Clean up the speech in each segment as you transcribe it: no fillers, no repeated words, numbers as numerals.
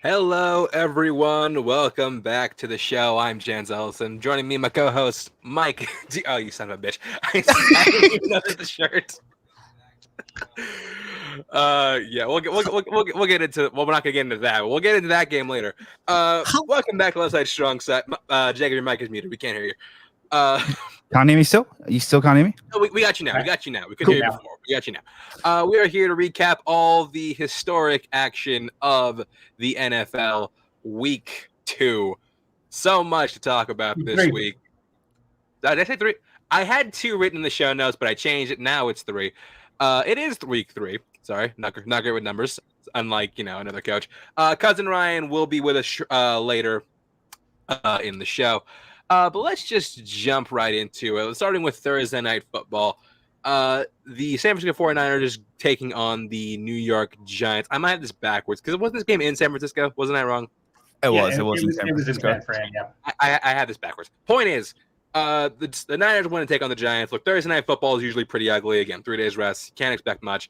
Hello, everyone. Welcome back to the show. I'm Jans Ellison. Joining me, my co-host Mike. Oh, you son of a bitch! I didn't even notice the shirt. Yeah, we'll get into. Well, we're not gonna get into that. We'll get into that game later. Welcome back to Left Side Strong Side. Jacob, your mic is muted. We can't hear you. Can't hear me still? You still can't hear me? No, we got you now. We got you now. We couldn't Cool. hear you before. We got you now. We are here to recap all the historic action of the NFL Week 2. So much to talk about this week. Did I say 3? I had 2 written in the show notes, but I changed it. Now it's 3. It is week 3. Sorry, not great with numbers, unlike another coach. Cousin Ryan will be with us later in the show. But let's just jump right into it. Starting with Thursday Night Football. The San Francisco 49ers is taking on the New York Giants. I might have this backwards because wasn't this game in San Francisco? Wasn't I wrong? It was in San Francisco. I had this backwards. Point is, the Niners want to take on the Giants. Look, Thursday Night Football is usually pretty ugly. Again, 3 days rest. Can't expect much.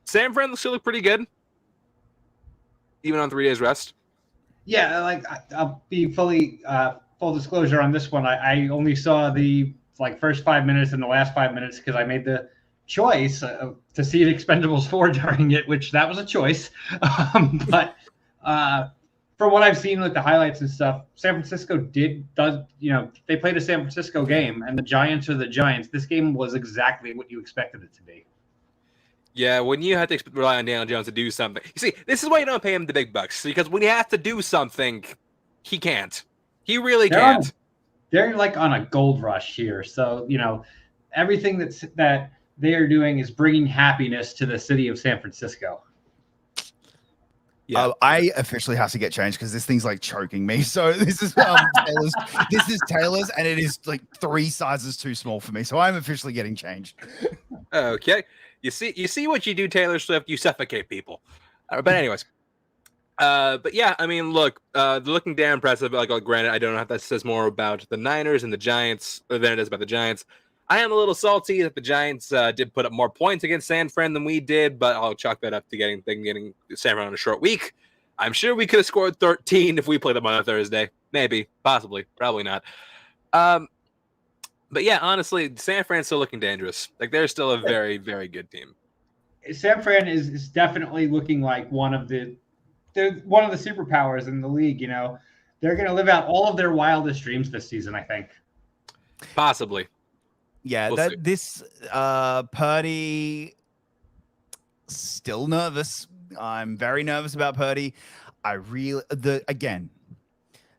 San Fran still look pretty good, even on 3 days rest. Yeah, I'll be full disclosure on this one. I only saw the first 5 minutes and the last 5 minutes because I made the choice to see Expendables 4 during it, which that was a choice. But from what I've seen with the highlights and stuff, San Francisco they played a San Francisco game, and the Giants are the Giants. This game was exactly what you expected it to be. Yeah, when you have to rely on Daniel Jones to do something. You see, this is why you don't pay him the big bucks, because when he has to do something, he can't. He really can't. They're on a gold rush here. So, everything that they are doing is bringing happiness to the city of San Francisco. Yeah. I officially have to get changed because this thing's choking me. So this is Taylor's. This is Taylor's, and it is 3 sizes too small for me. So I'm officially getting changed. Okay. You see what you do, Taylor Swift. You suffocate people. But anyways. But yeah, I mean, look, they're looking damn impressive. Granted, I don't know if that says more about the Niners and the Giants than it is about the Giants. I am a little salty that the Giants did put up more points against San Fran than we did, but I'll chalk that up to getting San Fran on a short week. I'm sure we could have scored 13 if we played them on a Thursday. Maybe, possibly, probably not. But yeah, honestly, San Fran's still looking dangerous. They're still a very, very good team. San Fran is definitely looking like they're one of the superpowers in the league. They're going to live out all of their wildest dreams this season, I think. Possibly. Yeah, this Purdy still nervous. I'm very nervous about Purdy.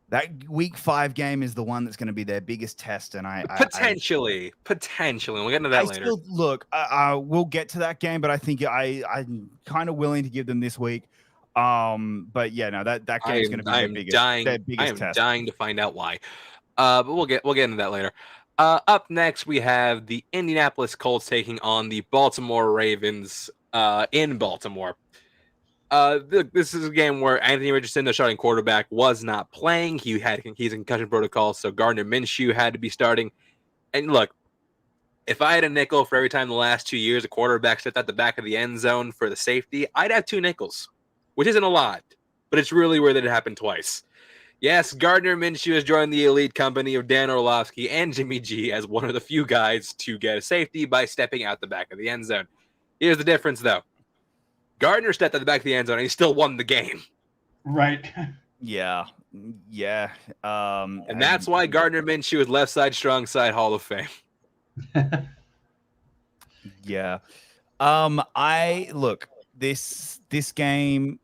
That week 5 game is the one that's going to be their biggest test, and potentially. We'll get into that later. We'll get to that game, but I think I'm kind of willing to give them this week. But yeah, no, that game's going to be their biggest test. I am dying to find out why. But we'll get into that later. Up next, we have the Indianapolis Colts taking on the Baltimore Ravens in Baltimore. This is a game where Anthony Richardson, the starting quarterback, was not playing. He's in concussion protocol, so Gardner Minshew had to be starting. And look, if I had a nickel for every time the last 2 years a quarterback stepped at the back of the end zone for the safety, I'd have 2 nickels, which isn't a lot, but it's really weird that it happened twice. Yes, Gardner Minshew has joined the elite company of Dan Orlovsky and Jimmy G as one of the few guys to get a safety by stepping out the back of the end zone. Here's the difference, though. Gardner stepped at the back of the end zone, and he still won the game. Right. Yeah. And that's why Gardner Minshew is left side, strong side Hall of Fame. Yeah. This game,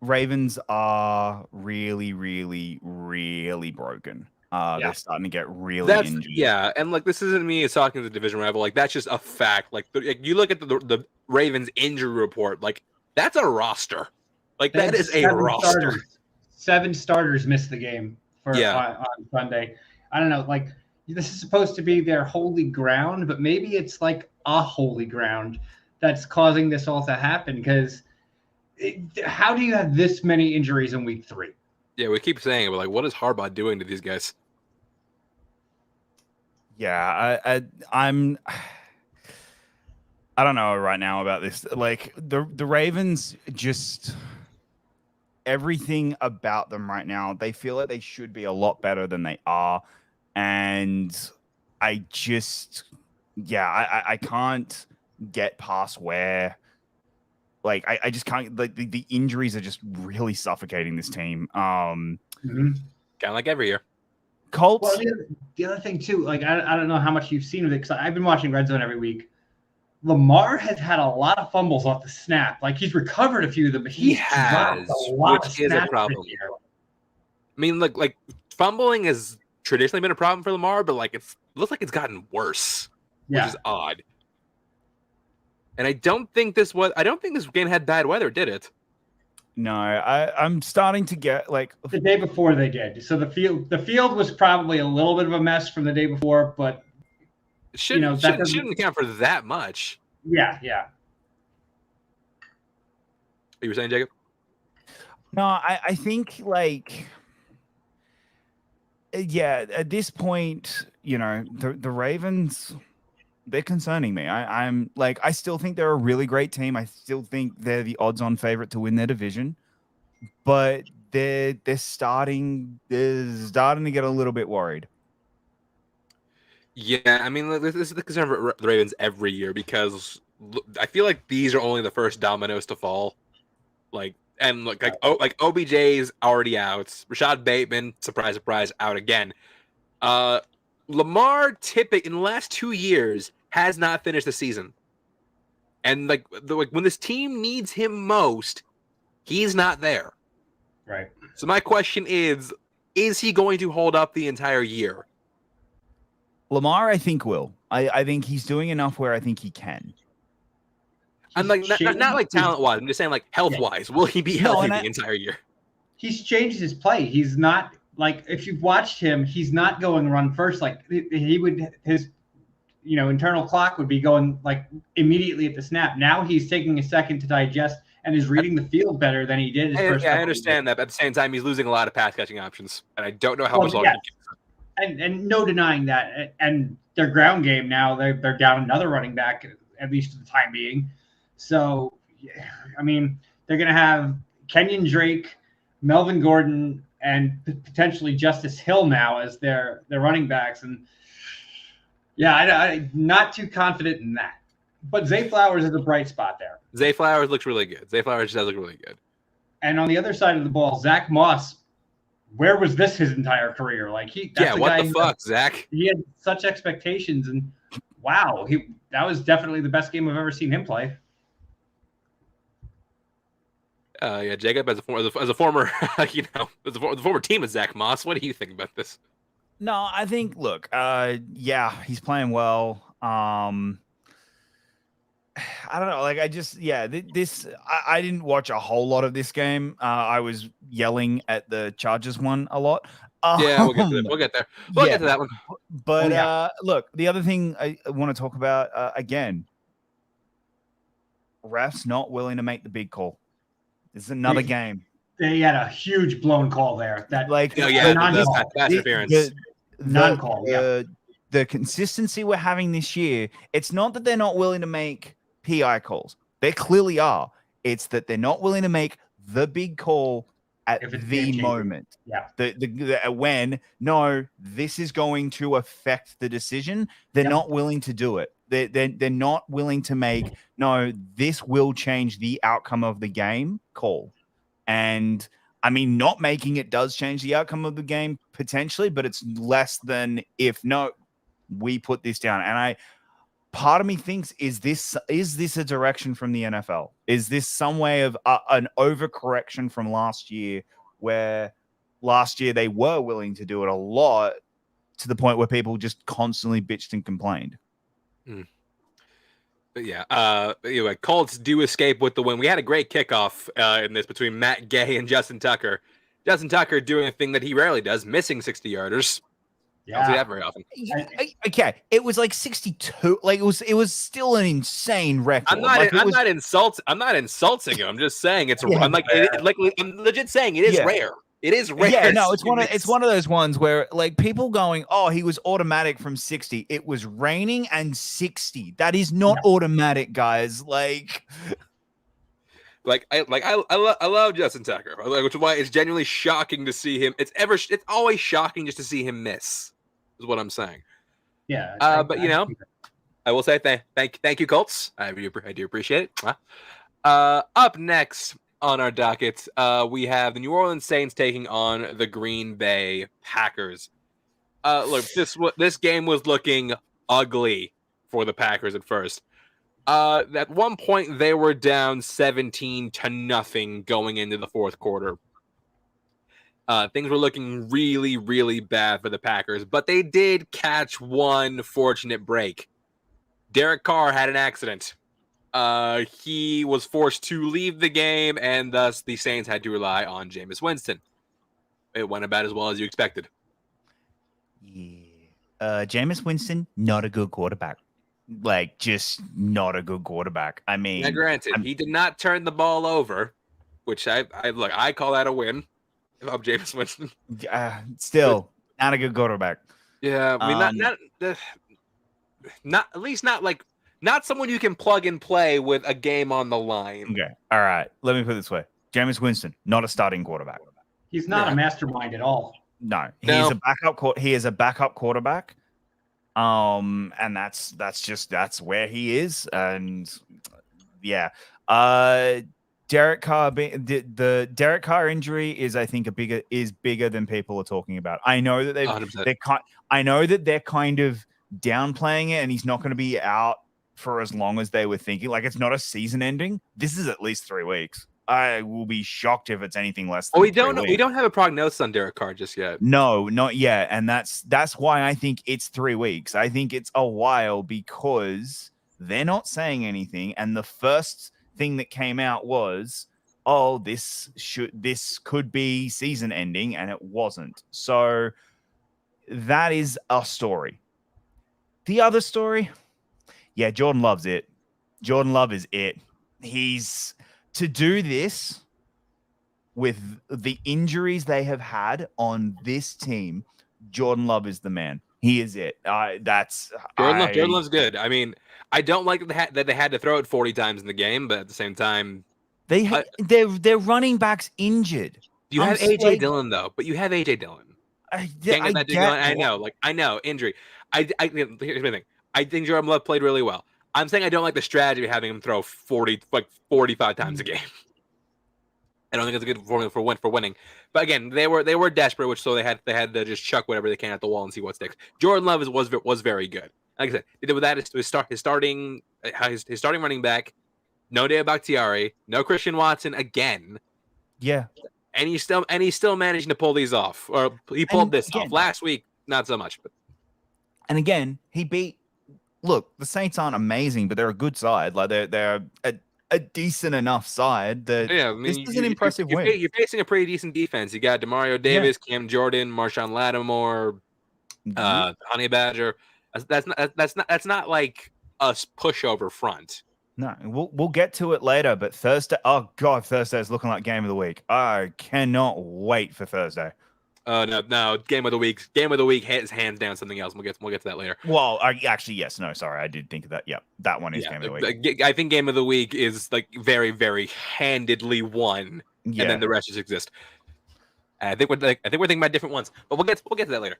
Ravens are really, really, really broken. They're starting to get really injured. Yeah, and this isn't me talking to the division rival. That's just a fact. You look at the Ravens injury report. That's a roster. That is a roster. 7 starters missed the game on Sunday. I don't know. This is supposed to be their holy ground, but maybe it's a holy ground that's causing this all to happen. Because how do you have this many injuries in week 3? Yeah, we keep saying it, but what is Harbaugh doing to these guys? Yeah, I don't know right now about this. The Ravens just everything about them right now, they feel like they should be a lot better than they are. And I just, I can't get past where, like, I just can't, like, the injuries are just really suffocating this team. Mhm. Kind of like every year. Colts. Well, the other thing too, like I don't know how much you've seen of it because I've been watching Red Zone every week. Lamar has had a lot of fumbles off the snap. Like he's recovered a few of them, but he's dropped a lot of which is a snaps problem. this year. I mean, like fumbling has traditionally been a problem for Lamar, but like it looks like it's gotten worse, which is odd. And I don't think this game had bad weather, did it? No, I'm starting to get like The day before they did. So the field was probably a little bit of a mess from the day before, but shouldn't account for that much. Yeah. You were saying, Jacob? No, I think like at this point, the Ravens, they're concerning me. I'm like, I still think they're a really great team. I still think they're the odds-on favorite to win their division, but they're starting to get a little bit worried. Yeah, I mean, this is the concern for the Ravens every year because I feel like these are only the first dominoes to fall. Like OBJ's already out. Rashad Bateman, surprise, surprise, out again. Lamar Tippett in the last 2 years has not finished the season, and like when this team needs him most, he's not there. Right. So my question is he going to hold up the entire year? Lamar, I think will. I think he's doing enough where I think he can. I'm like not like talent wise. I'm just saying like health wise. Will he be healthy the entire year? He's changed his play. He's not like if you've watched him, he's not going run first. Like he would his internal clock would be going like immediately at the snap. Now he's taking a second to digest and is reading the field better than he did his first. I understand that, but at the same time, he's losing a lot of pass catching options, and I don't know how much longer. And no denying that. And their ground game now, they're down another running back, at least for the time being. So, I mean, they're going to have Kenyon Drake, Melvin Gordon, and potentially Justice Hill now as their running backs. And, I'm not too confident in that. But Zay Flowers is a bright spot there. Zay Flowers looks really good. Zay Flowers does look really good. And on the other side of the ball, Zach Moss, where was this his entire career? Like what the fuck, Zach? He had such expectations, and wow, that was definitely the best game I've ever seen him play. Jacob, as a former, as a former team of Zach Moss, what do you think about this? No, I think look, he's playing well. I don't know. Like, I didn't watch a whole lot of this game. I was yelling at the Chargers one a lot. We'll get there. We'll get to that one. But look, the other thing I want to talk about again, refs not willing to make the big call. This is another game. They had a huge blown call there. That the pass interference. Non-call. The consistency we're having this year, it's not that they're not willing to make PI calls. They clearly are. It's that they're not willing to make the big call at the moment. Yeah. When this is going to affect the decision, they're not willing to do it. They're not willing to make this will change the outcome of the game call. And I mean, not making it does change the outcome of the game potentially, but it's less than if we put this down. And part of me thinks, is this a direction from the NFL? Is this some way of an overcorrection from last year, where last year they were willing to do it a lot to the point where people just constantly bitched and complained? But anyway, Colts do escape with the win. We had a great kickoff in this between Matt Gay and Justin Tucker. Justin Tucker doing a thing that he rarely does, missing 60-yarders. I don't see that very often. Okay, it was like 62. Like it was still an insane record. I'm not insulting him. I'm just saying it's. I'm legit saying it is rare. It is rare. Yeah, no, it's one of those ones where like people going, oh, he was automatic from 60. It was raining and 60. That is not automatic, guys. Like, I love Justin Tucker, which is why it's genuinely shocking to see him. It's always shocking just to see him miss. Is what I'm saying. Yeah. But I will say thank you, Colts. I do appreciate it. Up next on our docket, we have the New Orleans Saints taking on the Green Bay Packers. Look, this game was looking ugly for the Packers at first. At one point, they were down 17-0 going into the fourth quarter. Things were looking really, really bad for the Packers, but they did catch one fortunate break. Derek Carr had an accident. He was forced to leave the game, and thus the Saints had to rely on Jameis Winston. It went about as well as you expected. Yeah. Jameis Winston, not a good quarterback. Like, just not a good quarterback. I mean, now, granted, he did not turn the ball over, which I call that a win. If I'm Jameis Winston, still not a good quarterback. Yeah, I mean, not at least not someone you can plug and play with a game on the line. Okay, all right. Let me put it this way: Jameis Winston, not a starting quarterback. He's not a mastermind at all. No, he's a backup. He is a backup quarterback. And that's where he is. And yeah, Derek Carr, the Derek Carr injury is, I think, bigger than people are talking about. I know that they're kind of downplaying it, and he's not going to be out for as long as they were thinking. Like, it's not a season ending. This is at least 3 weeks. I will be shocked if it's anything less than we don't know. We don't have a prognosis on Derek Carr just yet. No, not yet. And that's why I think it's 3 weeks. I think it's a while because they're not saying anything. And the first thing that came out was, oh, this could be season ending, and it wasn't. So that is a story. The other story, yeah, Jordan Love's it. Jordan Love is it. He's to do this with the injuries they have had on this team. Jordan Love is the man. He is it. Jordan Love's good. I mean, I don't like that they had to throw it 40 times in the game, but at the same time, their running backs injured. You have AJ Dillon though, but you have AJ Dillon. I know injury. Here's my thing. I think Jordan Love played really well. I'm saying I don't like the strategy of having him throw 45 times a game. I don't think it's a good formula for winning. But again, they were desperate, so they had to just chuck whatever they can at the wall and see what sticks. Jordan Love was very good. Like I said, they did with that his starting running back, no David Bakhtiari, no Christian Watson again. Yeah, and he's still managing to pull these off. Or he pulled this off last week, not so much. But and again, he beat. Look, the Saints aren't amazing, but they're a good side. Like they're a decent enough side. That this is an impressive win. You're facing a pretty decent defense. You got Demario Davis, Cam Jordan, Marshawn Lattimore, Honey Badger. That's not like a pushover front. No, we'll get to it later. But Thursday, oh god, Thursday is looking like game of the week. I cannot wait for Thursday. No, game of the week is hands down something else. We'll get to that later. Well, yes, no, sorry, I did think of that. Yep, that one is game of the week. I think game of the week is like very, very handedly won, and then the rest just exist. I think we're thinking about different ones, but we'll get to that later.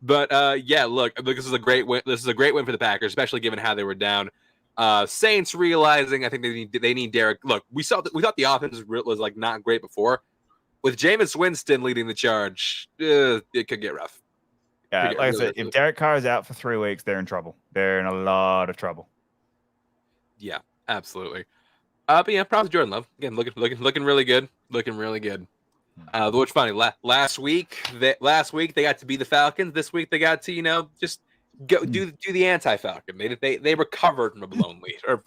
Look, this is a great win. This is a great win for the Packers, especially given how they were down. Saints realizing I think they need Derek. Look, we thought the offense was like not great before. With Jameis Winston leading the charge, it could get rough. Yeah, like I said, if Derek Carr is out for 3 weeks, they're in trouble. They're in a lot of trouble. Yeah, absolutely. But yeah, props to Jordan Love. Again, looking really good. Looking really good. Which funny, last week they got to be the Falcons. This week they got to just go do the anti-Falcon. They recovered from a blown lead, or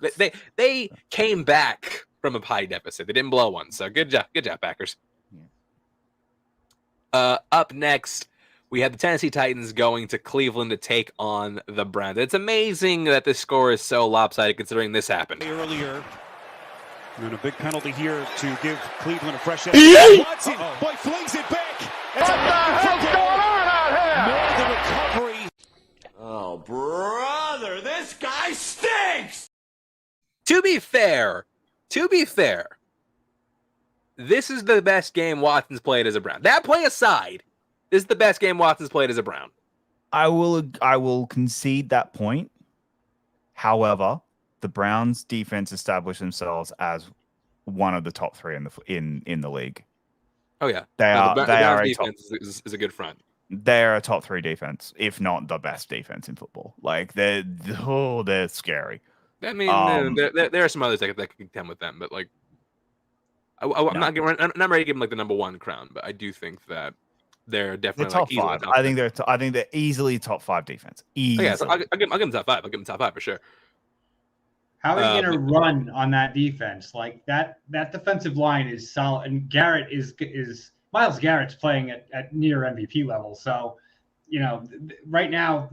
they came back from a high deficit. They didn't blow one. So good job, Packers. Up next, we have the Tennessee Titans going to Cleveland to take on the Browns. It's amazing that this score is so lopsided considering this happened. Earlier, and a big penalty here to give Cleveland a fresh edge. Watson, boy, flings it back. What the hell's going on out here? More the recovery. Oh, brother, this guy stinks! To be fair, To be fair, this is the best game Watson's played as a Brown. That play aside, this is the best game Watson's played as a Brown. I will concede that point. However, the Browns defense established themselves as one of the top 3 in the league. Oh yeah, The Browns defense is a good front. They're a top 3 defense, if not the best defense in football. Like they're scary. I mean, there are some others that can contend with them, but like, I'm not ready to give them like the number 1 crown, but I do think that they're definitely top 5. I think they're easily top 5 defense. Easily. Oh, yeah, so I'll give them top 5. I'll give them top 5 for sure. How are you going to run on that defense? Like that defensive line is solid, and Garrett is Myles Garrett's playing at near MVP level. So, right now,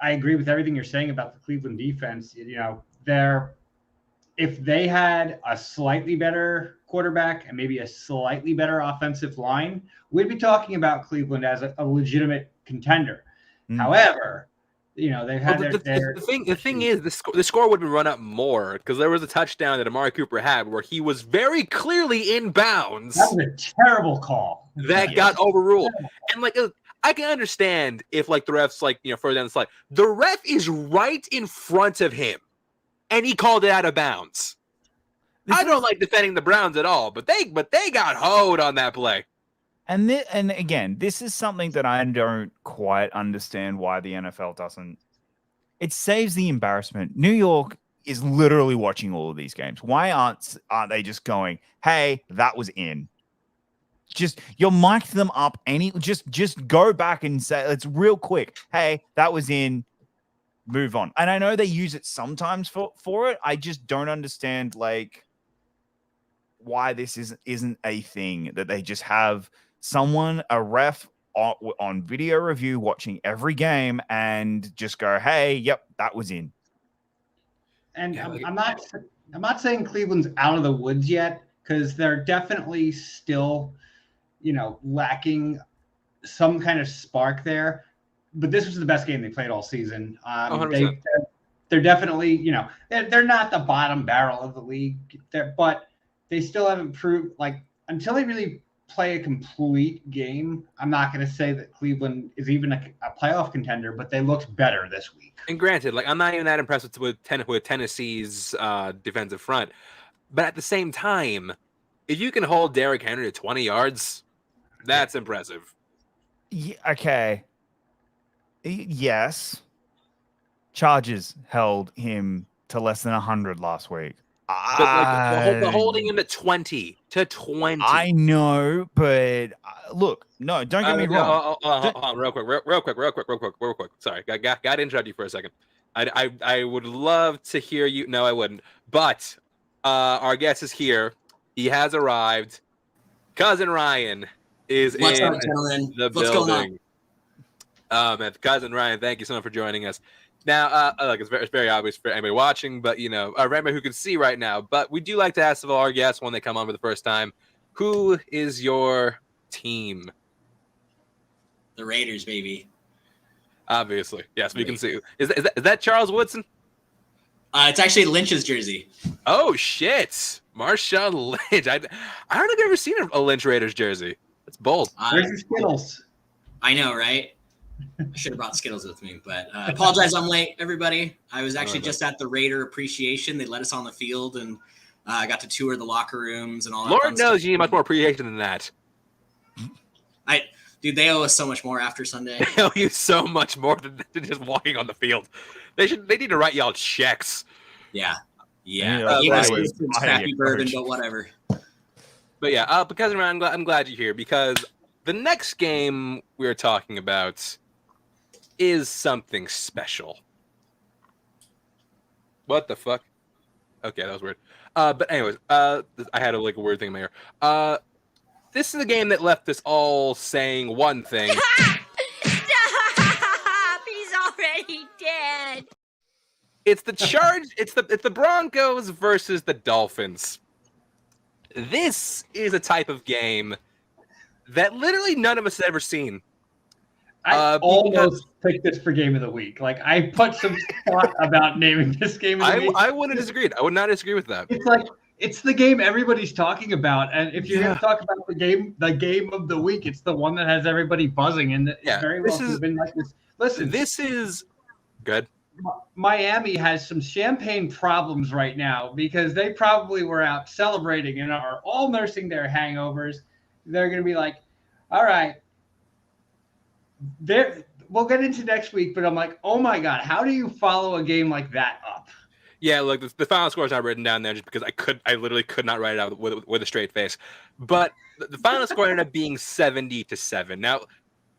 I agree with everything you're saying about the Cleveland defense. If they had a slightly better quarterback and maybe a slightly better offensive line, we'd be talking about Cleveland as a legitimate contender. However, they've had the thing is the score would have run up more because there was a touchdown that Amari Cooper had where he was very clearly in bounds. That was a terrible call. That got overruled. And like I can understand if like the ref's like further down the slide. The ref is right in front of him. And he called it out of bounds. I don't like defending the Browns at all, but they got hoed on that play. And again, this is something that I don't quite understand why the NFL doesn't. It saves the embarrassment. New York is literally watching all of these games. Why aren't they just going, "Hey, that was in"? Just you'll mic them up. Just go back and say it's real quick. Hey, that was in. Move on. And I know they use it sometimes for it. I just don't understand like why this isn't a thing that they just have a ref on video review watching every game and just go, "Hey, yep, that was in." And I'm not saying Cleveland's out of the woods yet because they're definitely still, lacking some kind of spark there. But this was the best game they played all season. They're definitely, they're not the bottom barrel of the league, but they still haven't proved until they really play a complete game. I'm not going to say that Cleveland is even a playoff contender, but they looked better this week. And granted, I'm not even that impressed with Tennessee's defensive front, but at the same time, if you can hold Derrick Henry to 20 yards, that's impressive. Yeah, okay. Yes. Chargers held him to less than 100 last week. But holding him to 20. I know, but look, no, don't get me wrong. Hold on, real quick. Sorry, got to interrupt you for a second. I would love to hear you. No, I wouldn't. But our guest is here. He has arrived. Cousin Ryan is What's in up, gentlemen? the What's building. Man, Cousin Ryan, thank you so much for joining us. Now, look, it's very obvious for anybody watching, but everybody who can see right now. But we do like to ask of all our guests when they come on for the first time, who is your team? The Raiders, baby. Obviously, yes, we can see. Is that Charles Woodson? It's actually Lynch's jersey. Oh shit, Marshawn Lynch. I don't think I've ever seen a Lynch Raiders jersey. That's bold. Where's your Skittles? I know, right? I should have brought Skittles with me, but apologize I'm late, everybody. I was actually just at the Raider appreciation. They let us on the field, and I got to tour the locker rooms and all that. Lord knows you need much more appreciation than that. Dude, they owe us so much more after Sunday. They owe you so much more than just walking on the field. They need to write y'all checks. Yeah. Happy bourbon, but whatever. But yeah, because I'm glad you're here because the next game we're talking about is something special. What the fuck? Okay, that was weird. But anyways, I had a weird thing in my ear. This is a game that left us all saying one thing. Stop! He's already dead. It's the Broncos versus the Dolphins. This is a type of game that literally none of us have ever seen. I almost picked this for game of the week. I put some thought about naming this game of the week. I wouldn't disagree. I would not disagree with that. It's like it's the game everybody's talking about, and if you're going to talk about the game of the week, it's the one that has everybody buzzing, and it very well could have been like this. Listen, this is good. Miami has some champagne problems right now because they probably were out celebrating and are all nursing their hangovers. They're going to be like, all right, we'll get into next week, but I'm like, oh my God, how do you follow a game like that up? Yeah, look, the final score is not written down there just because I literally could not write it out with a straight face. But the final score ended up being 70-7. Now,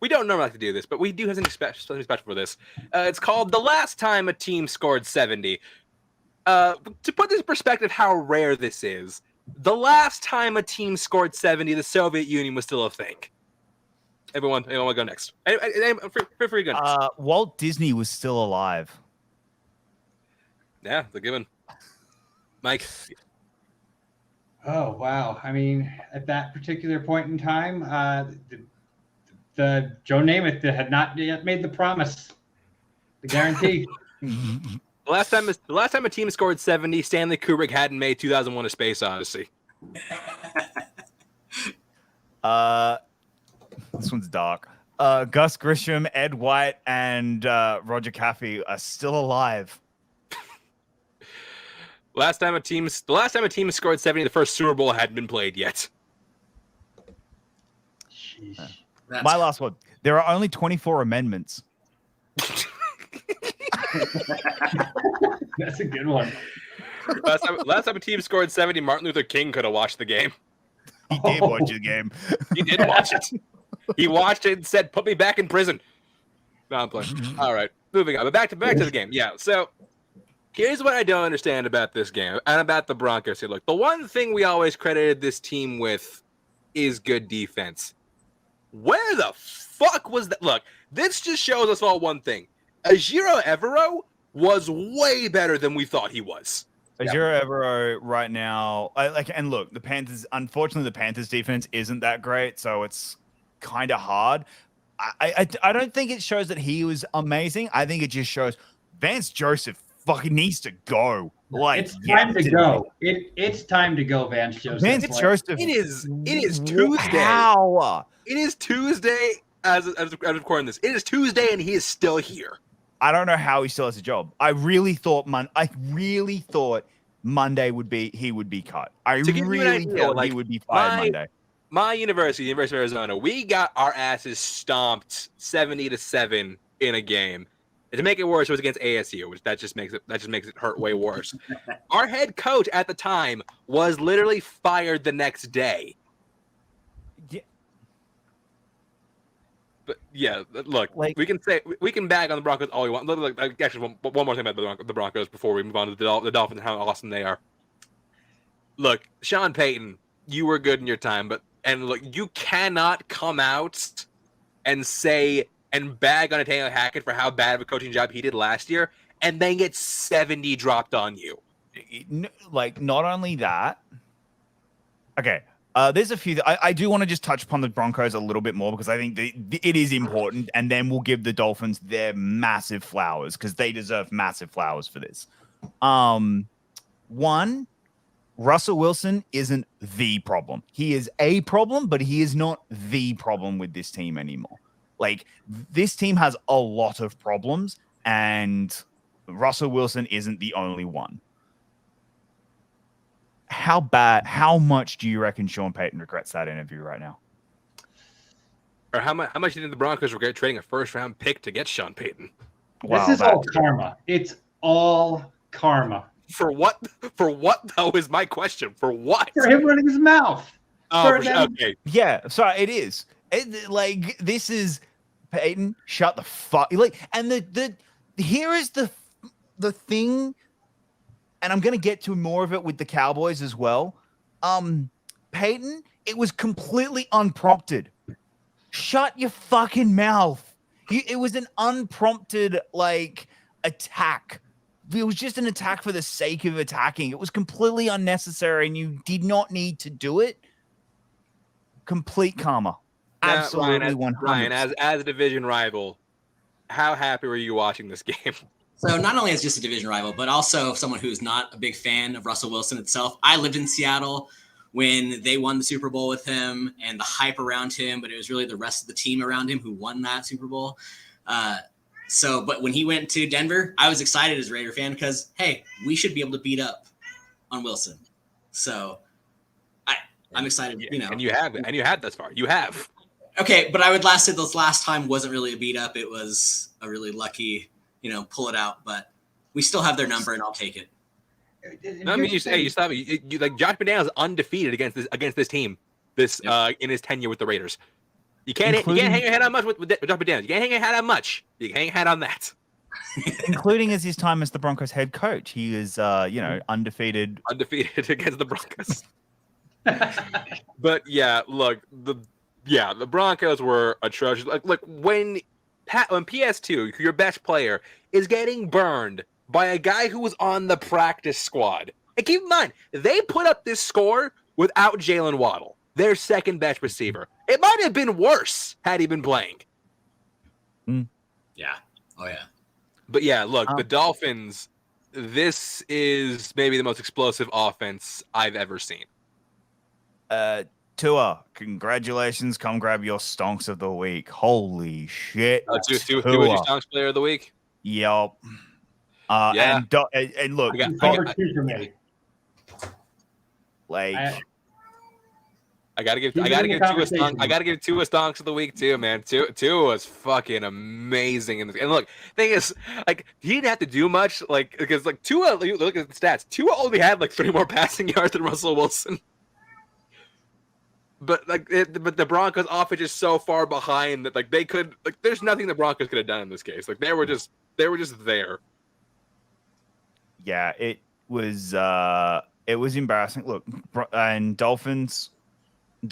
we don't normally like to do this, but we do have something special for this. It's called The Last Time a Team Scored 70. To put this in perspective how rare this is, the last time a team scored 70, the Soviet Union was still a thing. Anyone want to go next? Feel free to go next. Walt Disney was still alive. Yeah, the given. Mike. Oh, wow. I mean, at that particular point in time, the Joe Namath had not yet made the promise, the guarantee. The last time a team scored 70, Stanley Kubrick hadn't made 2001: A Space Odyssey. This one's dark. Gus Grisham, Ed White, and Roger Caffey are still alive. The last time a team scored 70, the first Super Bowl hadn't been played yet. My last one. There are only 24 amendments. That's a good one. Last time a team scored 70, Martin Luther King could have watched the game. He did watch the game. He did watch it. He watched it and said, "Put me back in prison." No, I'm playing. All right, moving on. But back to the game. Yeah. So here's what I don't understand about this game and about the Broncos here. Look, the one thing we always credited this team with is good defense. Where the fuck was that? Look, this just shows us all one thing. Ejiro Evero was way better than we thought he was. Ejiro Evero right now, and look, the Panthers, unfortunately, the Panthers defense isn't that great, so it's kind of hard. I don't think it shows that he was amazing. I think it just shows Vance Joseph fucking needs to go. Like, it's time to go. It's time to go, Vance Joseph. Vance Joseph. It is Tuesday. How? It is Tuesday as recording this. It is Tuesday and he is still here. I don't know how he still has a job. I really thought Monday he would be cut. I really thought he would be fired Monday. My University of Arizona, we got our asses stomped 70-7 in a game. And to make it worse, it was against ASU, which that just makes it hurt way worse. Our head coach at the time was literally fired the next day. Yeah. But yeah, look, we can bag on the Broncos all we want. Look, actually, one more thing about the Broncos before we move on to the Dolphins and how awesome they are. Look, Sean Payton, you were good in your time, and look, you cannot come out and say and bag on Nathaniel Hackett for how bad of a coaching job he did last year, and then get 70 dropped on you. Like, not only that. Okay. There's a few. I do want to just touch upon the Broncos a little bit more because I think it is important, and then we'll give the Dolphins their massive flowers because they deserve massive flowers for this. One, Russell Wilson isn't the problem. He is a problem, but he is not the problem with this team anymore. Like, this team has a lot of problems, and Russell Wilson isn't the only one. How much do you reckon Sean Payton regrets that interview right now? Or how much do you think the Broncos regret trading a first-round pick to get Sean Payton? Wow, this is all karma. It's all karma. For what? For what, though, is my question. For what? For him running his mouth. Oh, okay. Yeah, sorry, it is. Like, this is Payton, shut the fuck. Like, and here is the thing. And I'm going to get to more of it with the Cowboys as well. Peyton, it was completely unprompted. Shut your fucking mouth. It was an unprompted, attack. It was just an attack for the sake of attacking. It was completely unnecessary, and you did not need to do it. Complete karma. Absolutely 100%. Ryan, as a division rival, how happy were you watching this game? So not only as just a division rival, but also someone who's not a big fan of Russell Wilson itself. I lived in Seattle when they won the Super Bowl with him and the hype around him, but it was really the rest of the team around him who won that Super Bowl. But when he went to Denver, I was excited as a Raider fan because, hey, we should be able to beat up on Wilson. So I'm excited, And you have, and you had thus far. You have. Okay, but I would say this last time wasn't really a beat up. It was a really lucky, pull it out. But we still have their number, and I'll take it. No, I mean, you stop me. You like Josh McDaniels is undefeated against this team. In his tenure with the Raiders. You can't hang your head on much with Josh McDaniels. You can't hang your head on much. You can hang your head on that. Including as his time as the Broncos head coach, he is undefeated against the Broncos. But yeah, look, the Broncos were atrocious. Like when PS2, your best player, is getting burned by a guy who was on the practice squad. And keep in mind, they put up this score without Jalen Waddle, their second best receiver. It might have been worse had he been playing. Yeah. Oh yeah. But yeah, look, the Dolphins, this is maybe the most explosive offense I've ever seen. Tua, congratulations. Come grab your stonks of the week. Holy shit. Tua was your stonks player of the week? Yup. Yeah. And look, I gotta give Tua stonks of the week too, man. Tua was fucking amazing in this. And look, thing is, like, he didn't have to do much, like, because like Tua, look at the stats. Tua only had like 3 more passing yards than Russell Wilson. But but the Broncos' offense is so far behind that like they could there's nothing the Broncos could have done in this case. Like they were just there. Yeah, it was embarrassing. Look, and Dolphins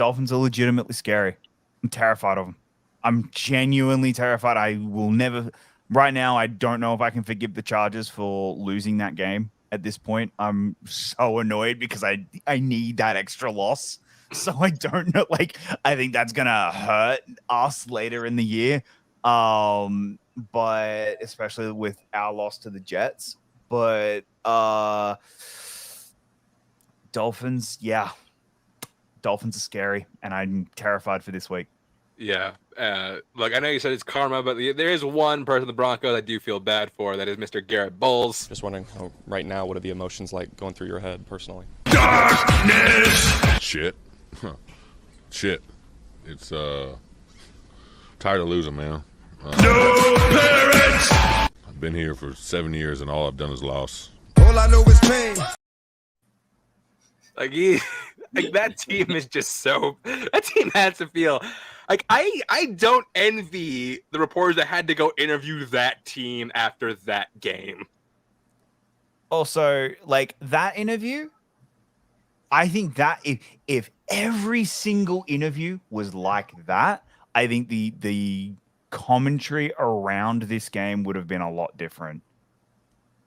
are legitimately scary. I'm terrified of them. I'm genuinely terrified. I will never. Right now, I don't know if I can forgive the Chargers for losing that game. At this point, I'm so annoyed because I need that extra loss. So I don't know. Like, I think that's gonna hurt us later in the year. But especially with our loss to the Jets. But Dolphins, yeah. Dolphins are scary, and I'm terrified for this week. Yeah. Look, I know you said it's karma, but there is one person in the Broncos I do feel bad for. That is Mr. Garrett Bowles. Just wondering, right now, what are the emotions like going through your head personally? Darkness! Shit. Shit. It's, tired of losing, man. No parents! I've been here for 7 years, and all I've done is loss. All I know is pain. Like that team is just so. That team has to feel like I don't envy the reporters that had to go interview that team after that game. Also, like that interview, I think that if every single interview was like that, I think the commentary around this game would have been a lot different.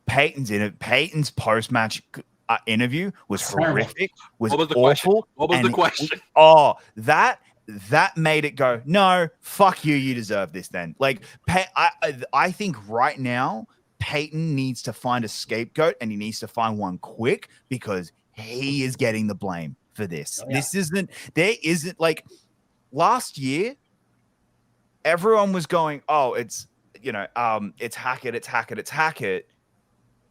Peyton's post-match interview was horrific, was what was the awful. Question? What was the question? That made it go, no, fuck you, you deserve this then. Like, I think right now, Peyton needs to find a scapegoat, and he needs to find one quick because he is getting the blame for this. Oh, yeah. There isn't like last year, everyone was going, oh, it's Hackett.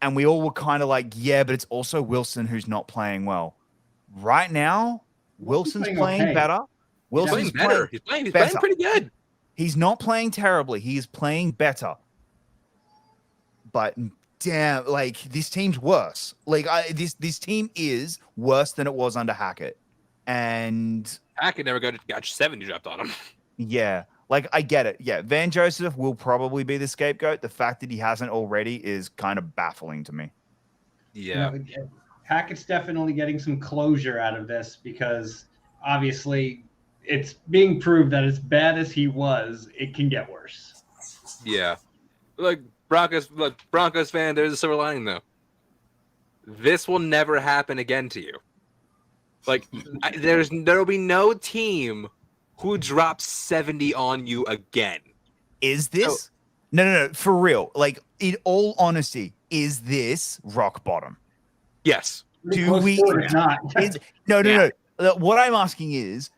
And we all were kind of like, yeah, but it's also Wilson who's not playing well. Right now, Wilson's playing better. Wilson's playing better. He's playing pretty good. He's not playing terribly. He is playing better. But damn, like this team's worse. Like this team is worse than it was under Hackett. And Hackett never got 70 dropped on him. Yeah. Like, I get it. Yeah, Van Joseph will probably be the scapegoat. The fact that he hasn't already is kind of baffling to me. Yeah. Hackett's definitely getting some closure out of this because obviously it's being proved that as bad as he was, it can get worse. Yeah. Broncos fan, there's a silver lining, though. This will never happen again to you. Like, there'll be no team who drops 70 on you again. Is this No, for real. Like, in all honesty, is this rock bottom? Yes. Do we? It's not. No. What I'm asking is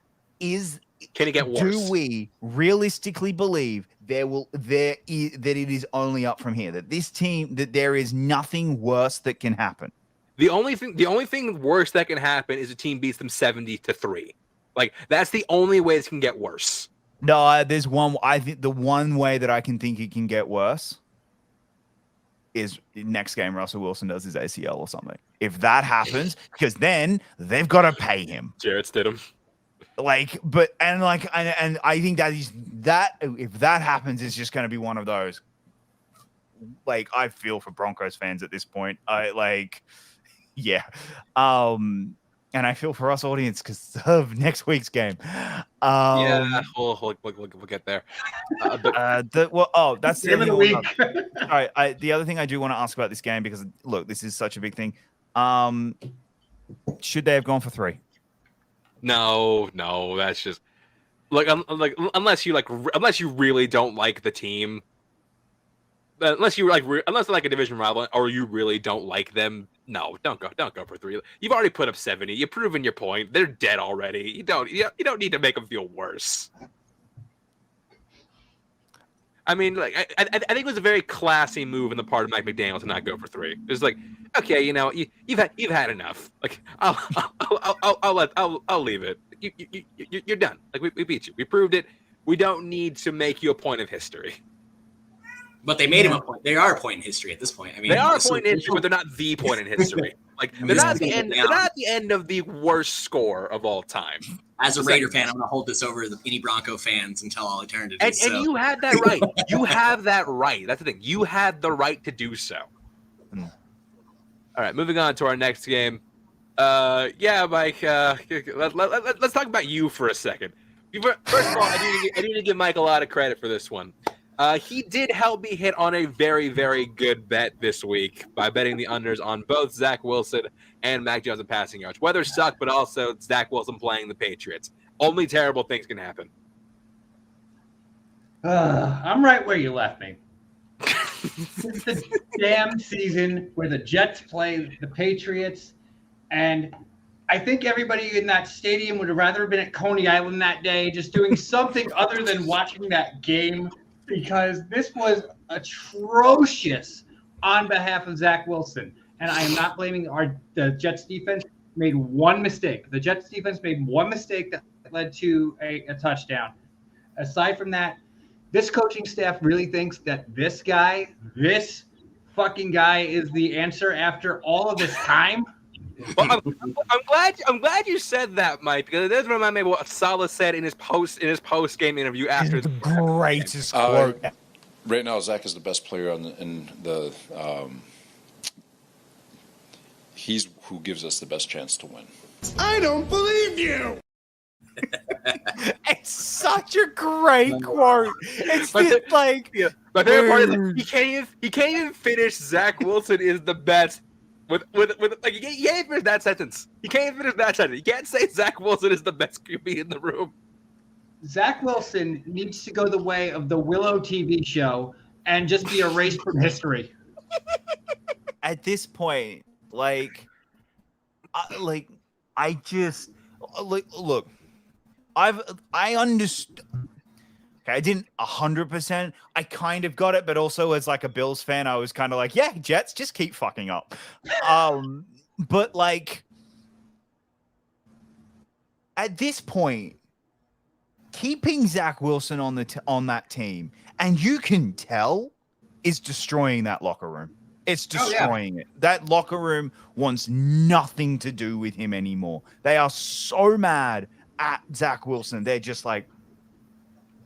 can it get worse? Do we realistically believe that it is only up from here? That this team, that there is nothing worse that can happen? The only thing worse that can happen is a team beats them 70-3. Like, that's the only way this can get worse. No, there's one. I think the one way that I can think it can get worse is next game Russell Wilson does his ACL or something. If that happens, because then they've got to pay him. Jarrett Stidham. Like, and I think that if that happens, it's just going to be one of those. Like, I feel for Broncos fans at this point. Yeah. And I feel for us audience because of next week's game. Yeah, we'll get there. That's the the week. All right. The other thing I do want to ask about this game, because look, this is such a big thing. Should they have gone for 3? No, that's just unless you really don't like the team, unless they're like a division rival or you really don't like them. No, don't go for 3. You've already put up 70. You've proven your point. They're dead already. You don't need to make them feel worse. I mean, like I think it was a very classy move on the part of Mike McDaniel to not go for 3. It's like, okay, you've had enough. Like, I'll leave it. You're done. Like, we beat you. We proved it. We don't need to make you a point of history. But they made him a point. They are a point in history at this point. I mean, they are a point in history, but they're not the point in history. Like, they're not the end. They're not the end of the worst score of all time. As a Raider fan, I'm going to hold this over any Bronco fans until all eternity. And you had that right. You have that right. That's the thing. You had the right to do so. All right, moving on to our next game. Yeah, Mike. Let's talk about you for a second. First of all, I need to give Mike a lot of credit for this one. He did help me hit on a very, very good bet this week by betting the unders on both Zach Wilson and Mac Jones in passing yards. Weather sucked, but also Zach Wilson playing the Patriots. Only terrible things can happen. I'm right where you left me. It's the damn season where the Jets play the Patriots, and I think everybody in that stadium would have rather been at Coney Island that day, just doing something other than watching that game, because this was atrocious on behalf of Zach Wilson. And I am not blaming the Jets defense. Made one mistake. The Jets defense made one mistake that led to a touchdown. Aside from that, this coaching staff really thinks that this fucking guy is the answer after all of this time. Well, I'm glad you said that, Mike, because it does remind me of what Saleh said in his post game interview after the greatest quote. Right now, Zach is the best player he's who gives us the best chance to win. I don't believe you. It's such a great quote. It's My just like, my favorite part is he can't even finish. Zach Wilson is the best. With like he can't finish that sentence. He can't finish that sentence. You can't say Zach Wilson is the best QB in the room. Zach Wilson needs to go the way of the Willow TV show and just be erased from history. At this point, look. I understood. Okay, I didn't 100%. I kind of got it, but also as like a Bills fan, I was kind of like, yeah, Jets, just keep fucking up. But like at this point, keeping Zach Wilson on that team, and you can tell, is destroying that locker room. It's destroying it. That locker room wants nothing to do with him anymore. They are so mad at Zach Wilson. They're just like,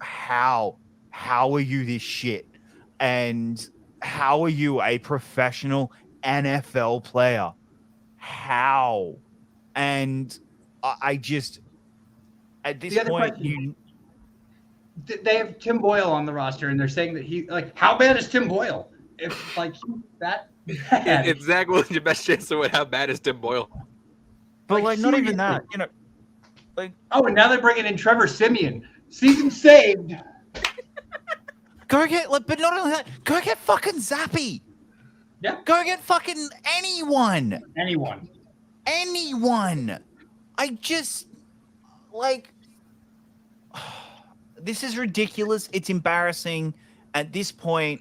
how are you this shit? And how are you a professional NFL player? How? And I just, at this point, they have Tim Boyle on the roster, and they're saying that how bad is Tim Boyle? If like that bad. If Zach Wilson's your best chance to win, how bad is Tim Boyle? But like not even that, and now they're bringing in Trevor Siemian. Season saved. Go get, but not only that, go get fucking Zappy. Yeah. Go get fucking anyone. Anyone. I just like this is ridiculous. It's embarrassing. At this point,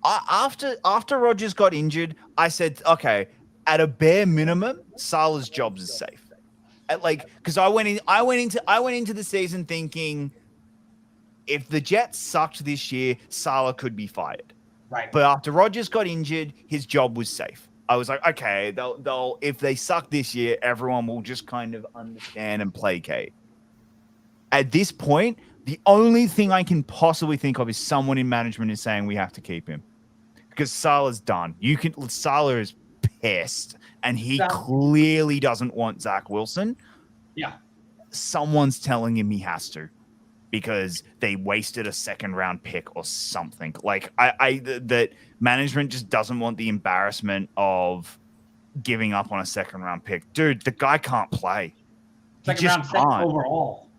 after Rodgers got injured, I said, okay, at a bare minimum, Salah's jobs is safe. Because I went into the season thinking if the Jets sucked this year, Salah could be fired. Right. But after Rodgers got injured, his job was safe. I was like, okay, they'll if they suck this year, everyone will just kind of understand and placate. At this point, the only thing I can possibly think of is someone in management is saying we have to keep him because Salah's done. Salah is pissed, and he clearly doesn't want Zach Wilson. Yeah. Someone's telling him he has to because they wasted a second-round pick or something. Like that management just doesn't want the embarrassment of giving up on a second-round pick. Dude, the guy can't play. Second round, second overall.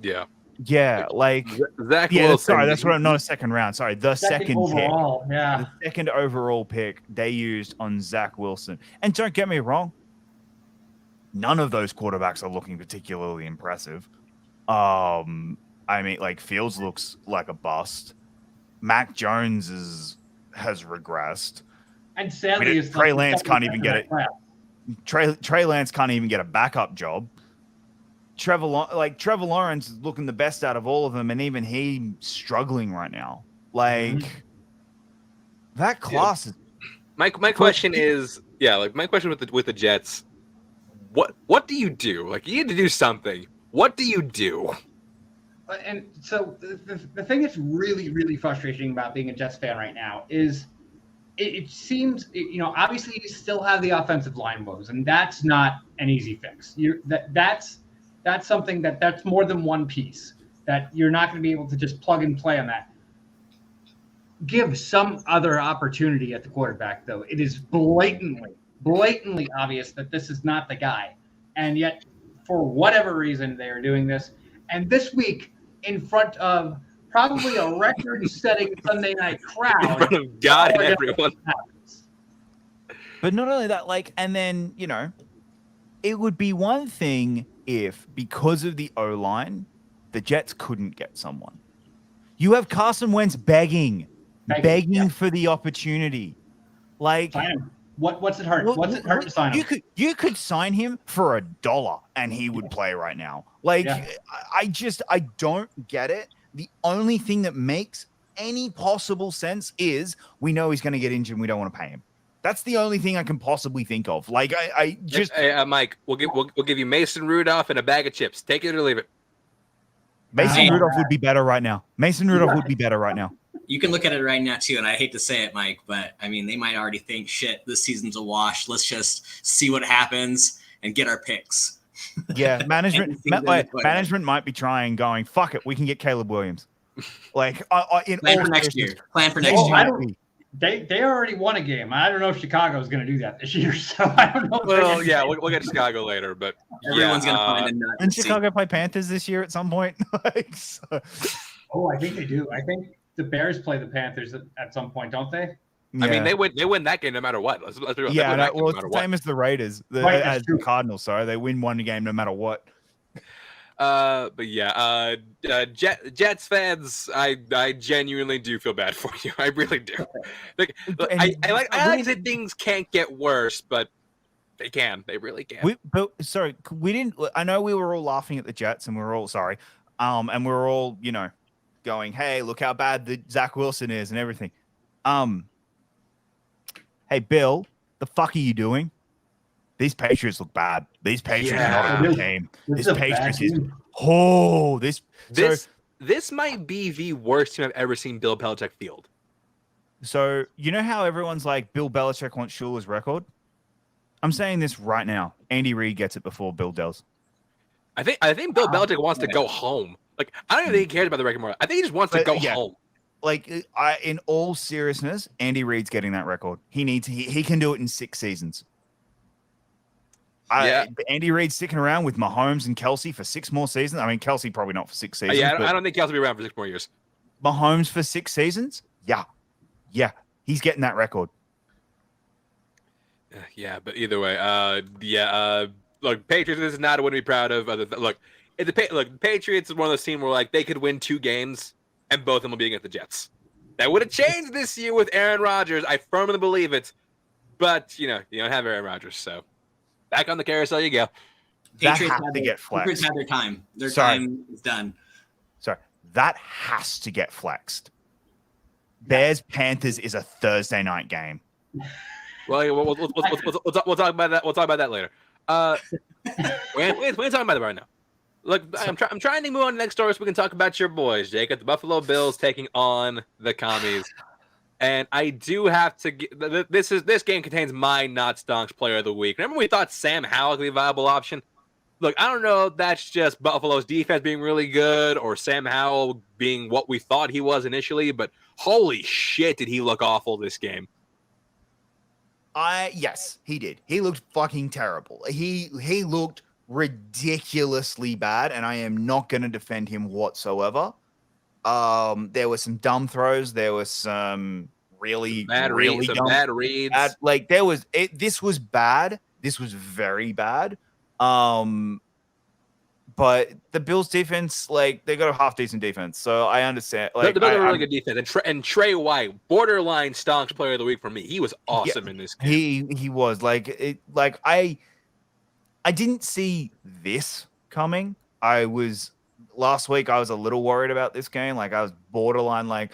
Yeah. Yeah, like Zach Wilson. Sorry, that's what I'm not a second round. Sorry, the second overall, pick. Yeah. The second overall pick they used on Zach Wilson. And don't get me wrong, none of those quarterbacks are looking particularly impressive. I mean, like Fields looks like a bust. Mac Jones has regressed. And sadly, Trey Lance can't even get it. Trey Lance can't even get a backup job. Trevor Lawrence is looking the best out of all of them, and even he struggling right now. Like that class is. My question is, my question with the Jets, what do you do? Like, you need to do something. What do you do? And so the thing that's really, really frustrating about being a Jets fan right now is it seems, obviously you still have the offensive line woes, and that's not an easy fix. That's something that's more than one piece that you're not going to be able to just plug and play on that. Give some other opportunity at the quarterback, though. It is blatantly obvious that this is not the guy. And yet, for whatever reason, they are doing this. And this week, in front of probably a record-setting Sunday night crowd. In front of God and everyone. But not only that, and then, it would be one thing if, because of the O-line, the Jets couldn't get someone. You have Carson Wentz begging for the opportunity. Like, sign him. What's it hurt? What's it hurt to sign him? You could sign him for $1 and he would play right now. Like, I don't get it. The only thing that makes any possible sense is we know he's going to get injured and we don't want to pay him. That's the only thing I can possibly think of. Like, I just... Hey, Mike, we'll give you Mason Rudolph and a bag of chips. Take it or leave it. Mason Rudolph would be better right now. You can look at it right now, too, and I hate to say it, Mike, but, I mean, they might already think, shit, this season's a wash. Let's just see what happens and get our picks. Yeah, management might be going, fuck it, we can get Caleb Williams. Like, Plan for next year. They already won a game. I don't know if Chicago is going to do that this year, so I don't know. Well, yeah, we'll get to Chicago later, but everyone's going to find a nut. And Chicago play Panthers this year at some point. Oh, I think they do. I think the Bears play the Panthers at some point, don't they? Yeah. I mean, they win that game no matter what. Let's be real. It's the same as the Raiders, the Cardinals. Sorry, they win one game no matter what. But yeah, Jets fans, I genuinely do feel bad for you. I really do. Like, I like that things can't get worse, but they can. They really can. We didn't. I know we were all laughing at the Jets, and we were all sorry. And we were all, going, "Hey, look how bad the Zach Wilson is," and everything. Hey, Bill, the fuck are you doing? These Patriots look bad. These Patriots are not a good team. This Patriots is this might be the worst team I've ever seen Bill Belichick field. So you know how everyone's like Bill Belichick wants Shula's record? I'm saying this right now. Andy Reid gets it before Bill does. I think Bill Belichick wants to go home. Like, I don't even think he cares about the record more. I think he just wants to go home. Like, in all seriousness, Andy Reid's getting that record. He can do it in 6 seasons. Andy Reid's sticking around with Mahomes and Kelsey for 6 more seasons. I mean, Kelsey probably not for 6 seasons. I don't think Kelsey will be around for 6 more years. Mahomes for 6 seasons? Yeah, he's getting that record. Yeah, but either way, look, Patriots is not a win to be proud of. Look, the Patriots is one of those teams where like they could win 2 games and both of them will be against the Jets. That would have changed this year with Aaron Rodgers. I firmly believe it. But you don't have Aaron Rodgers, so back on the carousel you go. Patriots had to get flexed. Patriots had their time. Their time is done. Sorry, that has to get flexed. Bears Panthers is a Thursday night game. Well, we'll talk about that. We'll talk about that later. We ain't talking about it right now. Look, I'm trying to move on to the next story so we can talk about your boys, Jacob. The Buffalo Bills taking on the Commies. And I do have to get this game contains my not stonks player of the week. Remember we thought Sam Howell would be a viable option? Look, I don't know if that's just Buffalo's defense being really good or Sam Howell being what we thought he was initially, but holy shit did he look awful this game. Yes, he did. He looked fucking terrible. He looked ridiculously bad, and I am not going to defend him whatsoever. There were some dumb throws. There was some really bad reads. This was bad. This was very bad. But the Bills defense, like, they got a half decent defense, so I understand. Like, they got a really good defense, and Trey White, borderline stonks player of the week for me. He was awesome in this game. He was I didn't see this coming. Last week I was a little worried about this game. Like I was borderline, like,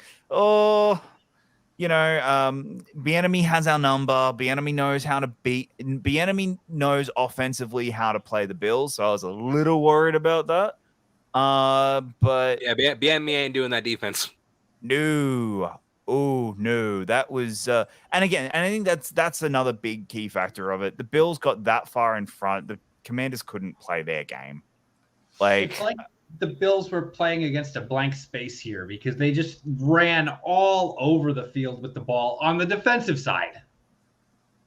Bieniemy has our number. Bieniemy knows how to beat. Bieniemy knows offensively how to play the Bills. So I was a little worried about that. But yeah, Bieniemy ain't doing that defense. No. Oh no, that was and I think that's another big key factor of it. The Bills got that far in front. The Commanders couldn't play their game. It's like the Bills were playing against a blank space here because they just ran all over the field with the ball on the defensive side.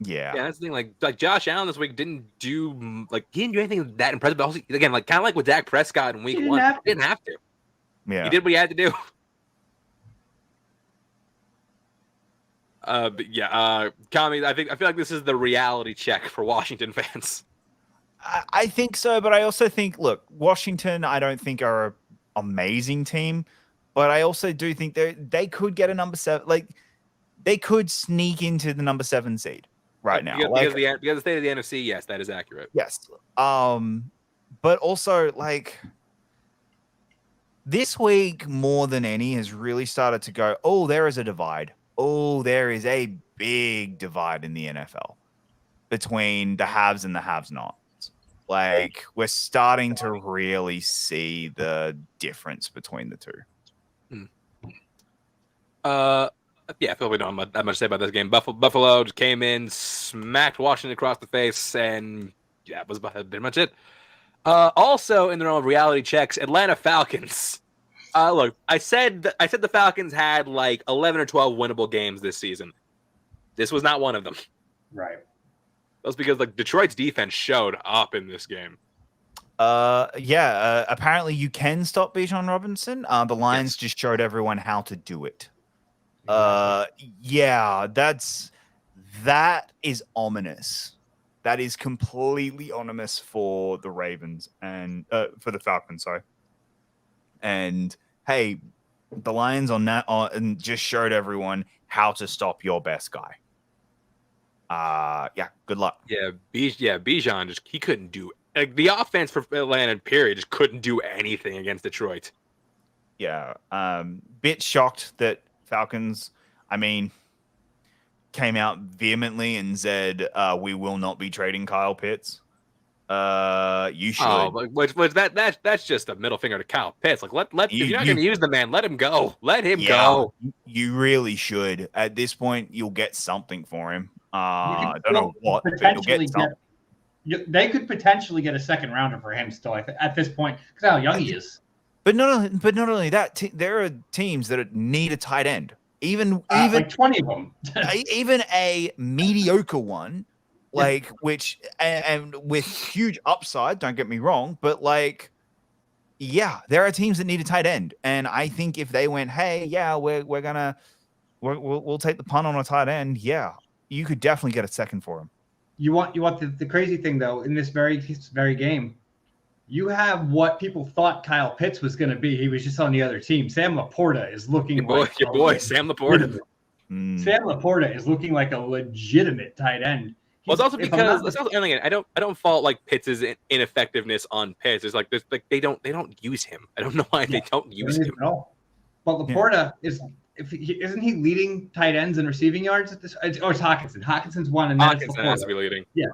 Yeah, that's the thing. Like Josh Allen this week didn't do anything that impressive. But also, again, like kind of like with Dak Prescott in week 1, he didn't have to. Yeah, he did what he had to do. Commies, I feel like this is the reality check for Washington fans. I think so, but I also think, look, Washington, I don't think are an amazing team, but I also do think they could get a number 7. Like, they could sneak into the number 7 seed right now. Because the state of the NFC, yes, that is accurate. Yes. But also, like, this week more than any has really started to go, oh, there is a divide. Oh, there is a big divide in the NFL between the haves and the have-nots. Like, we're starting to really see the difference between the two. I feel we don't have that much to say about this game. Buffalo just came in, smacked Washington across the face, and that was pretty much it. Also, in the realm of reality checks, Atlanta Falcons. Look, I said the Falcons had like 11 or 12 winnable games this season. This was not one of them. Right. That's because like Detroit's defense showed up in this game. Apparently you can stop Bijan Robinson. The Lions just showed everyone how to do it. That is ominous. That is completely ominous for the Ravens and for the Falcons, sorry. And hey, the Lions on that and just showed everyone how to stop your best guy. Good luck. Bijan he couldn't do the offense for Atlanta period just couldn't do anything against Detroit. Bit shocked that Falcons, came out vehemently and said we will not be trading Kyle Pitts. You should. That's just a middle finger to Kyle Pitts. Like if you're not going to use the man, let him go. Let him go. You really should. At this point, you'll get something for him. I don't know what, but you'll get something. They could potentially get a second rounder for him still at this point because how young he is. But not only that, there are teams that need a tight end. Even like 20 of them. Even a mediocre one. Like, which and with huge upside, don't get me wrong, but like yeah, there are teams that need a tight end, and I think if they went, hey, yeah, we'll take the punt on a tight end, yeah, you could definitely get a second for him. You want the crazy thing though in this very game. You have what people thought Kyle Pitts was going to be. He was just on the other team. Sam Laporta is looking your boy, Sam Laporta. Sam Laporta is looking like a legitimate tight end. Well, it's also because and again, I don't fault like Pitts' ineffectiveness on Pitts. It's like they don't use him. I don't know why they don't use him. At all. But Laporta isn't he leading tight ends in receiving yards at this? Or it's Hawkinson. Hawkinson's one, and Hawkinson has to be leading. Yeah,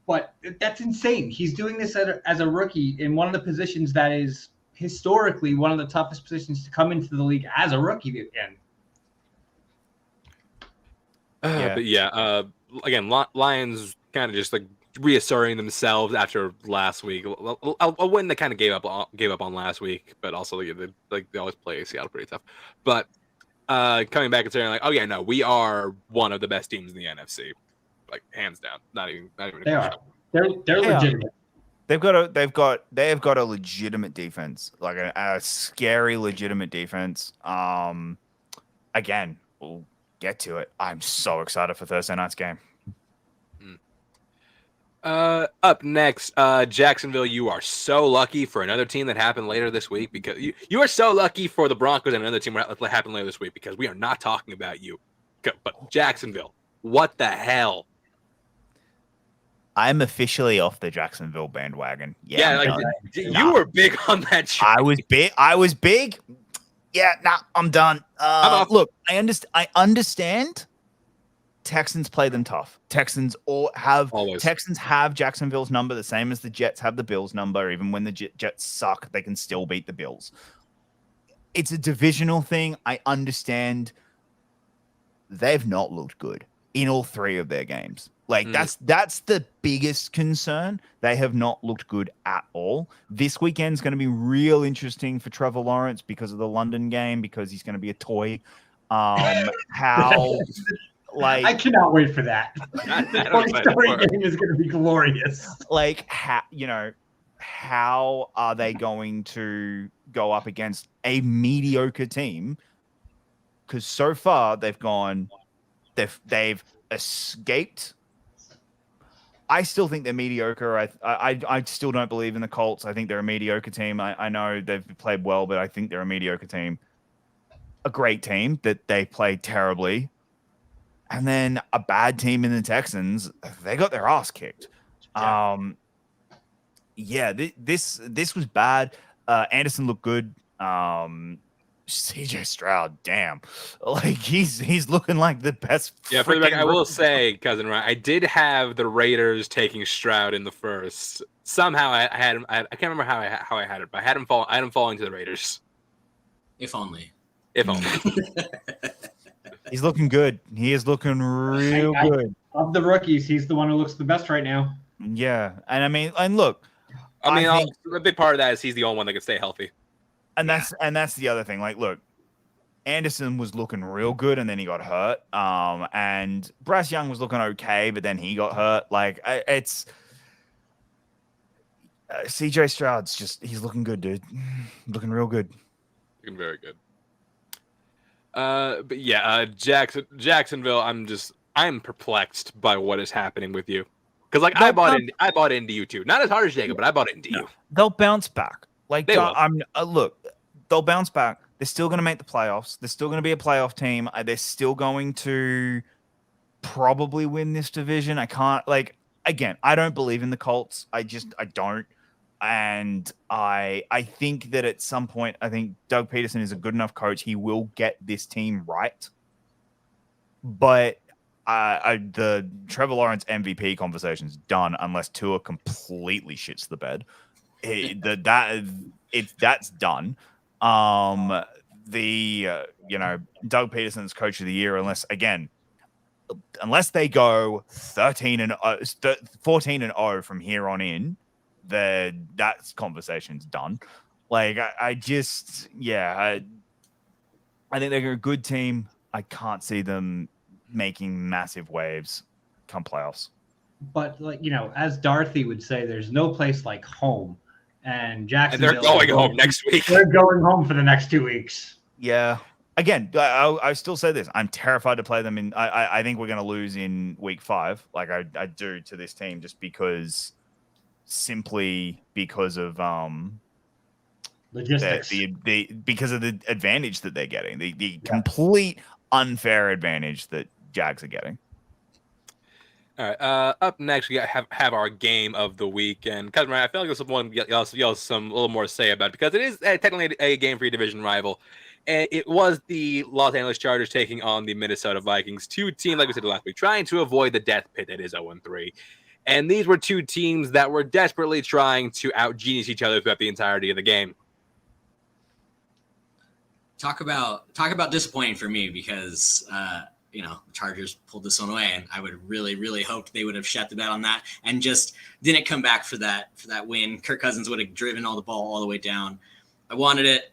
but that's insane. He's doing this as a rookie in one of the positions that is historically one of the toughest positions to come into the league as a rookie again. Again, Lions kind of just like reasserting themselves after last week. A win they kind of gave up on last week, but also they always play Seattle pretty tough. But coming back and saying like, oh yeah, no, we are one of the best teams in the NFC, like hands down. Not even. They are. They're legitimate. They have got a legitimate defense, like a scary legitimate defense. Again, we'll get to it. I'm so excited for Thursday night's game. Up next, Jacksonville. You are so lucky for another team that happened later this week because you are so lucky for the Broncos and another team that happened later this week because we are not talking about you. But Jacksonville, what the hell? I'm officially off the Jacksonville bandwagon. You were big on that shit. I was big. Yeah, I'm done. Look, I understand. Texans play them tough. Texans have Jacksonville's number, the same as the Jets have the Bills' number. Even when the Jets suck, they can still beat the Bills. It's a divisional thing. I understand. They've not looked good in all three of their games. That's the biggest concern. They have not looked good at all. This weekend's going to be real interesting for Trevor Lawrence because of the London game, because he's going to be a toy. I cannot wait for that. The Toy game is going to be glorious. How are they going to go up against a mediocre team? Because so far they've escaped. I still think they're mediocre. I still don't believe in the Colts. I think they're a mediocre team. I know they've played well, but I think they're a mediocre team. A great team that they played terribly. And then a bad team in the Texans. They got their ass kicked. This was bad. Anderson looked good. CJ Stroud, damn, he's looking like the best. Yeah, for the record, I will say, cousin Ryan, I did have the Raiders taking Stroud in the first. Somehow I had him. I can't remember how I had it, but I had him falling to the Raiders. If only. He's looking good. He is looking real good. Of the rookies, he's the one who looks the best right now. Yeah, and look, I think a big part of that is he's the only one that can stay healthy. And that's the other thing. Look, Anderson was looking real good, and then he got hurt. And Bryce Young was looking okay, but then he got hurt. It's CJ Stroud's he's looking good, dude. Looking real good. Looking very good. But yeah, Jacksonville. I'm perplexed by what is happening with you, because I bought into you too. Not as hard as Jacob, but I bought into you. They'll bounce back. They'll bounce back. They're still going to make the playoffs. They're still going to be a playoff team. They're still going to probably win this division. I can't again. I don't believe in the Colts. I don't. And I think that at some point, I think Doug Peterson is a good enough coach. He will get this team right. But the Trevor Lawrence MVP conversation is done unless Tua completely shits the bed. That's done. Doug Peterson's coach of the year, unless they go 14-0 from here on in, that conversation's done. I think they're a good team. I can't see them making massive waves come playoffs. But as Dorothy would say, there's no place like home. and And Jacksonville. they're going home next week. They're going home for the next 2 weeks. Yeah. Again, I still say this. I'm terrified to play them in. I think we're going to lose in week 5. Like I do to this team, just simply because of Logistics. because of the advantage that they're getting, the complete unfair advantage that Jags are getting. All right. Up next, we have our game of the week, and Cousin Ryan, I feel like there's one y'all some a little more to say about it because it is technically a game for your division rival, and it was the Los Angeles Chargers taking on the Minnesota Vikings, two teams like we said last week, trying to avoid the death pit that is 0-3, and these were two teams that were desperately trying to out-genius each other throughout the entirety of the game. Talk about disappointing for me because the Chargers pulled this one away, and I would really, really hoped they would have shut the bet on that and just didn't come back for that win. Kirk Cousins would have driven the ball all the way down. I wanted it.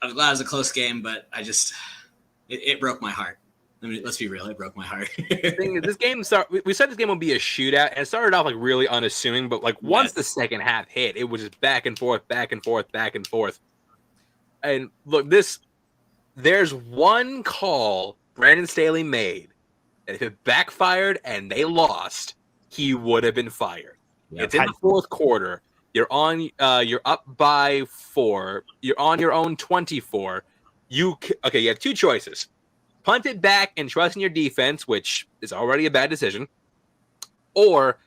I was glad it was a close game, but it broke my heart. I mean, let's be real, it broke my heart. This game we said this game would be a shootout, and it started off like really unassuming, but like once the second half hit, it was just back and forth, back and forth, back and forth. And look, there's one call Brandon Staley made, and if it backfired and they lost, he would have been fired. Yep. It's in the fourth quarter. You're up by 4. You're on your own 24. You have two choices: punt it back and trust in your defense, which is already a bad decision, or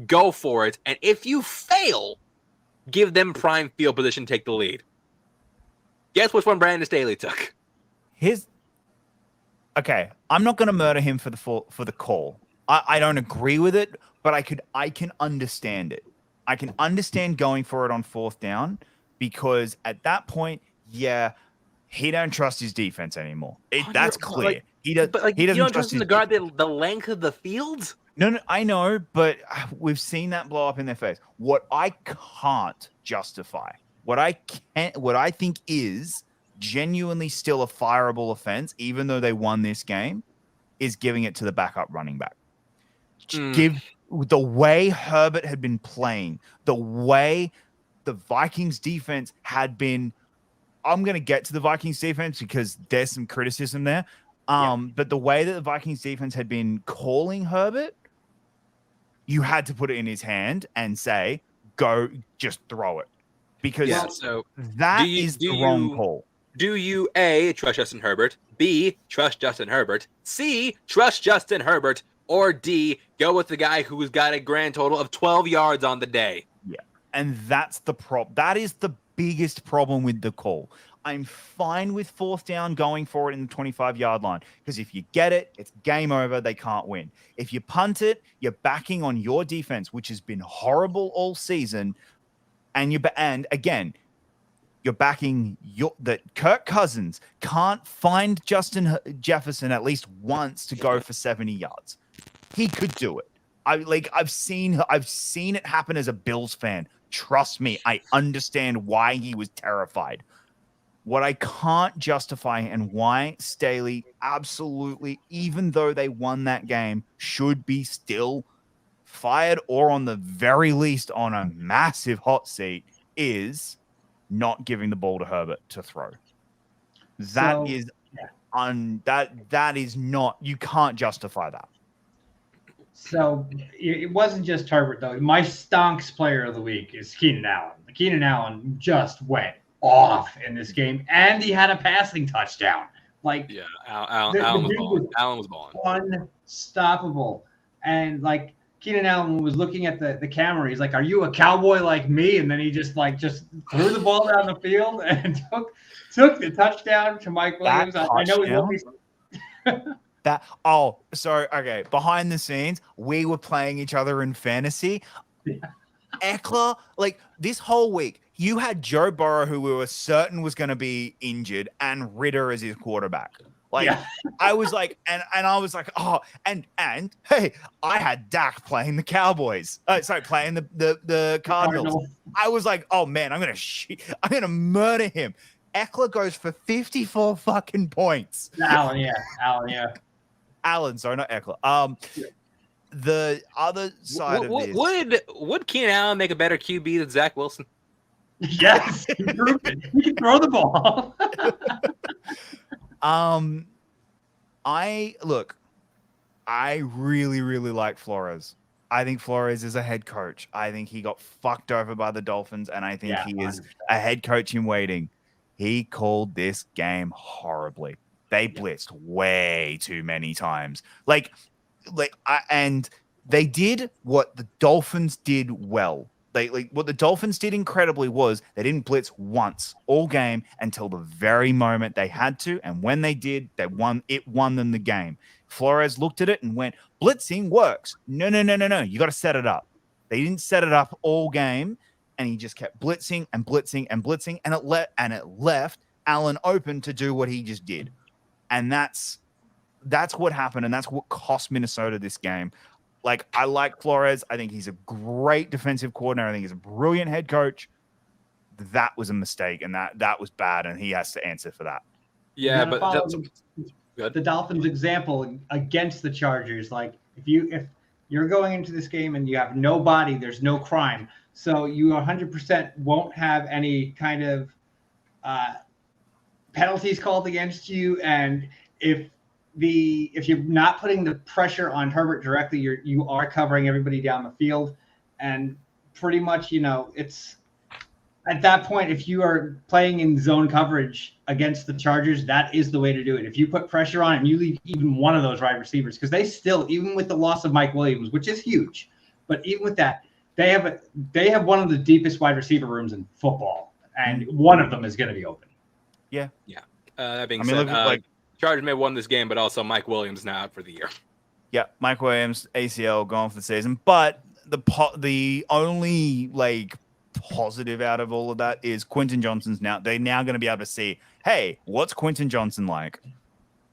go for it. And if you fail, give them prime field position, take the lead. Guess which one Brandon Staley took? Okay, I'm not going to murder him for the call. I don't agree with it, but I can understand it. I can understand going for it on 4th down because at that point, he don't trust his defense anymore. That's clear. He doesn't you don't trust him to guard the length of the field. No, I know, but we've seen that blow up in their face. What I can't justify, what I think is genuinely still a fireable offense, even though they won this game, is giving it to the backup running back. Give the way Herbert had been playing, the way the Vikings defense had been. I'm going to get to the Vikings defense because there's some criticism there. But the way that the Vikings defense had been calling Herbert, you had to put it in his hand and say, go, just throw it. Because that is the wrong call. Do you A, trust Justin Herbert, B, trust Justin Herbert, C, trust Justin Herbert, or D, go with the guy who's got a grand total of 12 yards on the day? Yeah. And that's the problem. That is the biggest problem with the call. I'm fine with 4th down going for it in the 25-yard line because if you get it, it's game over. They can't win. If you punt it, you're backing on your defense, which has been horrible all season. And again, you're backing that Kirk Cousins can't find Justin Jefferson at least once to go for 70 yards. He could do it. I've seen it happen as a Bills fan. Trust me, I understand why he was terrified. What I can't justify and why Staley absolutely, even though they won that game, should be still fired or on the very least on a massive hot seat is not giving the ball to Herbert to throw. That is not, you can't justify that. So it wasn't just Herbert, though. My stonks player of the week is Keenan Allen. Keenan Allen just went off in this game, and he had a passing touchdown. Allen was balling. Unstoppable. And Keenan Allen was looking at the camera. He's like, "Are you a cowboy like me?" And then he just threw the ball down the field and took the touchdown to Mike Williams. I know he won't be. Okay. Behind the scenes, we were playing each other in fantasy. Yeah. Eckler, this whole week, you had Joe Burrow, who we were certain was going to be injured, and Ritter as his quarterback. I was like, and I was like, oh, and hey, I had Dak playing the Cowboys. Playing the Cardinals. I was like, oh man, I'm gonna murder him. Eckler goes for 54 fucking points. Allen, sorry, not Eckler. The other side of this. Would Keenan Allen make a better QB than Zach Wilson? Yes, he proved it. He can throw the ball. I really, really like Flores. I think Flores is a head coach. I think he got fucked over by the Dolphins, and I think he is 100%. a head coach in waiting. He called this game horribly. They blitzed way too many times. And they did what the Dolphins did well. What the Dolphins did incredibly was they didn't blitz once all game until the very moment they had to, and when they did, they won. It won them the game. Flores looked at it and went, "Blitzing works. No. You got to set it up." They didn't set it up all game, and he just kept blitzing and blitzing and blitzing, and it left Allen open to do what he just did, and that's what happened, and that's what cost Minnesota this game. Like, I like Flores. I think he's a great defensive coordinator. I think he's a brilliant head coach. That was a mistake, and that was bad, and he has to answer for that. Yeah, but that's the Dolphins' example against the Chargers. Like, if you're going into this game and you have no body, there's no crime, so you 100% won't have any kind of penalties called against you, and if you're not putting the pressure on Herbert directly, you are covering everybody down the field, and pretty much, it's at that point, if you are playing in zone coverage against the Chargers, that is the way to do it. If you put pressure on and you leave even one of those wide receivers, because they still, even with the loss of Mike Williams, which is huge, but even with that, they have one of the deepest wide receiver rooms in football, and one of them is going to be open. Yeah. That being said, Chargers may have won this game, but also Mike Williams now out for the year. Yeah, Mike Williams, ACL, gone for the season. But the only positive out of all of that is Quentin Johnson's they're now going to be able to see, hey, what's Quentin Johnson like? He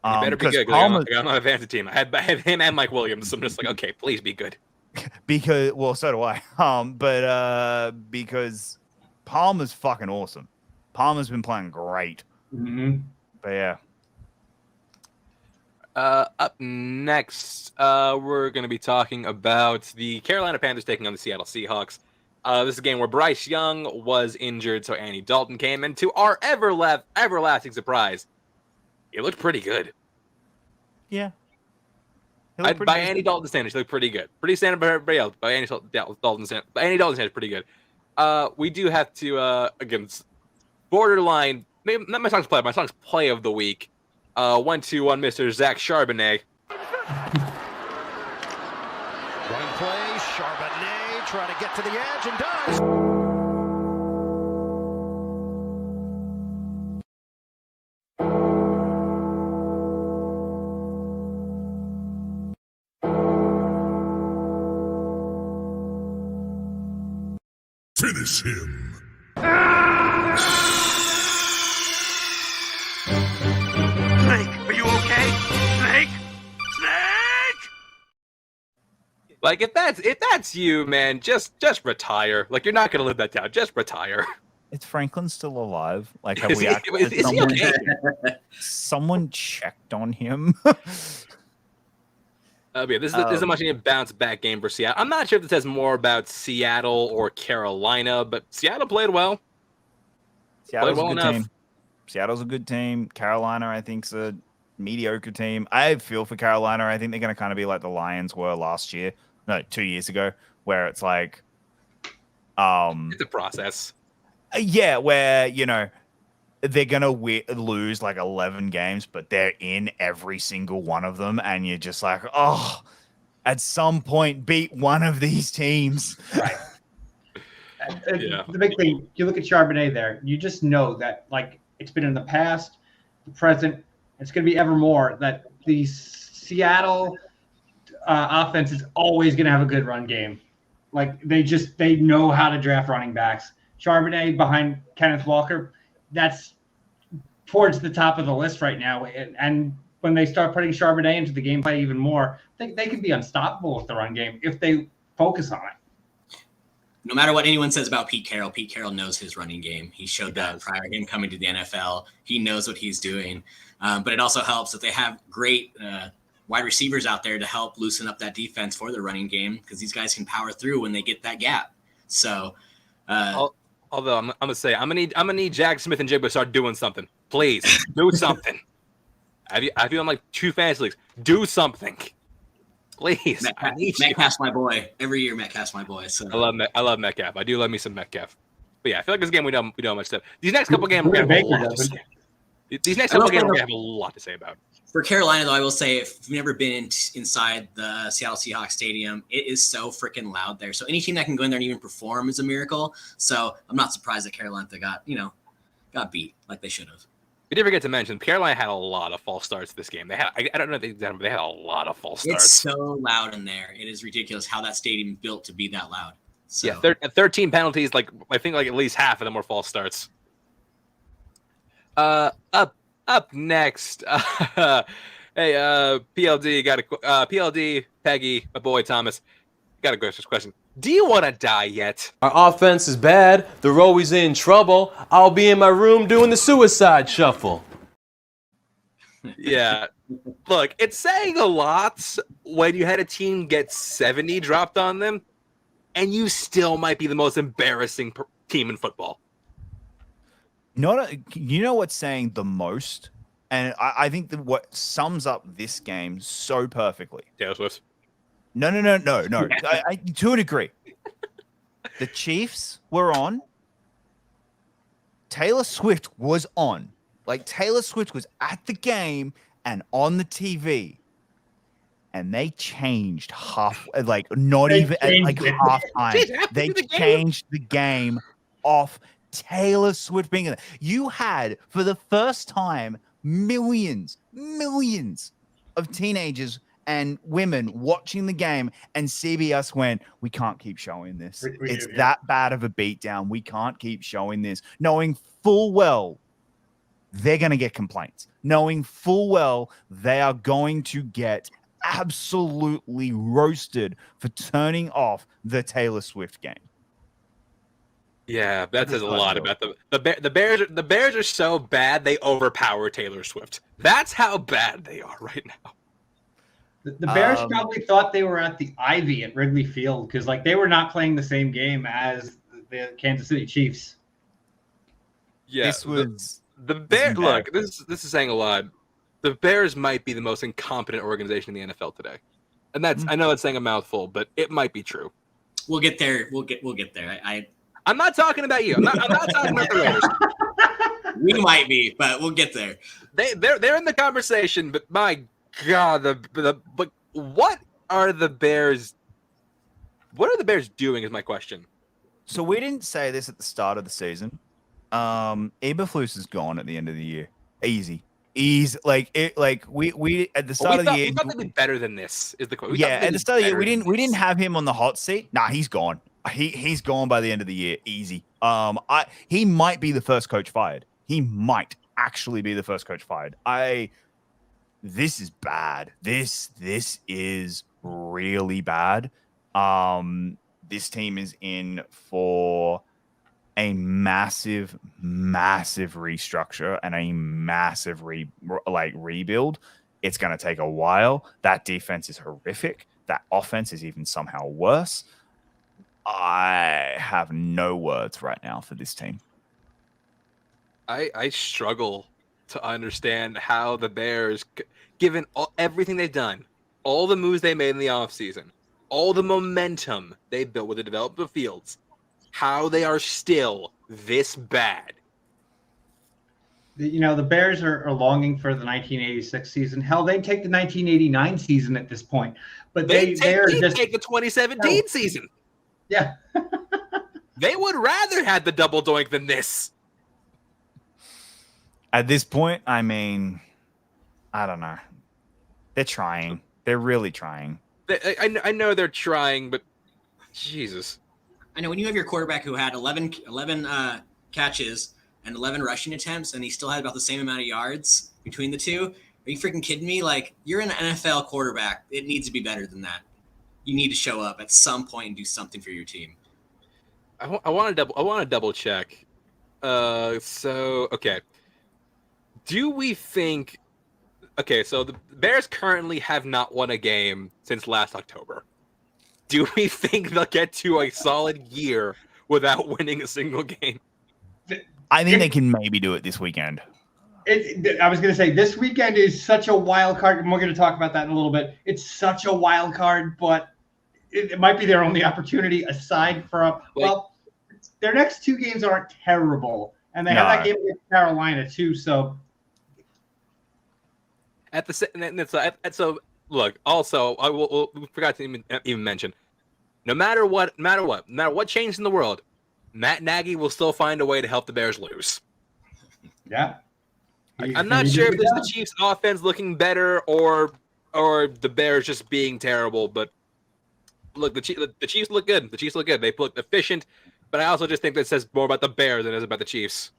better be good, because I'm not a fantasy team. I had him and Mike Williams. So I'm just like, okay, please be good. So do I. Because Palmer's fucking awesome. Palmer's been playing great. Mm-hmm. But yeah. Up next, we're going to be talking about the Carolina Panthers taking on the Seattle Seahawks. This is a game where Bryce Young was injured, so Andy Dalton came, and to our everlasting surprise, he looked pretty good. Yeah. By Andy Dalton's standards, he looked pretty good. Pretty standard by everybody else. By Andy Dalton's standards, pretty good. We do have to, again, borderline, maybe not my song's play of the week. Went to one Mr. Zach Charbonnet. Running play, Charbonnet trying to get to the edge and does. Finish him. Snake, are you okay? Snake? Snake! Like, if that's you, man, just retire. Like, you're not gonna live that down. Just retire. Is Franklin still alive? Like, have we is he okay? Someone checked on him? Yeah, this is a much needed bounce back game for Seattle. I'm not sure if this says more about Seattle or Carolina, but Seattle played well. Seattle's a good team. Seattle's a good team. Carolina, I think, is a mediocre team. I feel for Carolina. I think they're going to kind of be like the Lions were last year. No, 2 years ago, where it's like... it's a process. Yeah, where, they're going to lose like 11 games, but they're in every single one of them. And you're just like, oh, at some point, beat one of these teams. Right. The big thing, you look at Charbonnet there, you just know that, like, it's been in the past, the present, it's going to be ever more, that the Seattle offense is always going to have a good run game. Like, they know how to draft running backs. Charbonnet behind Kenneth Walker, that's towards the top of the list right now. And when they start putting Charbonnet into the gameplay even more, they could be unstoppable with the run game if they focus on it. No matter what anyone says about Pete Carroll knows his running game. He showed that prior to him coming to the NFL. He knows what he's doing. But it also helps that they have great wide receivers out there to help loosen up that defense for their running game, because these guys can power through when they get that gap. So Although I'm gonna say I'm gonna need Jack Smith and Jigba to start doing something. Please do something. I feel I'm like 2 fantasy leagues. Do something, please. I need you. Metcalf's my boy. Every year, Metcalf's my boy. So I love Metcalf. I do love me some Metcalf. But yeah, I feel like this game we don't much stuff. These next couple games we're gonna have a lot to say. These next couple games we're gonna have a lot to say about. For Carolina, though, I will say if you've never been inside the Seattle Seahawks stadium, it is so freaking loud there. So any team that can go in there and even perform is a miracle. So I'm not surprised that Carolina got beat like they should have. We did forget to mention Carolina had a lot of false starts this game. They had I don't know the exact, but they had a lot of false starts. It's so loud in there. It is ridiculous how that stadium is built to be that loud. So. Yeah, 13 penalties. Like I think like at least half of them were false starts. Up next, hey, PLD got a PLD Peggy, my boy Thomas, got a question. Do you want to die yet? Our offense is bad. They're always in trouble. I'll be in my room doing the suicide shuffle. Yeah, look, it's saying a lot when you had a team get 70 dropped on them, and you still might be the most embarrassing team in football. You know what's saying the most, and I think that what sums up this game so perfectly. Taylor Swift. No. I to a degree. The Chiefs were on. Taylor Swift was on. Like Taylor Swift was at the game and on the TV, and they changed half, like not even at like half time. They changed the game off Taylor Swift being in there. You had, for the first time, millions of teenagers and women watching the game, and CBS went, we can't keep showing this. It's that bad of a beatdown. We can't keep showing this, knowing full well they're going to get complaints, knowing full well they are going to get absolutely roasted for turning off the Taylor Swift game. Yeah, that says a lot about the Bears. The Bears are so bad they overpower Taylor Swift. That's how bad they are right now. The Bears probably thought they were at the Ivy at Wrigley Field because like they were not playing the same game as the Kansas City Chiefs. Yeah, this was the Bears. Look, this is saying a lot. The Bears might be the most incompetent organization in the NFL today, and that's I know that's saying a mouthful, but it might be true. We'll get there. We'll get there. I'm not talking about you. I'm not talking about the Raiders. We might be, but we'll get there. They're in the conversation, but my God, but what are the Bears? What are the Bears doing? Is my question. So we didn't say this at the start of the season. Eberflus is gone at the end of the year. Easy. Like we at the start of the year. We thought they'd be better than this. Is the question? Yeah, at the start of the year, we didn't have him on the hot seat. Nah, he's gone. He's gone by the end of the year. Easy. He might be the first coach fired. He might actually be the first coach fired. This is bad. This is really bad. This team is in for a massive restructure and a massive rebuild. It's going to take a while. That defense is horrific. That offense is even somehow worse. I have no words right now for this team. I struggle to understand how the Bears, given everything they've done, all the moves they made in the offseason, all the momentum they built with the development of fields, how they are still this bad. You know, the Bears are longing for the 1986 season. Hell, they'd take the 1989 season at this point. But they'd take the 2017 season. Yeah. They would rather have the double doink than this. At this point, I mean, I don't know. They're trying. They're really trying. I know they're trying, but Jesus. I know when you have your quarterback who had 11 catches and 11 rushing attempts, and he still had about the same amount of yards between the two. Are you freaking kidding me? Like, you're an NFL quarterback. It needs to be better than that. You need to show up at some point and do something for your team. I want to double check. Okay. Do we think? Okay, so the Bears currently have not won a game since last October. Do we think they'll get to a solid year without winning a single game. I think they can maybe do it this weekend. I was going to say this weekend is such a wild card, and we're going to talk about that in a little bit. It's such a wild card, but it might be their only opportunity aside from their next two games aren't terrible, and they have that game against Carolina too. So look. Also, we forgot to even mention. No matter what changed in the world, Matt Nagy will still find a way to help the Bears lose. Yeah. I'm not sure if it's the Chiefs' offense looking better or the Bears just being terrible, but look, the Chiefs look good. The Chiefs look good. They look efficient, but I also just think that says more about the Bears than it is about the Chiefs.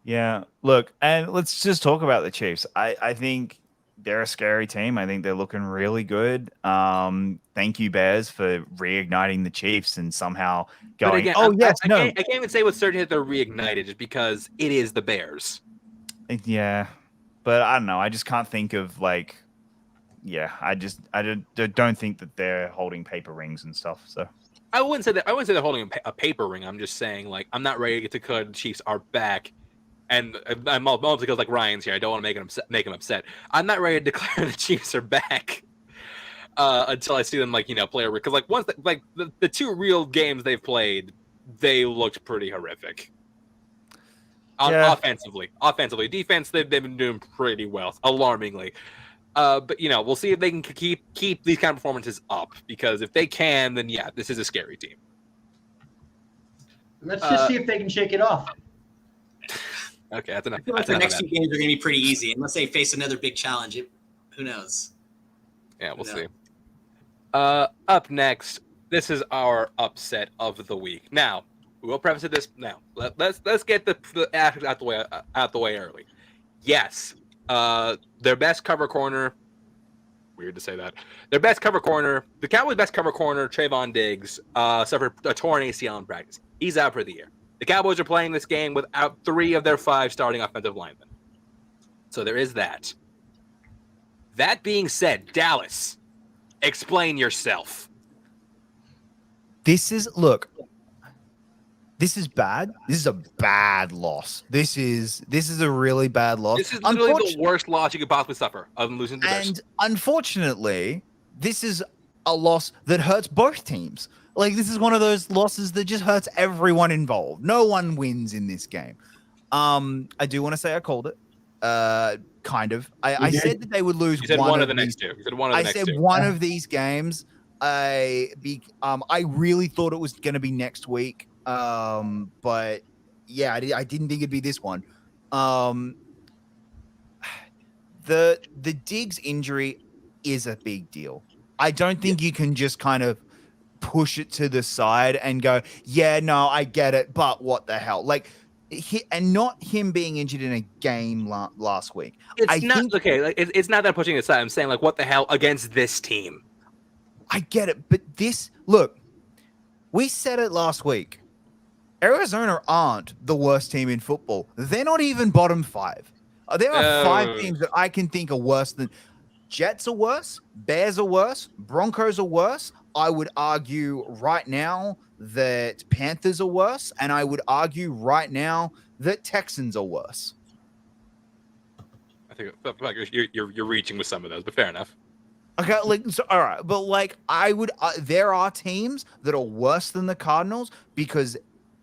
Yeah, look, and let's just talk about the Chiefs. I think they're a scary team. I think they're looking really good. Thank you, Bears, for reigniting the Chiefs and somehow going, again, I can't even say with certainty that they're reignited just because it is the Bears. Yeah, but I don't know. I just can't think of I don't think that they're holding paper rings and stuff. So I wouldn't say they're holding a paper ring. I'm just saying I'm not ready to declare the Chiefs are back, and I'm mostly because Ryan's here. I don't want to make him upset. I'm not ready to declare the Chiefs are back until I see them play because once the two real games they've played, they looked pretty horrific. Offensively, defense they've been doing pretty well, alarmingly. But we'll see if they can keep these kind of performances up, because if they can, then yeah, this is a scary team. Let's just see if they can shake it off. Okay, that's enough. I feel like the next two games are going to be pretty easy unless they face another big challenge. Who knows? Yeah, we'll see. Up next, this is our upset of the week. Now, we'll preface this now. Let's get the aspects out the way early. Yes, their best cover corner. Weird to say that. Their best cover corner, the Cowboys' best cover corner, Trayvon Diggs, suffered a torn ACL in practice. He's out for the year. The Cowboys are playing this game without 3 of their 5 starting offensive linemen. So there is that. That being said, Dallas, explain yourself. This is bad. This is a bad loss. This is a really bad loss. This is literally the worst loss you could possibly suffer other than losing to the Bears. And unfortunately, this is a loss that hurts both teams. This is one of those losses that just hurts everyone involved. No one wins in this game. I do want to say I called it. Kind of. I said that they would lose. You said one of the next two. You said one of the next two. I said one of these games. I really thought it was going to be next week. But yeah, I didn't think it'd be this one. The Diggs injury is a big deal. I don't think you can just kind of push it to the side and go, yeah, no, I get it, but what the hell? And not him being injured in a game last week. It's not that pushing it aside. I'm saying, what the hell against this team? I get it, but we said it last week. Arizona aren't the worst team in football. They're not even bottom 5. There are 5 teams that I can think are worse than Jets are worse, Bears are worse, Broncos are worse. I would argue right now that Panthers are worse, and I would argue right now that Texans are worse. I think you're reaching with some of those, but fair enough. Okay, all right, but I would. There are teams that are worse than the Cardinals because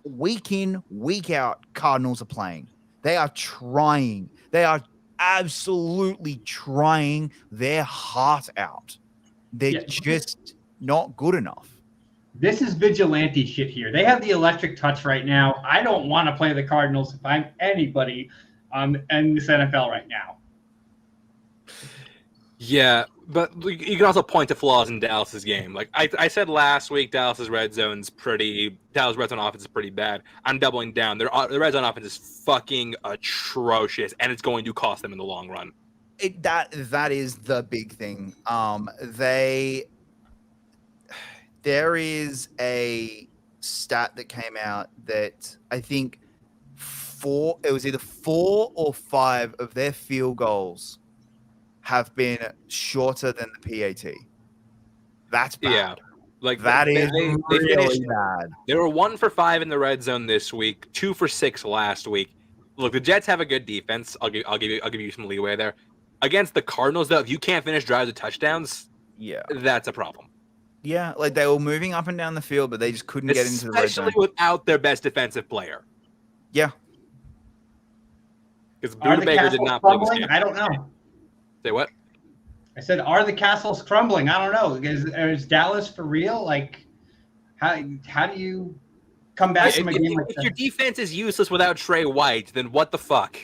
week in, week out, Cardinals are playing. They are trying. They are absolutely trying their heart out. They're just not good enough. This is vigilante shit here. They have the electric touch right now. I don't want to play the Cardinals if I'm anybody in this NFL right now. Yeah, but you can also point to flaws in Dallas's game. I said last week, Dallas' red zone offense is pretty bad. I'm doubling down. The red zone offense is fucking atrocious, and it's going to cost them in the long run. That is the big thing. There is a stat that came out that I think it was either 4 or 5 of their field goals have been shorter than the PAT. That's bad. Like That is they really finished. bad. They were 1 for 5 in the red zone this week, 2 for 6 last week. Look, the Jets have a good defense. I'll give you some leeway there. Against the Cardinals, though, if you can't finish drives with touchdowns, Yeah. that's a problem. Yeah, like they were moving up and down the field, but they just couldn't get into the red zone. Especially without their best defensive player. Yeah. Because Are Buda the Baker did castles not play this crumbling? game. I don't know. Say what? I said, are the castles crumbling? I don't know. Is Dallas for real? Like, how do you come back from a game like If that? your defense is useless without Trey White, then what the fuck?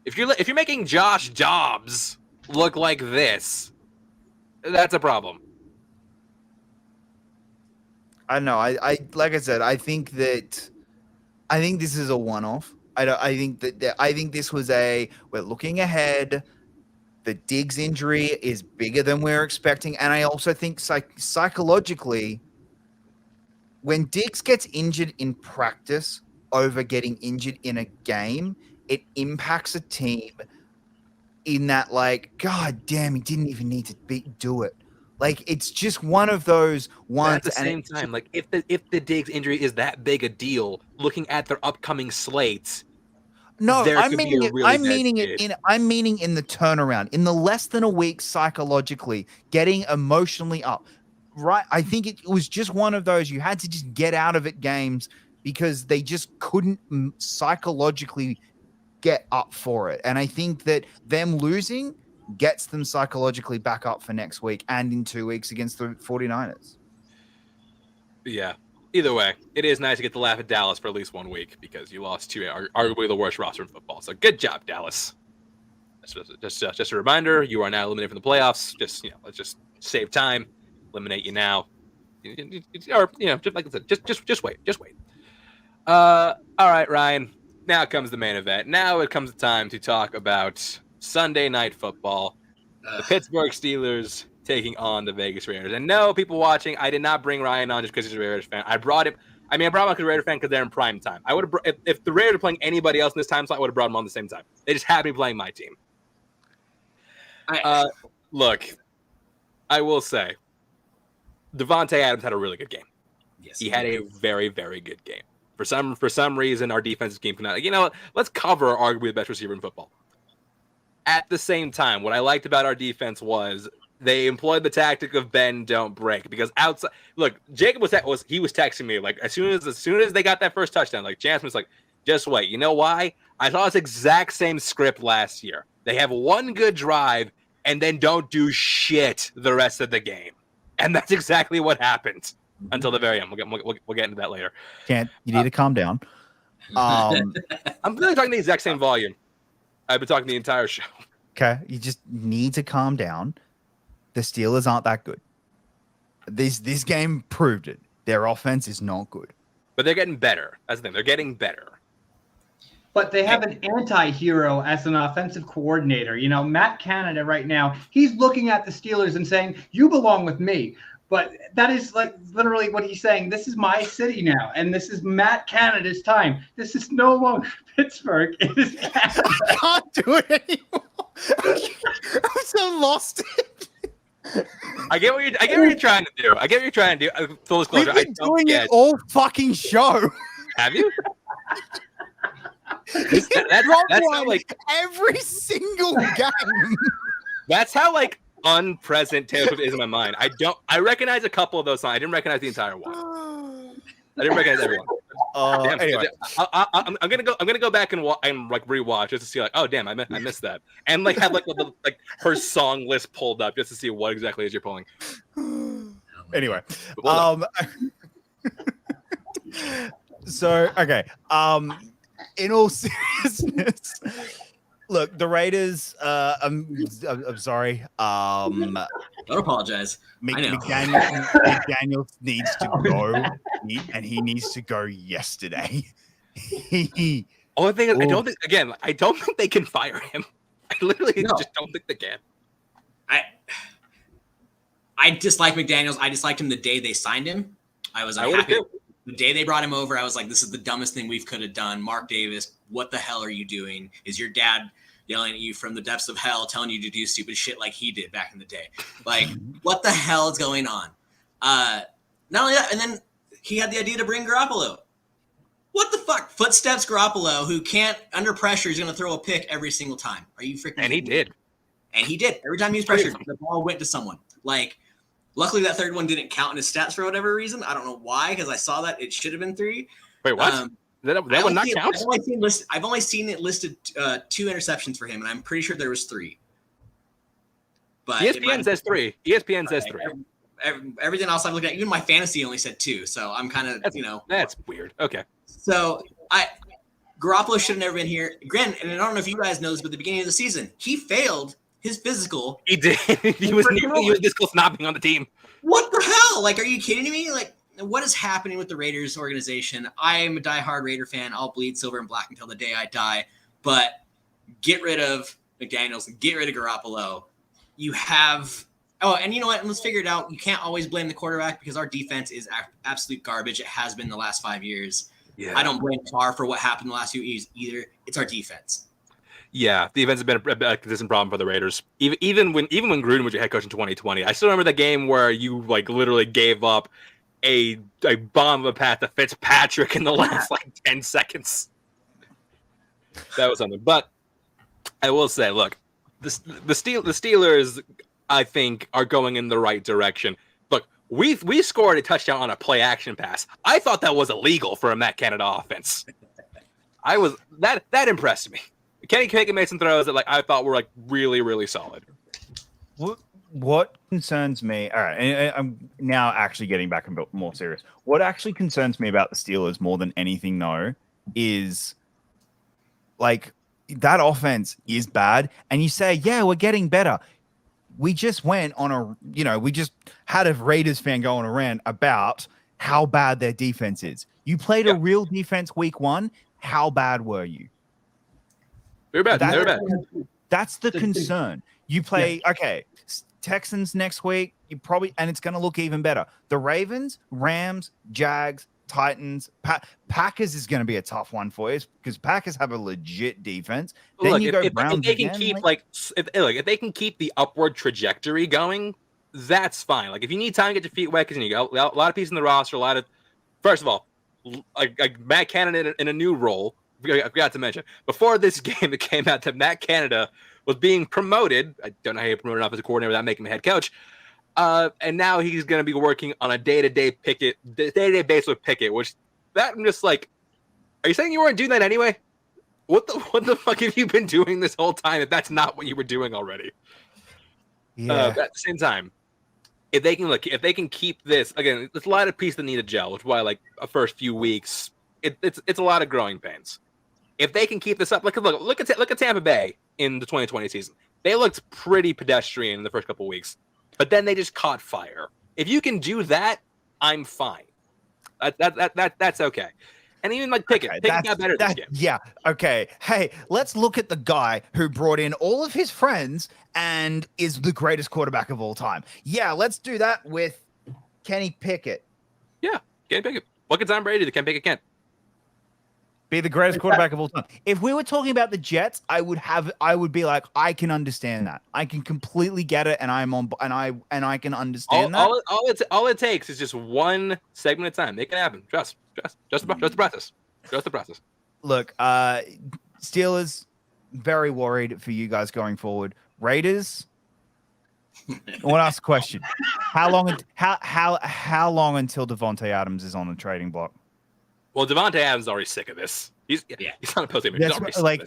If you're making Josh Dobbs look like this, that's a problem. I don't know. I like I said, I think this is a one-off. I think this was we're looking ahead. The Diggs injury is bigger than we're expecting, and I also think psychologically, when Diggs gets injured in practice over getting injured in a game, it impacts a team in that, like, God damn, he didn't even need to do it. Like, it's just one of those ones. But at the same time, like if the Diggs injury is that big a deal, looking at their upcoming slates, no, there I'm could be meaning a it. really I'm bad meaning it skid. in. I'm meaning in the turnaround, in the less than a week psychologically, getting emotionally up. Right, I think it was just one of those you had to just get out of it games because they just couldn't psychologically get up for it. And I think that them losing gets them psychologically back up for next week and in 2 weeks against the 49ers. Yeah. Either way, it is nice to get to laugh at Dallas for at least 1 week because you lost to arguably the worst roster in football. So good job, Dallas. Just a reminder, you are now eliminated from the playoffs. Let's just save time, eliminate you now, or just like I said, just wait. All right, Ryan. Now comes the main event. Now it comes the time to talk about Sunday Night Football. The Pittsburgh Steelers taking on the Vegas Raiders. And no, people watching, I did not bring Ryan on just because he's a Raiders fan. I brought him because he's a Raiders fan because they're in prime time. I would have if the Raiders were playing anybody else in this time slot, I would have brought them on the same time. They just happened to be playing my team. Look, I will say, Devontae Adams had a really good game. Yes, he had a very, very good game. For some reason, our defensive game cannot. Let's cover arguably the best receiver in football. At the same time, what I liked about our defense was they employed the tactic of bend, don't break. Because outside, look, Jacob was texting me like as soon as they got that first touchdown, like Jansen was like, just wait. You know why? I saw this exact same script last year. They have one good drive and then don't do shit the rest of the game, and that's exactly what happened until the very end. We'll get into that later. You need to calm down. I'm really talking the exact same volume. I've been talking the entire show. Okay, you just need to calm down. The Steelers aren't that good. This game proved it. Their offense is not good. But they're getting better. That's the thing. They're getting better. But they have an anti-hero as an offensive coordinator. Matt Canada right now, he's looking at the Steelers and saying, you belong with me. But that is like literally what he's saying. This is my city now, and this is Matt Canada's time. This is no longer Pittsburgh. It is Canada. I can't do it anymore. I'm so lost. I get what you're trying to do. Full disclosure, We've been doing it all fucking show. Have you? That's how, like, every single game. That's how like unpresent Taylor Swift is in my mind. I recognize a couple of those songs. I didn't recognize the entire one. I didn't recognize everyone. Anyway, I'm gonna go back and like rewatch just to see like, oh damn, I missed that, and like have like her song list pulled up just to see what exactly is you're pulling. Anyway, so okay, in all seriousness, look, the Raiders. I'm sorry. Don't apologize. McDaniel needs to go, and he needs to go yesterday. Only thing is, I don't think they can fire him. I literally just don't think they can. I dislike McDaniels. I disliked him the day they signed him. I was happy. The day they brought him over, I was like, this is the dumbest thing we could have done. Mark Davis, what the hell are you doing? Is your dad yelling at you from the depths of hell, telling you to do stupid shit like he did back in the day? Like, what the hell is going on? Not only that, and then he had the idea to bring Garoppolo. What the fuck? Footsteps Garoppolo, who can't, under pressure, he's going to throw a pick every single time. Are you freaking And he kidding me? did. And he did. Every time he was pressured, the ball went to someone. Like, luckily that third one didn't count in his stats for whatever reason. I don't know why, because I saw that it should have been 3. Wait, what? That would not count? I've only seen it listed 2 interceptions for him, and I'm pretty sure there was 3. But ESPN says 3. ESPN says 3. Everything else I'm looking at, even my fantasy only said 2. So I'm kind of, That's weird. Okay. So Garoppolo should have never been here. Gren, and I don't know if you guys know this, but at the beginning of the season, he failed his physical. He did. he was this close not being on the team. What the hell? Like, are you kidding me? Like, what is happening with the Raiders organization? I am a diehard Raider fan. I'll bleed silver and black until the day I die. But get rid of McDaniels and get rid of Garoppolo. You have and you know what? Let's figure it out. You can't always blame the quarterback because our defense is absolute garbage. It has been the last 5 years. Yeah. I don't blame Carr for what happened the last few years either. It's our defense. Yeah, defense has been a consistent problem for the Raiders. Even when Gruden was your head coach in 2020, I still remember the game where you like literally gave up a bomb of a pass to Fitzpatrick in the last 10 seconds. That was something. But I will say, look, the Steelers, I think, are going in the right direction. Look, we scored a touchdown on a play action pass. I thought that was illegal for a Matt Canada offense. That impressed me. Kenny Pickett made some throws that I thought were really, really solid. What concerns me, all right, and I'm now actually getting back a bit more serious. What actually concerns me about the Steelers more than anything, though, is that offense is bad. And you say, yeah, we're getting better. We just went on we just had a Raiders fan go on a rant about how bad their defense is. You played a real defense week 1. How bad were you? They're bad. They're bad. That's the concern. You play, Texans next week, and it's going to look even better. The Ravens, Rams, Jags, Titans, Packers is going to be a tough one for you because Packers have a legit defense. Then Look, you go if Browns they can again, keep if they can keep the upward trajectory going, that's fine. Like if you need time to get your feet wet because you got a lot of pieces in the roster, first of all, like Matt Canada in a new role. I forgot to mention before this game, it came out that Matt Canada was being promoted. I don't know how you promote an offensive coordinator without making him a head coach. And now he's going to be working on a day-to-day basis with Pickett, which I'm just like, are you saying you weren't doing that anyway? What the fuck have you been doing this whole time if that's not what you were doing already? Yeah. But at the same time, if they can keep this, again, there's a lot of pieces that need to gel, which is why a first few weeks, it's a lot of growing pains. If they can keep this up, look at Tampa Bay in the 2020 season. They looked pretty pedestrian in the first couple of weeks, but then they just caught fire. If you can do that, I'm fine. That's okay. And even Pickett got better this game. Yeah. Okay. Hey, let's look at the guy who brought in all of his friends and is the greatest quarterback of all time. Yeah, let's do that with Kenny Pickett. Yeah, Kenny Pickett. What can Tom Brady do? Kenny Pickett can't. Be the greatest quarterback of all time. If we were talking about the Jets, I would be like, I can understand that. I can completely get it, and I can understand that. All it takes is just one segment at a time. Make it happen. Trust the process. Trust the process. Look, Steelers, very worried for you guys going forward. Raiders, I want to ask a question. How long until Devontae Adams is on the trading block? Well, Devontae Adams is already sick of this. He's not opposed to him. He's already sick of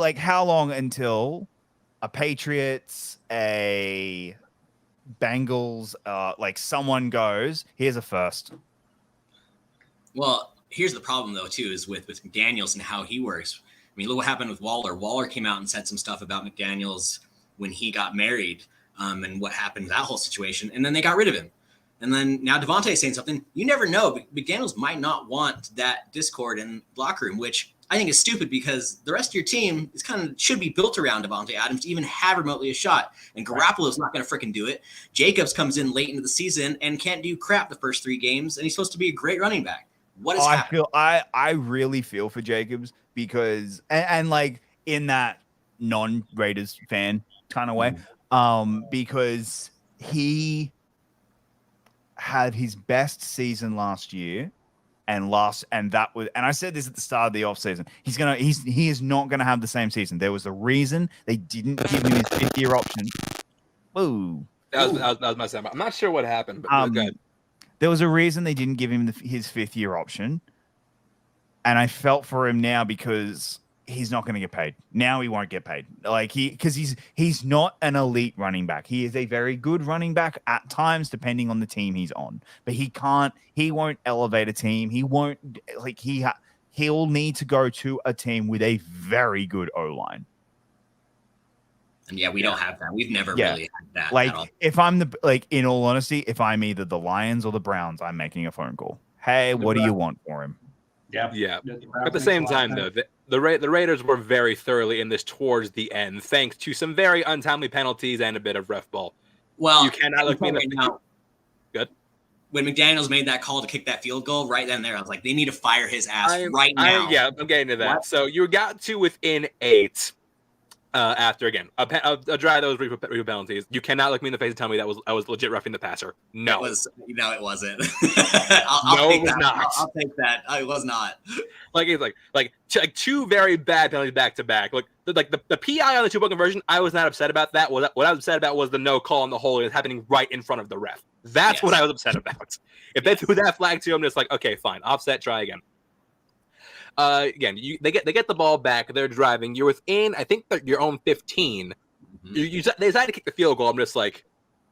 this. How long until a Patriots, a Bengals, someone goes, here's a first. Well, here's the problem though too is with McDaniels and how he works. I mean, look what happened with Waller. Waller came out and said some stuff about McDaniels when he got married, and what happened in that whole situation, and then they got rid of him. And then now Devontae is saying something. You never know. McDaniels might not want that discord in the locker room, which I think is stupid because the rest of your team should be built around Devontae Adams to even have remotely a shot. And Garoppolo's not going to freaking do it. Jacobs comes in late into the season and can't do crap the first 3 games, and he's supposed to be a great running back. What is happening? I really feel for Jacobs because and in that non-Raiders fan kind of way, because he had his best season last year, and I said this at the start of the offseason. He is not gonna have the same season. There was a reason they didn't give him his 5th-year option. Whoa. That was my second. I'm not sure what happened, but good. There was a reason they didn't give him his 5th-year option, and I felt for him now because he's not going to get paid. Now he won't get paid. Because he's not an elite running back. He is a very good running back at times, depending on the team he's on. But he won't elevate a team. He won't he'll need to go to a team with a very good O-line. And yeah, we don't have that. We've never really had that. Like at all. if I'm in all honesty, if I'm either the Lions or the Browns, I'm making a phone call. Hey, what do you want for him? Yeah. At the same time, though, the Raiders were very thoroughly in this towards the end, thanks to some very untimely penalties and a bit of ref ball. Well, you cannot look me in the good. When McDaniels made that call to kick that field goal, right then and there, I was like, they need to fire his ass right now. I'm getting to that. What? So you got to within 8 after again a drive that was real penalties. You cannot look me in the face and tell me that I was legit roughing the passer. No, it wasn't. It was not. I'll take that. It was not. Like 2 very bad penalties back to back. The PI on the 2-point conversion, I was not upset about that. What I was upset about was the no call on the hole is happening right in front of the ref. That's what I was upset about. If they threw that flag to him, it's like, okay, fine, offset, try again. Again, they get the ball back. They're driving. You're within, I think, your own 15. They decide to kick the field goal. I'm just like,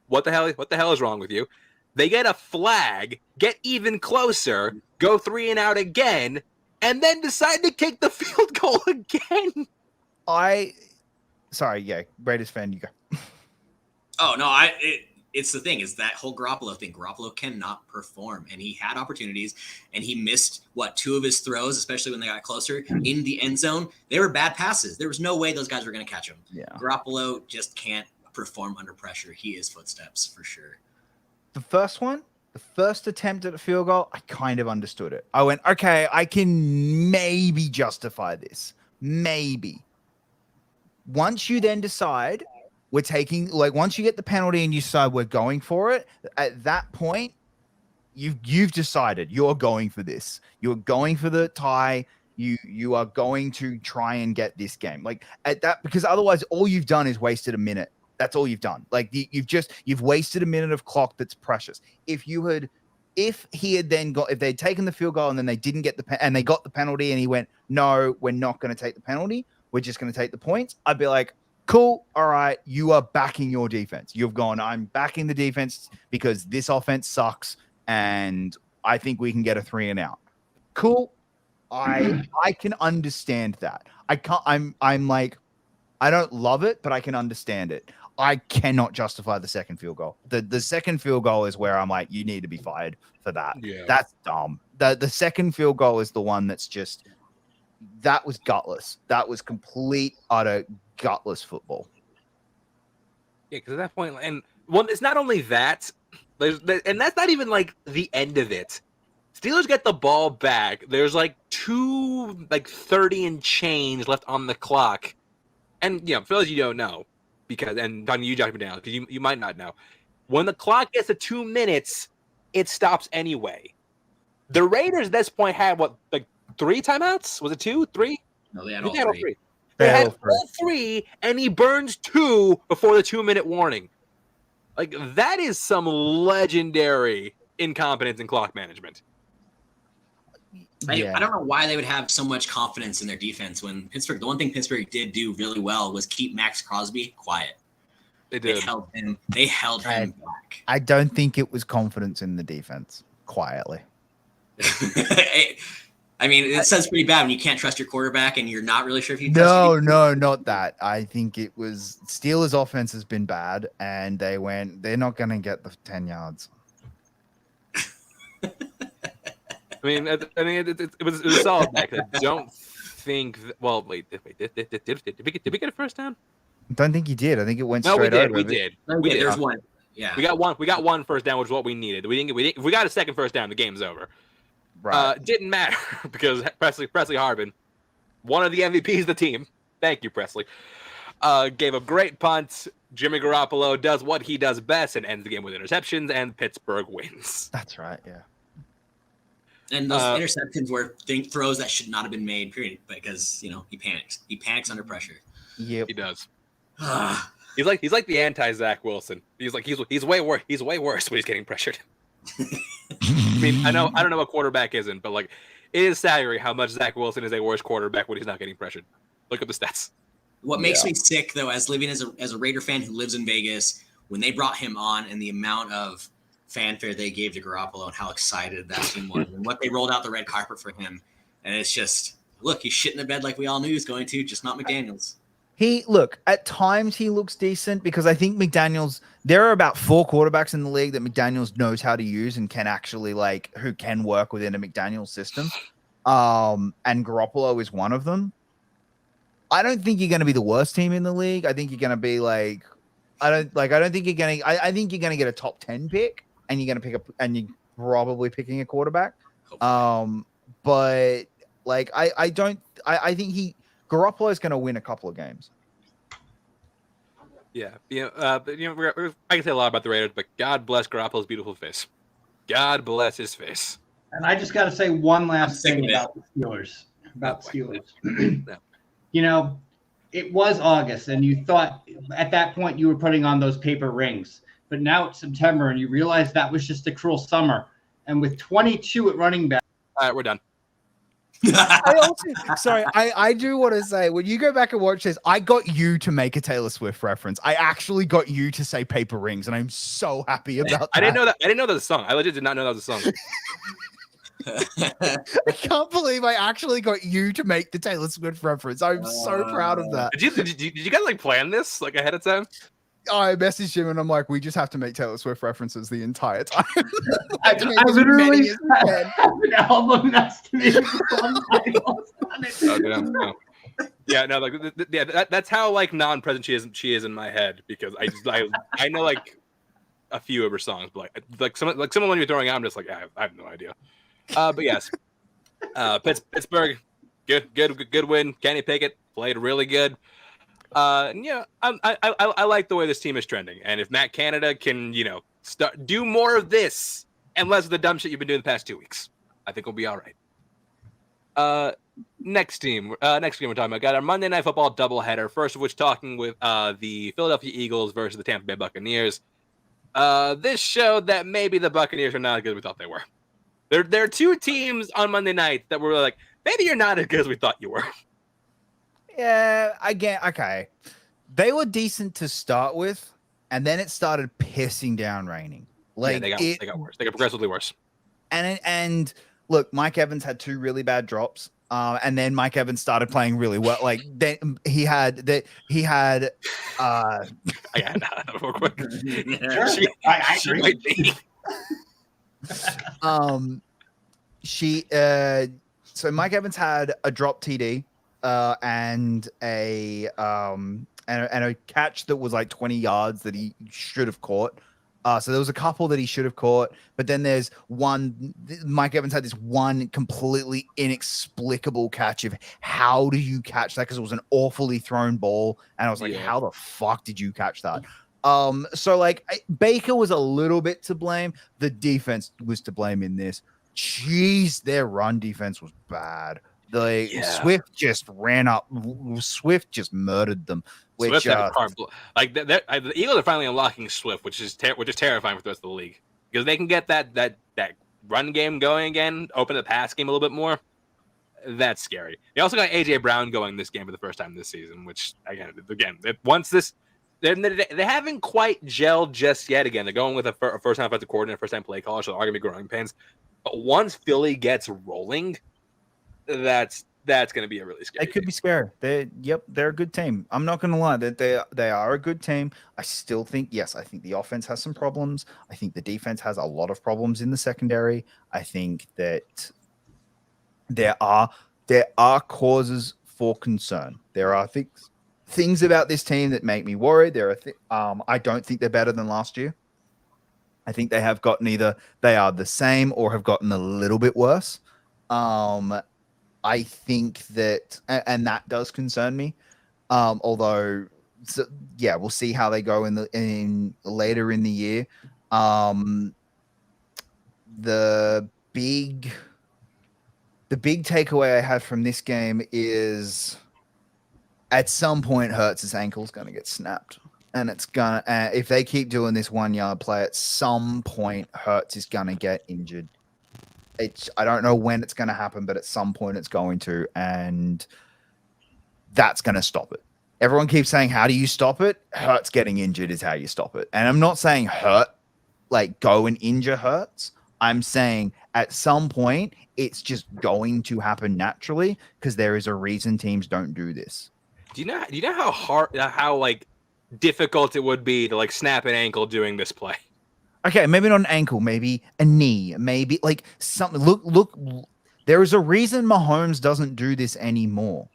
what the hell? What the hell is wrong with you? They get a flag, get even closer, go 3 and out again, and then decide to kick the field goal again. Raiders fan, you go. Oh no, it's the thing is that whole Garoppolo thing. Garoppolo cannot perform, and he had opportunities, and he missed 2 of his throws, especially when they got closer in the end zone. They were bad passes. There was no way those guys were going to catch him. Yeah, Garoppolo just can't perform under pressure. He is footsteps for sure. The first attempt at a field goal, I kind of understood it. I went, okay, I can maybe justify this, maybe. Once you then decide. We're taking once you get the penalty and you decide we're going for it, at that point, you've decided you're going for this. You're going for the tie. You are going to try and get this game. Because otherwise all you've done is wasted a minute. That's all you've done. You've wasted a minute of clock that's precious. If they'd taken the field goal and then they didn't get and they got the penalty and he went, no, we're not going to take the penalty. We're just going to take the points. I'd be like, cool. All right. You are backing your defense. You've gone, I'm backing the defense because this offense sucks. And I think we can get a 3 and out. Cool. I can understand that. I'm like, I don't love it, but I can understand it. I cannot justify the second field goal. The second field goal is where I'm like, you need to be fired for that. Yeah. That's dumb. The second field goal is the one that's just, that was gutless. That was complete, utter gutless football. Yeah, because at that point, and it's not only that, and that's not even the end of it. Steelers get the ball back. There's 30 and change left on the clock, and for those you don't know, and talking to you, Josh McDaniels, because you might not know, when the clock gets to 2 minutes, it stops anyway. The Raiders at this point had 3 timeouts? Was it 2, 3? No, they had all 3. They had all 3, and he burns 2 before the 2-minute warning. That is some legendary incompetence in clock management. I don't know why they would have so much confidence in their defense when Pittsburgh. The one thing Pittsburgh did do really well was keep Max Crosby quiet. They did. They held him back. I don't think it was confidence in the defense. Quietly. I mean, it sounds pretty bad when you can't trust your quarterback and you're not really sure if you trust No, not that. I think it was Steelers' offense has been bad, and they're not going to get the 10 yards. I mean, it was a solid back. I don't think. Wait. Did we get a first down? I don't think you did. I think it went straight over. We did. There's one. Yeah, we got one first down, which is what we needed. If we got a second first down, the game's over. Right. Didn't matter because Presley Harvin, one of the MVPs of the team. Thank you, Presley. Gave a great punt. Jimmy Garoppolo does what he does best and ends the game with interceptions, and Pittsburgh wins. That's right. Yeah. And those interceptions were throws that should not have been made, period, because he panics. He panics under pressure. Yep. He does. He's like the anti Zach Wilson. He's way worse. He's way worse when he's getting pressured. I mean, I don't know what quarterback isn't, but like it is staggering how much Zach Wilson is a worse quarterback when he's not getting pressured. Look at the stats. What makes me sick though, as living as a Raider fan who lives in Vegas, when they brought him on and the amount of fanfare they gave to Garoppolo and how excited that team was and what they rolled out the red carpet for him. And it's just, look, he's shit in the bed like we all knew he was going to, just not McDaniels. At times he looks decent because I think McDaniels, there are about 4 quarterbacks in the league that McDaniels knows how to use and can actually who can work within a McDaniels system. And Garoppolo is one of them. I don't think you're going to be the worst team in the league. I think you're going to be I think you're going to get a top 10 pick and you're going to pick up and you're probably picking a quarterback. I think Garoppolo is going to win a couple of games. Yeah, I can say a lot about the Raiders, but God bless Garoppolo's beautiful face. God bless his face. And I just got to say one last thing about the Steelers. It was August, and you thought at that point you were putting on those paper rings. But now it's September, and you realize that was just a cruel summer. And with 22 at running back. All right, we're done. I do want to say, when you go back and watch this, I got you to make a Taylor Swift reference. I actually got you to say paper rings, and I'm so happy about that. I didn't know that. I didn't know that was a song. I legit did not know that was a song. I can't believe I actually got you to make the Taylor Swift reference. I'm so proud of that. Did you guys plan this ahead of time? I messaged him and I'm like, we just have to make Taylor Swift references the entire time. I literally have an album next to me. That's how non-present she is in my head, because I know a few of her songs, but someone when you're throwing out, I'm just I have no idea. But yes, Pittsburgh, good win. Kenny Pickett played really good. I like the way this team is trending, and if Matt Canada can do more of this and less of the dumb shit you've been doing the past 2 weeks, I think we'll be all right. Next game we're talking about, got our Monday Night Football doubleheader. First of which talking with the Philadelphia Eagles versus the Tampa Bay Buccaneers. This showed that maybe the Buccaneers are not as good as we thought they were. There are 2 teams on Monday night that were like, maybe you're not as good as we thought you were. Yeah, okay. They were decent to start with, and then it started pissing down raining. They got worse. They got progressively worse. And look, Mike Evans had 2 really bad drops. And then Mike Evans started playing really well. Then he had I got that real quick. I agree. So Mike Evans had a drop TD and a catch that was 20 yards that he should have caught. So there was a couple that he should have caught, but then there's one. Mike Evans had this one completely inexplicable catch of how do you catch that? Because it was an awfully thrown ball, and I was like, how the fuck did you catch that? Baker was a little bit to blame. The defense was to blame in this. Jeez, their run defense was bad. Swift just ran up. Swift just murdered them. The Eagles are finally unlocking Swift, which is terrifying for the rest of the league, because they can get that run game going again, open the pass game a little bit more. That's scary. They also got AJ Brown going this game for the first time this season, which they haven't quite gelled just yet. Again, they're going with a first-time offensive coordinator, first-time play caller, so they're going to be growing pains. But once Philly gets rolling, that's going to be a really scary. They could be scary. They're a good team. I'm not going to lie, that they are a good team. I still think, I think the offense has some problems. I think the defense has a lot of problems in the secondary. I think that there are causes for concern. There are things about this team that make me worried. I don't think they're better than last year. I think they have gotten they are the same or have gotten a little bit worse. I think that, and that does concern me. Although so yeah, we'll see how they go in later in the year. The big takeaway I had from this game is at some point Hurts' ankle's going to get snapped. And it's gonna if they keep doing this 1 yard play, at some point Hurts is gonna get injured. I don't know when it's gonna happen, but at some point it's going to, and that's gonna stop it. Everyone keeps saying, "How do you stop it?" Hurts getting injured is how you stop it. And I'm not saying go and injure Hurts. I'm saying at some point it's just going to happen naturally because there is a reason teams don't do this. Do you know how hard how difficult it would be to snap an ankle doing this play? Okay, maybe not an ankle, maybe a knee, maybe something. Look, there is a reason Mahomes doesn't do this anymore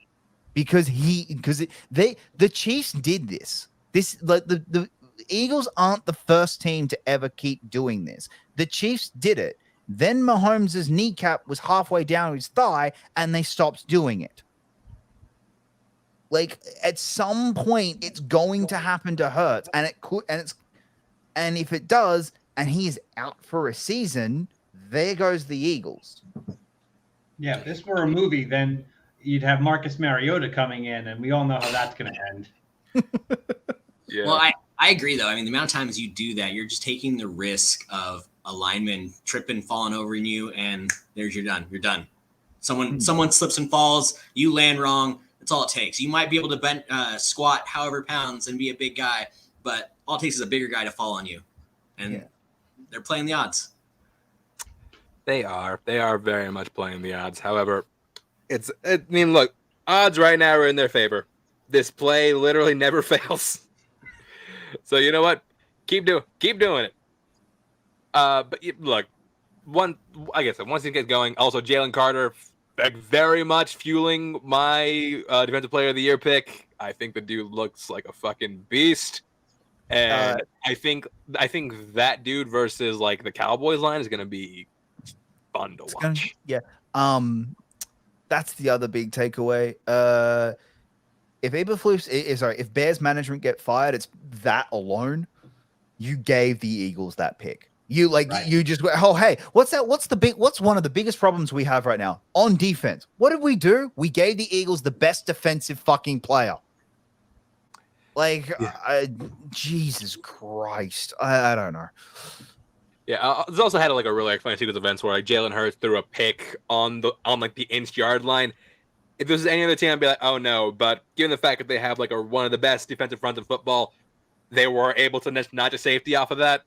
because the Chiefs did this. The Eagles aren't the first team to ever keep doing this. The Chiefs did it. Then Mahomes' kneecap was halfway down his thigh, and they stopped doing it. At some point, it's going to happen to Hurts, and it could, and if it does, and he's out for a season, there goes the Eagles. Yeah, if this were a movie, then you'd have Marcus Mariota coming in, and we all know how that's going to end. Yeah. Well, I agree, though. I mean, the amount of times you do that, you're just taking the risk of a lineman tripping, falling over you, and you're done. You're done. Someone slips and falls, you land wrong. That's all it takes. You might be able to squat however pounds and be a big guy, but all it takes is a bigger guy to fall on you. And they're playing the odds. They are very much playing the odds. However, look, odds right now are in their favor. This play literally never fails. So you know what? Keep doing it. But look, once it gets going, also Jalen Carter, very much fueling my defensive player of the year pick. I think the dude looks like a fucking beast. And I think that dude versus the Cowboys line is gonna be fun to watch. That's the other big takeaway. If Bears management get fired, it's that alone. You gave the Eagles that pick. You you just went, oh hey, what's one of the biggest problems we have right now on defense? What did we do? We gave the Eagles the best defensive fucking player. Jesus Christ. I don't know. Yeah, there's also had a really funny sequence of events where Jalen Hurts threw a pick on the inch yard line. If this was any other team, I'd be like, oh no. But given the fact that they have one of the best defensive fronts in football, they were able to notch a safety off of that.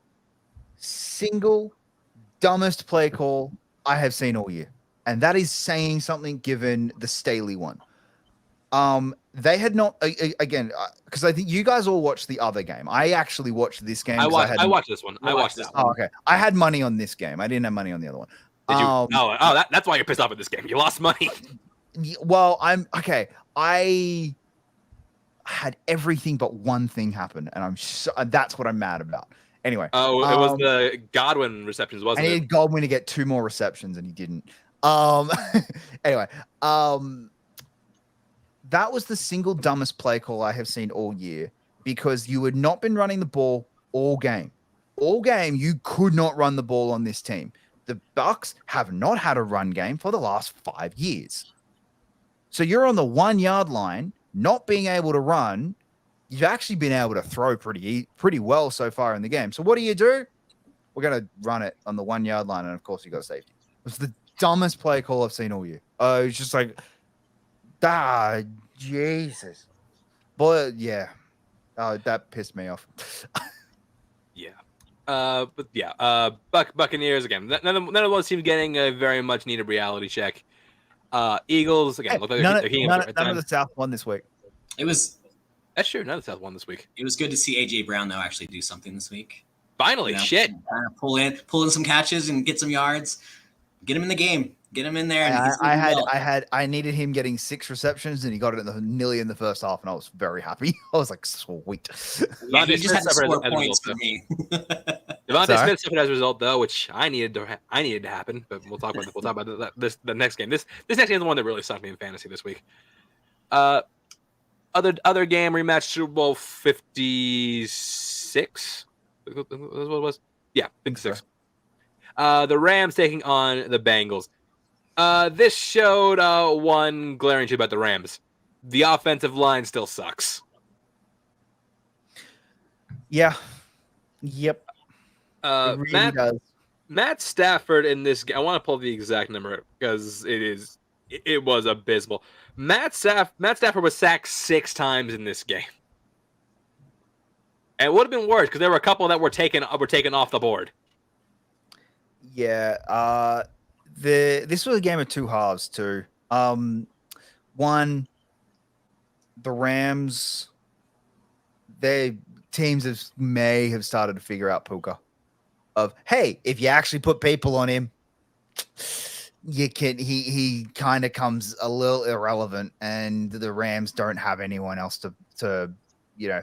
Single dumbest play call I have seen all year, and that is saying something given the Staley one. They had not again because I think you guys all watched the other game. I actually watched this game. I watched this one. I watched that one. Oh, okay. I had money on this game. I didn't have money on the other one. Did you? That's why you're pissed off at this game. You lost money. Well, I'm okay. I had everything but one thing happen, and that's what I'm mad about. Anyway. Oh, it was the Godwin receptions, wasn't it? I needed Godwin to get 2 more receptions, and he didn't. Anyway. That was the single dumbest play call I have seen all year because you had not been running the ball all game. All game, you could not run the ball on this team. The Bucs have not had a run game for the last 5 years. So you're on the 1 yard line, not being able to run. You've actually been able to throw pretty well so far in the game. So what do? We're going to run it on the 1 yard line, and of course you got safety. It was the dumbest play call I've seen all year. It was just Jesus. Boy, yeah. That pissed me off. Buccaneers again. None of those teams getting a very much needed reality check. Eagles again. Look like none of the South won this week. That's true. None of the South won this week. It was good to see AJ Brown though actually do something this week. Finally, shit. Pull in some catches and get some yards. Get him in the game. Get him in there. And I needed him getting 6 receptions, and he got it nearly in the first half, and I was very happy. I was like, sweet. Yeah, he just had to score points for me. Devontae Smith suffered as a result, though, which I needed to happen. But we'll talk about the next game. This next game is the one that really sucked me in fantasy this week. other game rematch, Super Bowl 56. That's what it was. Yeah, 56. The Rams taking on the Bengals. This showed one glaring issue about the Rams. The offensive line still sucks. Yeah. Yep. Uh, It really does. Matt Stafford in this game. I want to pull the exact number because it was abysmal. Matt Stafford was sacked 6 times in this game. And it would have been worse because there were a couple that were taken off the board. Yeah. This was a game of two halves too. One, the Rams, their teams may have started to figure out Puka. Of hey, if you actually put people on him, you can he kind of comes a little irrelevant, and the Rams don't have anyone else to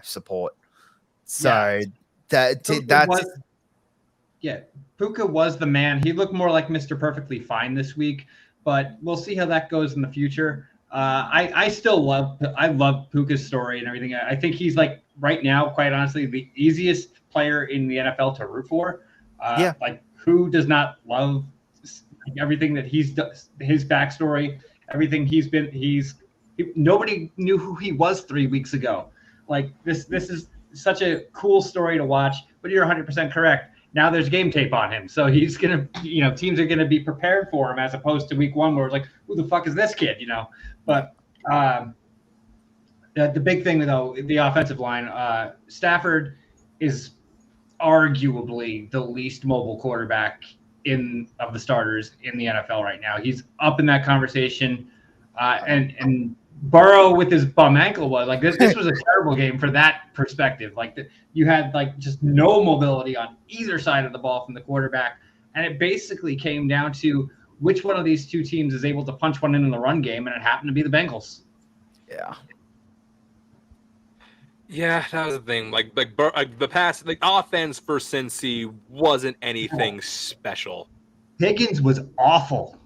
support. So that's Puka was the man. He looked more like Mr. Perfectly Fine this week, but we'll see how that goes in the future. I love Puka's story and everything. I think he's like right now, quite honestly, the easiest player in the NFL to root for. Like who does not love everything that he's done, his backstory, everything nobody knew who he was 3 weeks ago. Like this is such a cool story to watch, but you're 100% correct. Now there's game tape on him. So he's going to, teams are going to be prepared for him as opposed to week 1 where it's like, who the fuck is this kid, But the big thing, though, the offensive line, Stafford is arguably the least mobile quarterback of the starters in the NFL right now. He's up in that conversation. And Burrow with his bum ankle was like this was a terrible game for that perspective. Like you had like just no mobility on either side of the ball from the quarterback. And it basically came down to which one of these two teams is able to punch one in the run game. And it happened to be the Bengals. Yeah. Yeah, that was the thing. Like the offense for Cincy wasn't anything special. Higgins was awful.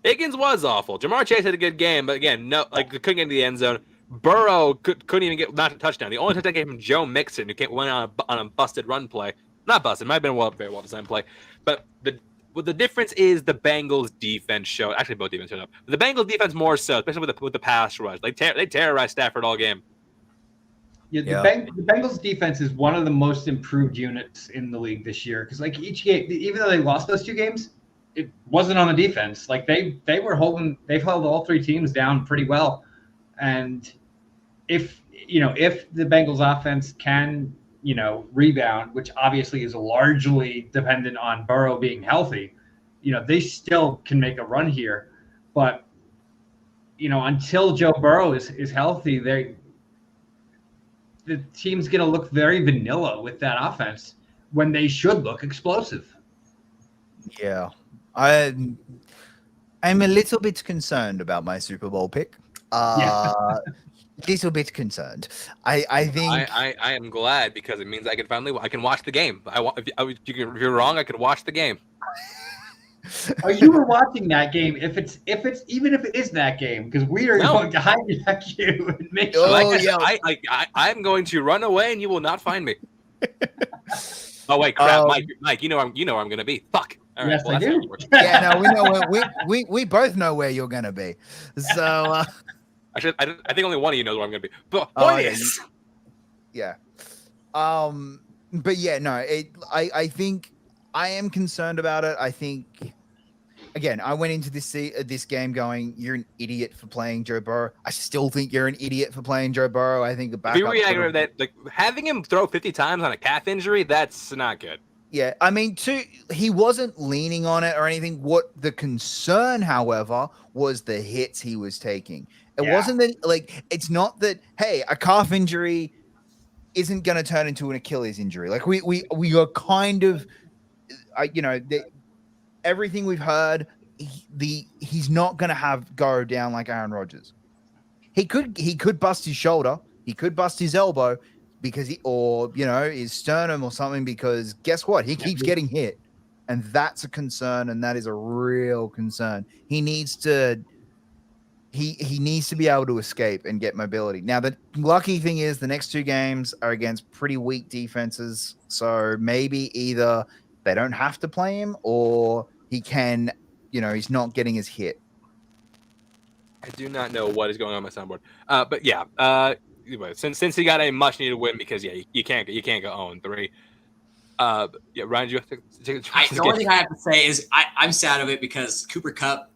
Higgins was awful. Jamar Chase had a good game, but again, couldn't get into the end zone. Burrow couldn't even get not a touchdown. The only touchdown came from Joe Mixon, who went on a busted run play. Not busted, might have been a very well designed play. But the difference is the Bengals defense showed. Actually, both defense showed up. But the Bengals defense more so, especially with the pass rush. They terrorized Stafford all game. Yeah, the Bengals defense is one of the most improved units in the league this year because like each game, even though they lost those 2 games, it wasn't on the defense. Like they've held all 3 teams down pretty well. And if the Bengals offense can, rebound, which obviously is largely dependent on Burrow being healthy, they still can make a run here. But, until Joe Burrow is healthy, the team's going to look very vanilla with that offense when they should look explosive. Yeah. I'm a little bit concerned about my Super Bowl pick. Little bit concerned. I think I am glad because it means I can watch the game. If you're wrong, I could watch the game. Oh, you were watching that game. If it is that game, because we are going to hijack you and make sure. I'm going to run away, and you will not find me. Oh wait, crap, Mike, you know where I'm going to be. Fuck. All right, yes, I do. Yeah, no, we know we both know where you're going to be. So I think only one of you knows where I'm going to be. But yeah. But yeah, no, I think I am concerned about it. I think, again, I went into this game going, you're an idiot for playing Joe Burrow. I still think you're an idiot for playing Joe Burrow. I think the backup. That like having him throw 50 times on a calf injury, that's not good. Yeah, I mean, he wasn't leaning on it or anything. What the concern, however, was the hits he was taking. It wasn't that it's not that, hey, a calf injury isn't going to turn into an Achilles injury. Like we are kind of, everything we've heard, he's not going to go down like Aaron Rodgers. He could bust his shoulder, he could bust his elbow because his sternum or something, because guess what? He keeps getting hit, and that's a concern, and that is a real concern. He needs to he needs to be able to escape and get mobility. Now, the lucky thing is the next 2 games are against pretty weak defenses, so maybe either they don't have to play him or he can, he's not getting his hit. I do not know what is going on my soundboard. But yeah, anyway, since he got a much needed win, because you can't go 0-3. Yeah, Ryan, do you have to take the only thing I have to say is I'm sad of it because Cooper Kupp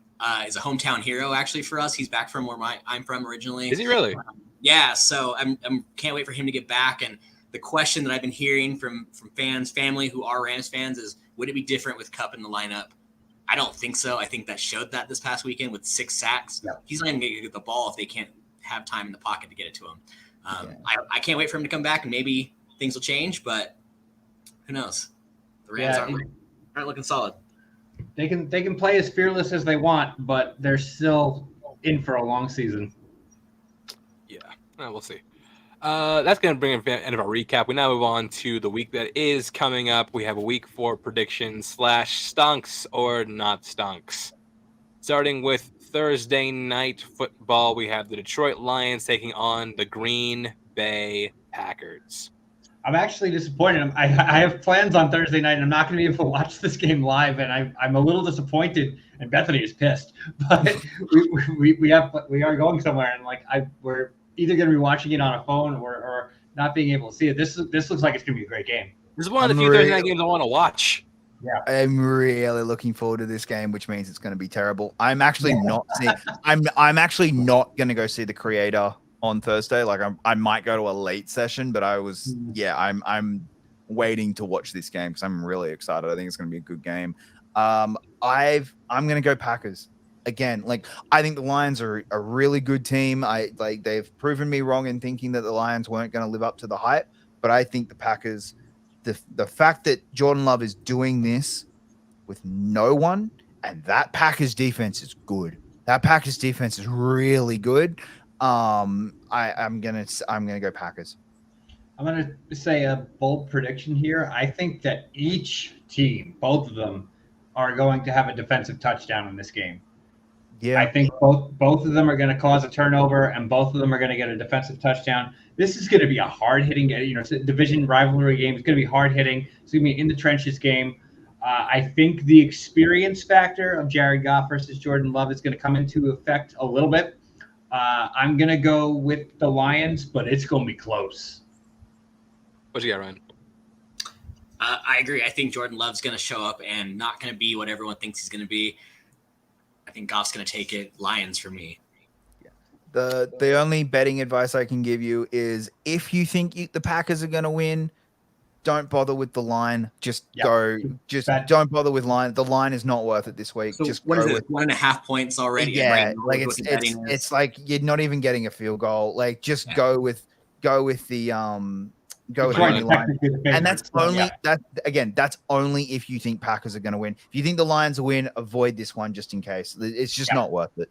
is a hometown hero actually for us. He's back from where I'm from originally. Is he really? Yeah, so I'm can't wait for him to get back. And the question that I've been hearing from fans, family who are Rams fans is, would it be different with Kupp in the lineup? I don't think so. I think that showed that this past weekend with 6 sacks. Yeah. He's not even going to get the ball if they can't have time in the pocket to get it to him. I can't wait for him to come back, and maybe things will change, but who knows? The Rams aren't looking solid. They can play as fearless as they want, but they're still in for a long season. Yeah, we'll see. That's going to bring an end of our recap. We now move on to the week that is coming up. We have a week 4 predictions / stunks or not stunks. Starting with Thursday night football, we have the Detroit Lions taking on the Green Bay Packers. I'm actually disappointed. I have plans on Thursday night, and I'm not going to be able to watch this game live, and I'm a little disappointed. And Bethany is pissed, but we are going somewhere, and we're either going to be watching it on a phone or not being able to see it. This looks like it's going to be a great game. This is one of the few Thursday night games I want to watch. Yeah, I'm really looking forward to this game, which means it's going to be terrible. I'm actually not seeing. I'm actually not going to go see the Creator on Thursday. I might go to a late session, but I'm waiting to watch this game because I'm really excited. I think it's going to be a good game. I'm going to go Packers. Again, I think the Lions are a really good team. They've proven me wrong in thinking that the Lions weren't going to live up to the hype, but I think the Packers, the fact that Jordan Love is doing this with no one, and that Packers defense is good. That Packers defense is really good. I'm gonna go Packers. I'm gonna say a bold prediction here. I think that each team, both of them, are going to have a defensive touchdown in this game. Yeah, I think both of them are going to cause a turnover, and both of them are going to get a defensive touchdown. This is going to be a hard-hitting, it's a division rivalry game. It's going to be hard-hitting. It's going to be in the trenches game. I think the experience factor of Jared Goff versus Jordan Love is going to come into effect a little bit. I'm going to go with the Lions, but it's going to be close. What you got, Ryan? I agree. I think Jordan Love's going to show up and not going to be what everyone thinks he's going to be. I think Goff's going to take it. Lions for me. The only betting advice I can give you is if you think the Packers are going to win, don't bother with the line. Don't bother with line. The line is not worth it this week. So just what is it? 1.5 points already. Yeah, it's like you're not even getting a field goal. Go with the money line. And that's only if you think Packers are going to win. If you think the Lions will win, avoid this one just in case. It's just not worth it.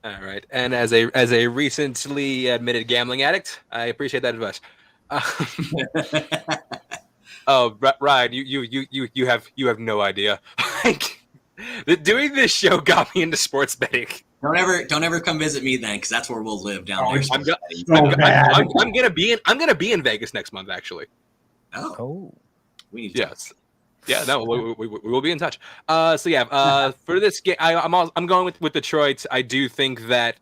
All right. And as a recently admitted gambling addict, I appreciate that advice. Oh, Ryan, you have no idea. Doing this show got me into sports betting. Don't ever come visit me then, because that's where we'll live down there. I'm gonna be in Vegas next month, actually. Oh. We need yes. Yeah, no, we will be in touch. For this game, I'm going with Detroit. I do think that,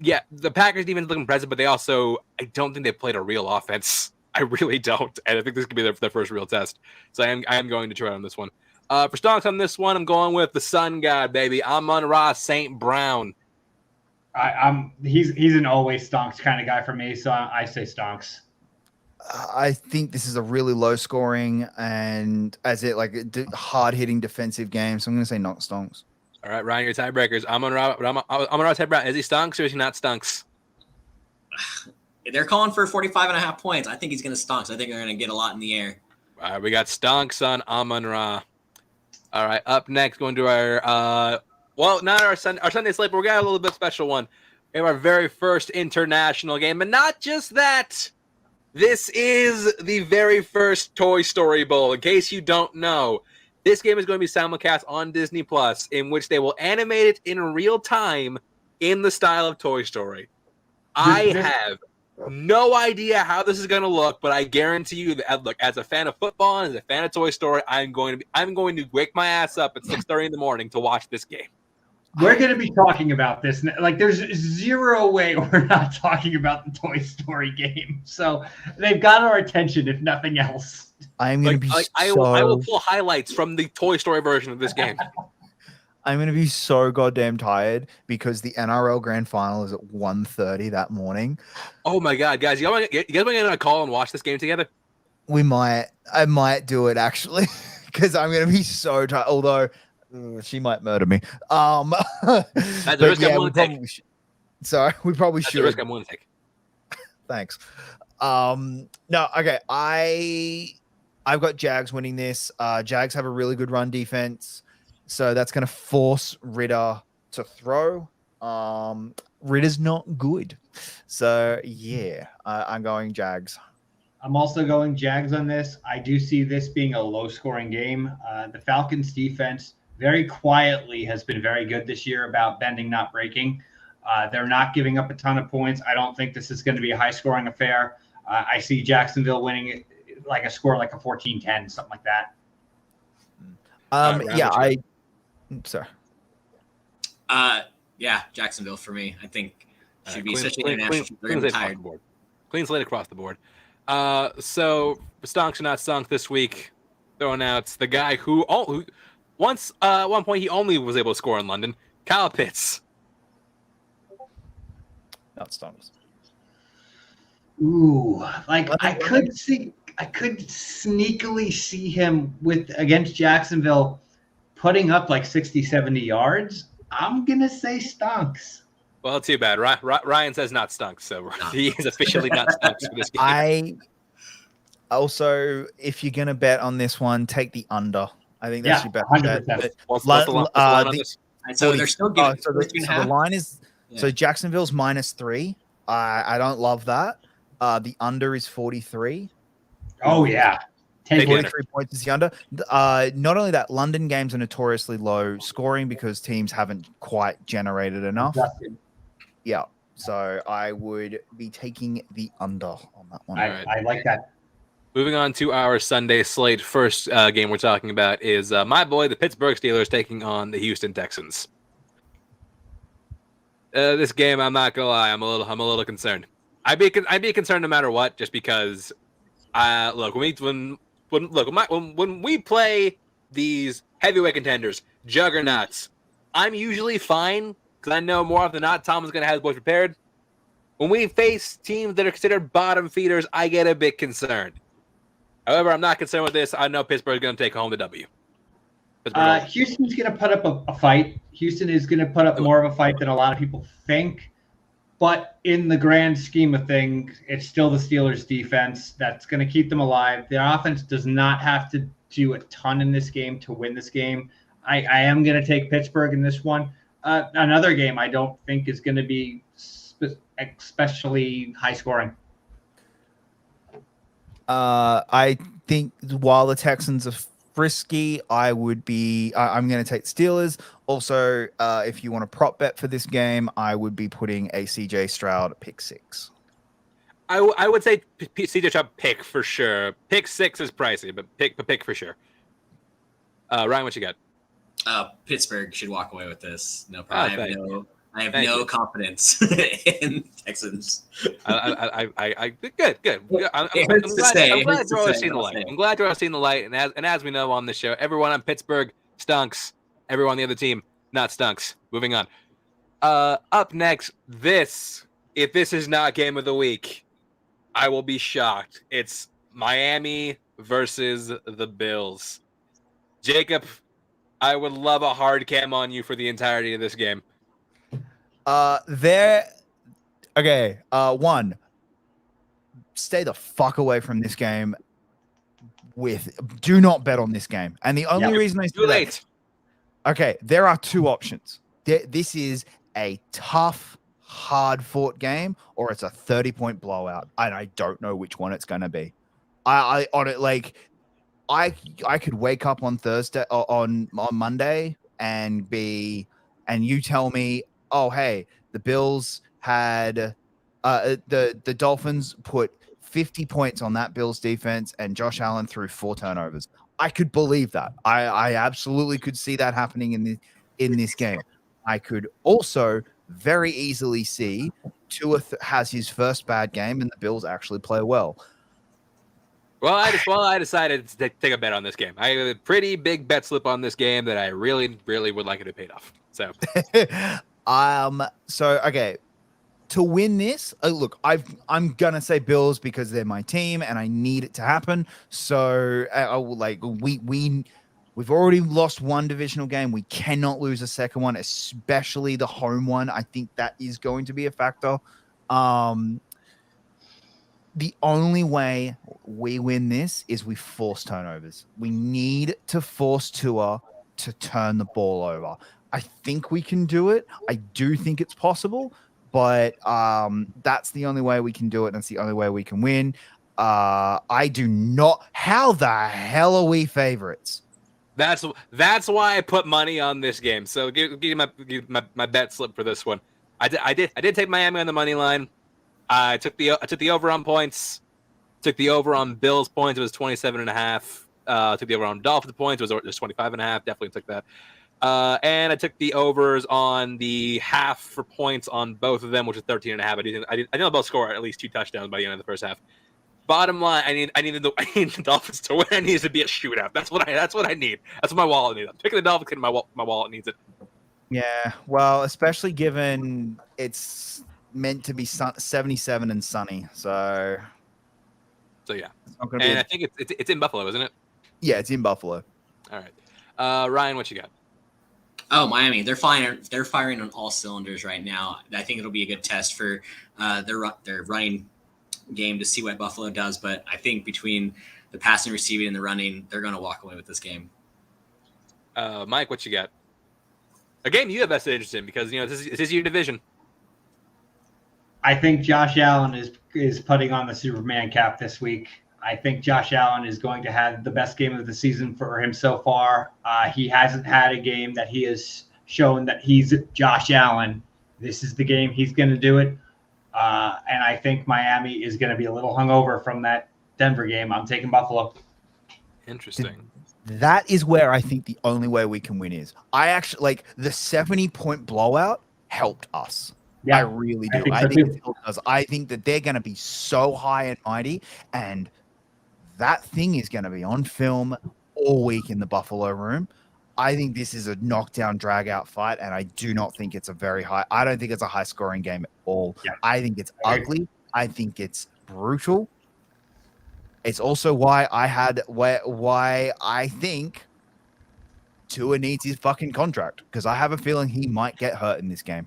the Packers defense look impressive, but I don't think they played a real offense. I really don't, and I think this could be their first real test. So I am going Detroit on this one. For stonks on this one, I'm going with the Sun God, baby. Amon-Ra St. Brown. He's an always stonks kind of guy for me, so I say stonks. I think this is a really low scoring and hard hitting defensive game. So I'm going to say not stonks. All right, Ryan, your tiebreakers. Amon-Ra St. Brown. Is he stonks or is he not stonks? They're calling for 45.5 points. I think he's going to stonks. I think they're going to get a lot in the air. All right, we got stonks on Amon-Ra. All right, up next, going to our not our Sunday slate, but we got a little bit special one. We have our very first international game, but not just that. This is the very first Toy Story Bowl. In case you don't know, this game is going to be simulcast on Disney Plus, in which they will animate it in real time in the style of Toy Story. I have no idea how this is going to look, but I guarantee you that, look, as a fan of football and as a fan of Toy Story, I'm going to wake my ass up at 6:30 in the morning to watch this game. We're going to be talking about this. Like, there's zero way we're not talking about the Toy Story game. So they've got our attention, if nothing else. I'm going to be I will pull highlights from the Toy Story version of this game. I'm going to be so goddamn tired because the NRL Grand Final is at 1:30 that morning. Oh my God, guys! You guys want to get on a call and watch this game together? I might do it actually because I'm going to be so tired. Although she might murder me. That's the risk I'm willing to take. Sorry, we probably should. That's the risk I'm willing to take. Thanks. No, okay. I've got Jags winning this. Jags have a really good run defense. So that's going to force Ritter to throw. Ritter's not good. So, yeah, I'm going Jags. I'm also going Jags on this. I do see this being a low-scoring game. The Falcons' defense very quietly has been very good this year about bending, not breaking. They're not giving up a ton of points. I don't think this is going to be a high-scoring affair. I see Jacksonville winning it like a score like a 14-10, something like that. Sorry. Yeah, Jacksonville for me. I think should be such an international. Clean slate across the board. So stonks or not stunk this week. Throwing out the guy who once at one point he only was able to score in London. Kyle Pitts. Not stonks. Ooh, like I could sneakily see him against Jacksonville putting up like 60, 70 yards. I'm going to say stunks. Well, too bad. Ryan says not stunks, so he is officially not stunks for this game. I also, if you're going to bet on this one, take the under. I think that's your best 100%. bet. What's the line on this? So they're still giving so the line is so Jacksonville's -3. I don't love that. The under is 43. Oh yeah. 43 points is the under. Not only that, London games are notoriously low scoring because teams haven't quite generated enough. Yeah. So I would be taking the under on that one. I like that. Moving on to our Sunday slate. First game we're talking about is my boy, the Pittsburgh Steelers, taking on the Houston Texans. This game, I'm not gonna lie, I'm a little concerned. I'd be concerned no matter what, just because look, when we play these heavyweight contenders, juggernauts, I'm usually fine because I know more often than not Tom is going to have his boys prepared. When we face teams that are considered bottom feeders, I get a bit concerned. However, I'm not concerned with this. I know Pittsburgh is going to take home the W. Houston's going to put up a fight. Houston is going to put up more of a fight than a lot of people think. But in the grand scheme of things, it's still the Steelers' defense that's going to keep them alive. Their offense does not have to do a ton in this game to win this game. I am going to take Pittsburgh in this one. Another game I don't think is going to be especially high scoring. I think while the Texans are frisky, I'm going to take Steelers. Also, if you want to prop bet for this game, I would be putting a CJ Stroud pick 6. I would say CJ Stroud pick for sure. Pick 6 is pricey, but pick for sure. Ryan, what you got? Pittsburgh should walk away with this. No problem. I have no confidence in Texans. Good. I'm glad you're seeing the light. I'm glad you're seeing the light. And as we know on this show, everyone on Pittsburgh stunks. Everyone on the other team not stunks. Moving on. Up next, if this is not game of the week, I will be shocked. It's Miami versus the Bills. Jacob, I would love a hard cam on you for the entirety of this game. One, stay the fuck away from this game. Do not bet on this game. And the only reason I say that, okay, there are two options. This is a tough, hard-fought game, or it's a 30-point blowout, and I don't know which one it's going to be. I could wake up on Thursday on Monday and you tell me, oh, hey, the Bills had the Dolphins put 50 points on that Bills defense, and Josh Allen threw 4 turnovers. I could believe that. I absolutely could see that happening in this game. I could also very easily see Tua has his first bad game, and the Bills actually play well. Well, I decided to take a bet on this game. I have a pretty big bet slip on this game that I really, really would like it to pay off. So, so okay, to win this, look, I'm gonna say Bills because they're my team and I need it to happen. So, we've already lost one divisional game. We cannot lose a second one, especially the home one. I think that is going to be a factor. The only way we win this is we force turnovers. We need to force Tua to turn the ball over. I think we can do it. I do think it's possible, but that's the only way we can do it. And that's the only way we can win. I do not. How the hell are we favorites? That's why I put money on this game. So give you my bet slip for this one. I did take Miami on the money line. I took the over on points. Took the over on Bills points. It was 27.5. Took the over on Dolphins points. It was just 25.5. Definitely took that. And I took the overs on the half for points on both of them, which is 13.5. I didn't both score at least 2 touchdowns by the end of the first half. Bottom line, I need the Dolphins to win. It needs to be a shootout. That's what I need. That's what my wallet needs. I'm picking the Dolphins because my wallet needs it. Yeah, well, especially given it's meant to be 77 and sunny. So yeah. And I think it's in Buffalo, isn't it? Yeah, it's in Buffalo. All right. Ryan, what you got? Oh, Miami. They're firing on all cylinders right now. I think it'll be a good test for their running game to see what Buffalo does. But I think between the passing, receiving, and the running, they're going to walk away with this game. Mike, what you got? A game you have vested interest in because this is your division. I think Josh Allen is putting on the Superman cap this week. I think Josh Allen is going to have the best game of the season for him so far. He hasn't had a game that he has shown that he's Josh Allen. This is the game he's going to do it. And I think Miami is going to be a little hungover from that Denver game. I'm taking Buffalo. Interesting. That is where I think the only way we can win is. I actually like the 70-point blowout helped us. Yeah, I really do. I think it still does. I think that they're going to be so high and mighty, and that thing is going to be on film all week in the Buffalo room. I think this is a knockdown, drag-out fight, and I do not think it's I don't think it's a high-scoring game at all. Yeah. I think it's ugly. I think it's brutal. It's also why I think Tua needs his fucking contract, because I have a feeling he might get hurt in this game.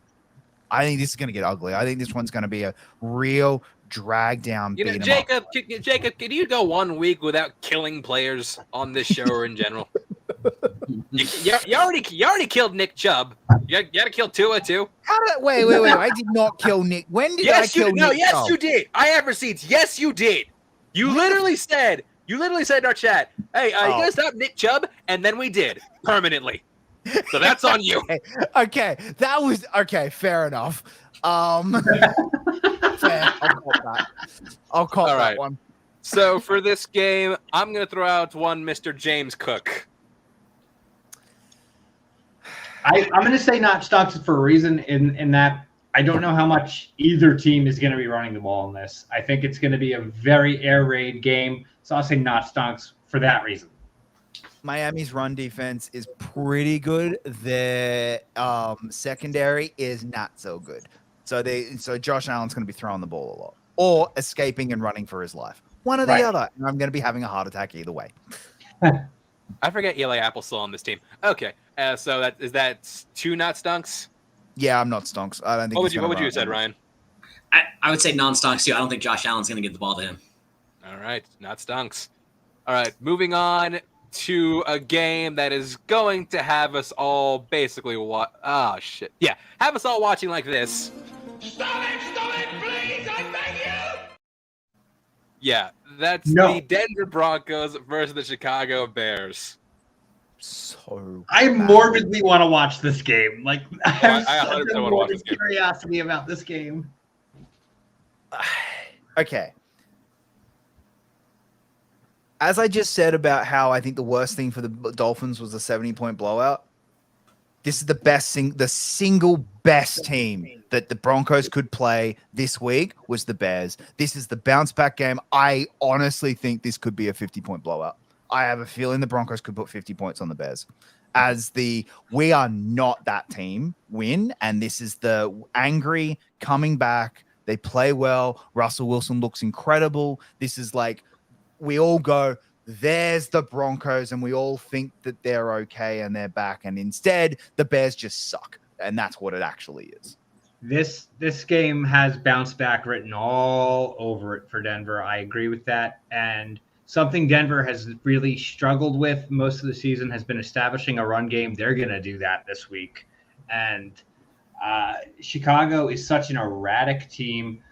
I think this is going to get ugly. I think this one's going to be a real drag down. Jacob, can you go 1 week without killing players on this show or in general? you already killed Nick Chubb. You got to kill Tua too. Wait! I did not kill Nick. When did I kill Nick? No, yes, Chubb? You did. I have receipts. Yes, you did. You literally said in our chat, "Hey, you gonna stop Nick Chubb?" And then we did permanently. So that's on you. Okay, that was okay. Fair enough. Fair. I'll call that one. So for this game, I'm gonna throw out one Mr. James Cook. I'm gonna say not stocks for a reason. In that I don't know how much either team is gonna be running the ball in this. I think it's gonna be a very air raid game. So I'll say not stocks for that reason. Miami's run defense is pretty good. Their secondary is not so good. So Josh Allen's going to be throwing the ball a lot or escaping and running for his life. One or the other. And I'm going to be having a heart attack either way. I forget Eli Apple's still on this team. Okay, so that 2 not stunks? Yeah, I'm not stonks. I don't think. What would you have said, Ryan? I would say non-stonks too. I don't think Josh Allen's going to get the ball to him. All right, not stunks. All right, moving on to a game that is going to have us all basically have us all watching like this. Stop it, please, I beg you! Yeah, that's the Denver Broncos versus the Chicago Bears. so. I bad. morbidly want to watch this game. Like, I have I such 100% a wanna watch this morbid game. curiosity about this game. Okay. As I just said about how I think the worst thing for the Dolphins was the 70-point blowout, this is the single best team that the Broncos could play this week was the Bears. This is the bounce back game. I honestly think this could be a 50-point blowout. I have a feeling the Broncos could put 50 points on the Bears. We are not that team win, and this is the angry coming back. They play well. Russell Wilson looks incredible. This is like, we all go, there's the Broncos, and we all think that they're okay and they're back. And instead, the Bears just suck. And that's what it actually is. This game has bounce back written all over it for Denver. I agree with that. And something Denver has really struggled with most of the season has been establishing a run game. They're going to do that this week. And Chicago is such an erratic team.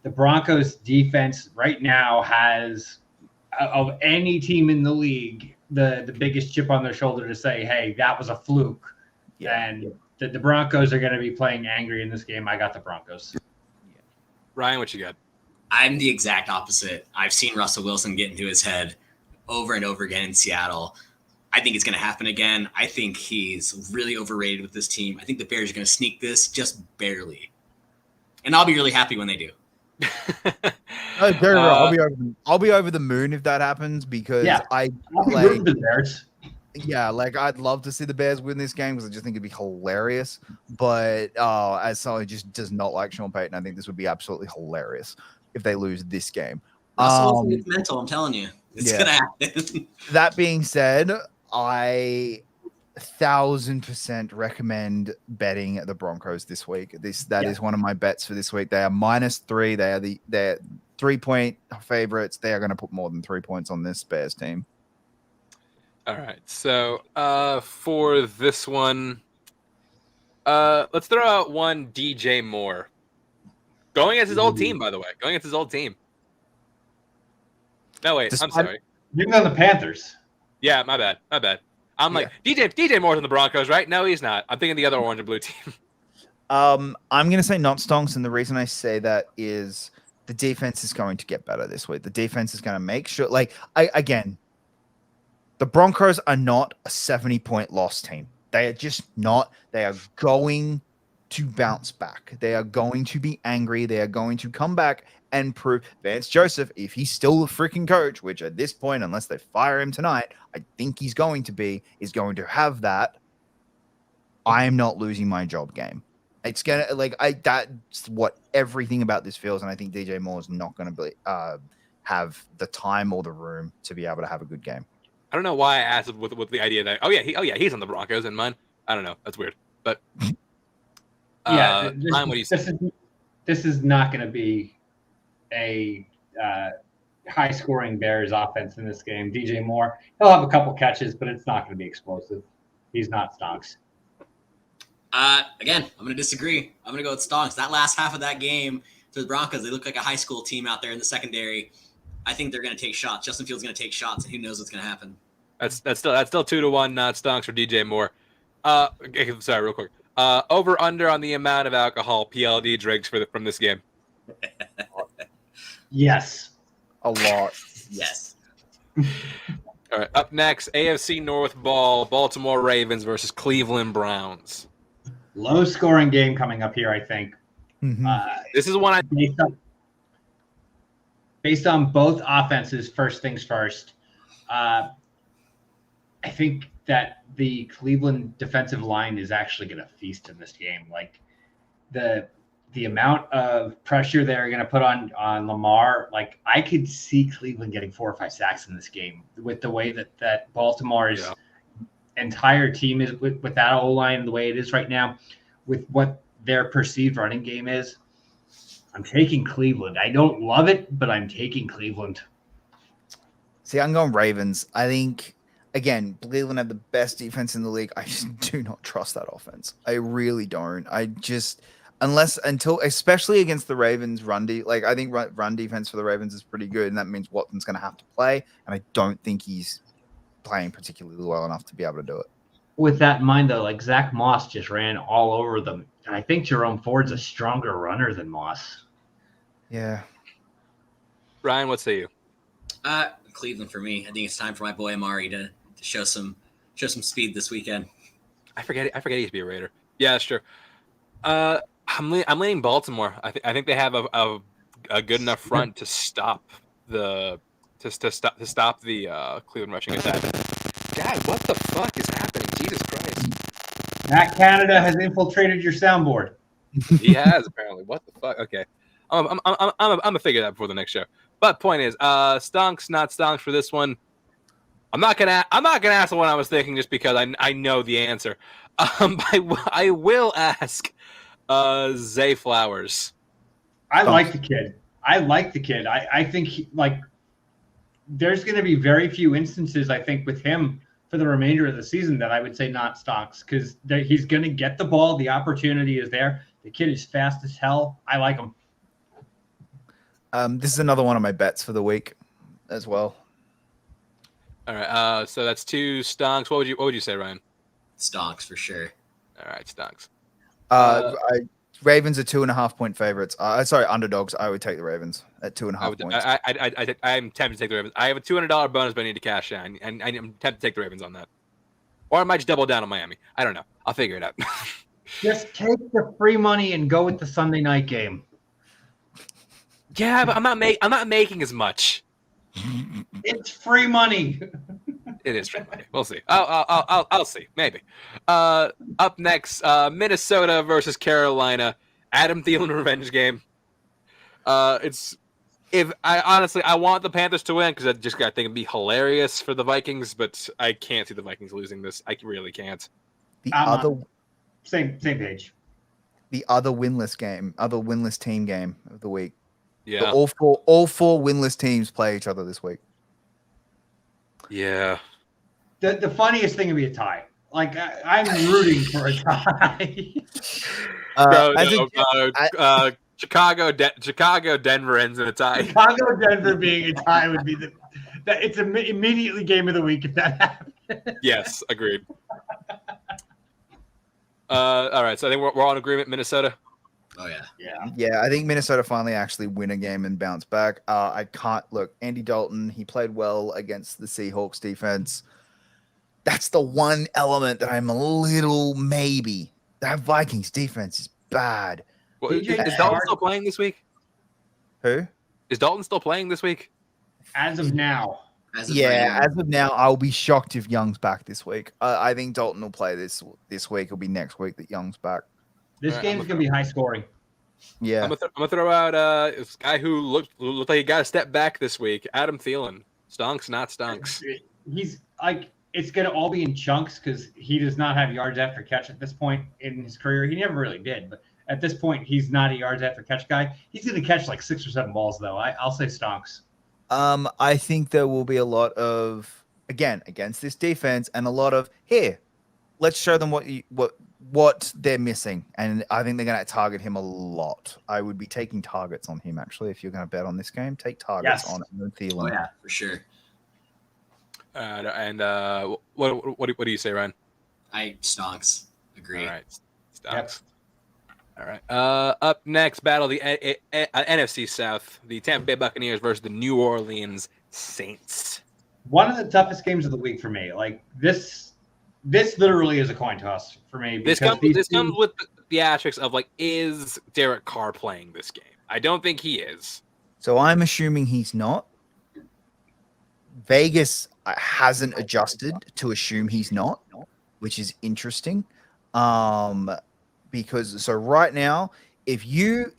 The Broncos defense right now has, of any team in the league, the biggest chip on their shoulder to say, hey, that was a fluke. Yeah. And the Broncos are going to be playing angry in this game. I got the Broncos. Ryan, what you got? I'm the exact opposite. I've seen Russell Wilson get into his head over and over again in Seattle. I think it's going to happen again. I think he's really overrated with this team. I think the Bears are going to sneak this just barely. And I'll be really happy when they do. I'll be over the moon if that happens, because I'll be rooting for the Bears. Yeah, like I'd love to see the Bears win this game because I just think it'd be hilarious. But as someone who just does not like Sean Payton, I think this would be absolutely hilarious if they lose this game. It's mental, I'm telling you. It's gonna happen. That being said, I 1,000% recommend betting the Broncos this week. That is one of my bets for this week. They are -3. They're 3-point favorites. They are going to put more than 3 points on this Bears team. All right. So for this one, let's throw out one DJ Moore. Going against his old team, by the way. Going against his old team. No, wait. I'm sorry. You're on the Panthers. Yeah, my bad. I'm like, DJ Moore's on the Broncos, right? No, he's not. I'm thinking the other orange and blue team. I'm going to say not stonks, and the reason I say that is the defense is going to get better this week. The defense is going to make sure, the Broncos are not a 70-point loss team. They are just not. They are going to bounce back. They are going to be angry. They are going to come back and prove Vance Joseph, if he's still the freaking coach, which at this point, unless they fire him tonight, I think he's going to be, is going to have that I am not losing my job game. It's gonna that's what everything about this feels, and I think DJ Moore is not going to be have the time or the room to be able to have a good game. I don't know why I asked with the idea that he's on the Broncos in mine. I don't know, that's weird, but this is not going to be a high-scoring Bears offense in this game. DJ Moore, he'll have a couple catches, but it's not going to be explosive. He's not Stonks. Again, I'm going to disagree. I'm going to go with Stonks. That last half of that game for the Broncos, they look like a high school team out there in the secondary. I think they're going to take shots. Justin Fields is going to take shots, and who knows what's going to happen. That's still 2-1 Stonks for DJ Moore. Sorry, real quick. Over under on the amount of alcohol PLD drinks from this game. Yes. A lot. Yes. All right. Up next, AFC North ball, Baltimore Ravens versus Cleveland Browns. Low-scoring game coming up here, I think. Mm-hmm. This is one based on both offenses, first things first. I think that the Cleveland defensive line is actually going to feast in this game. Like the amount of pressure they're going to put on Lamar, like I could see Cleveland getting 4 or 5 sacks in this game with the way that Baltimore's entire team is with that O-line the way it is right now, with what their perceived running game is. I'm taking Cleveland. I don't love it, but I'm taking Cleveland. See, I'm going Ravens. I think, again, Cleveland have the best defense in the league. I just do not trust that offense. I really don't. Especially against the Ravens I think run defense for the Ravens is pretty good, and that means Watson's going to have to play, and I don't think he's playing particularly well enough to be able to do it. With that in mind, though, like Zach Moss just ran all over them. And I think Jerome Ford's a stronger runner than Moss. Yeah. Ryan, what say you? Cleveland for me. I think it's time for my boy Amari to show some speed this weekend. I forget he used to be a Raider. Yeah, that's true. I'm leaning Baltimore. I think they have a good enough front to stop the Cleveland rushing attack. God, what the fuck is happening? Jesus Christ! Matt Canada has infiltrated your soundboard. He has apparently. What the fuck? Okay, I'm gonna figure that before the next show. But point is, stonks, not stonks for this one. I'm not gonna ask the one I was thinking just because I know the answer. I will ask Zay Flowers. I like the kid. I think there's going to be very few instances, I think, with him for the remainder of the season that I would say not stocks, because he's going to get the ball. The opportunity is there. The kid is fast as hell. I like him. This is another one of my bets for the week as well. All right. So that's 2 stonks. What would you say, Ryan? Stonks for sure. All right, stonks. Ravens are 2.5-point favorites. Sorry, underdogs. I would take the Ravens at 2.5 points. I'm tempted to take the Ravens. I have a $200 bonus, but I need to cash in, and I'm tempted to take the Ravens on that. Or I might just double down on Miami. I don't know. I'll figure it out. Just take the free money and go with the Sunday night game. Yeah, but I'm not making as much. It's free money. It is free money. We'll see. I'll see. Maybe. Up next, Minnesota versus Carolina. Adam Thielen revenge game. I want the Panthers to win because I think it'd be hilarious for the Vikings, but I can't see the Vikings losing this. I really can't. Same page. The other winless team game of the week. Yeah. So all four winless teams play each other this week. Yeah. The funniest thing would be a tie. Like I'm rooting for a tie. Chicago, Denver ends in a tie. Chicago, Denver being a tie would be it's immediately game of the week if that happens. Yes, agreed. All right, so I think we're all in agreement. Minnesota. Oh Yeah. I think Minnesota finally actually win a game and bounce back. I can't look. Andy Dalton, he played well against the Seahawks defense. That's the one element that I'm a little maybe. That Vikings defense is bad. Well, is Dalton still playing this week? Who? Is Dalton still playing this week? As of now. As of now, I'll be shocked if Young's back this week. I think Dalton will play this week. It'll be next week that Young's back. This game's going to be high scoring. Yeah. I'm gonna throw out this guy who looked like he got a step back this week. Adam Thielen. Stonks, not stonks. He's like, it's going to all be in chunks because he does not have yards after catch at this point in his career. He never really did, but at this point, he's not a yards after catch guy. He's going to catch like 6 or 7 balls, though. I'll say stonks. I think there will be a lot of, again, against this defense, and a lot of, here, let's show them what they're missing. And I think they're going to target him a lot. I would be taking targets on him, actually. If you're going to bet on this game, take targets on Thielen. Oh, yeah, for sure. What do you say, Ryan? Stonks. Agree. All right, stonks. All right. Up next, battle the NFC South. The Tampa Bay Buccaneers versus the New Orleans Saints. One of the toughest games of the week for me. Like this literally is a coin toss for me. This comes with the asterisk of like, is Derek Carr playing this game? I don't think he is. So I'm assuming he's not. Vegas hasn't adjusted to assume he's not, which is interesting. Because so right now, if you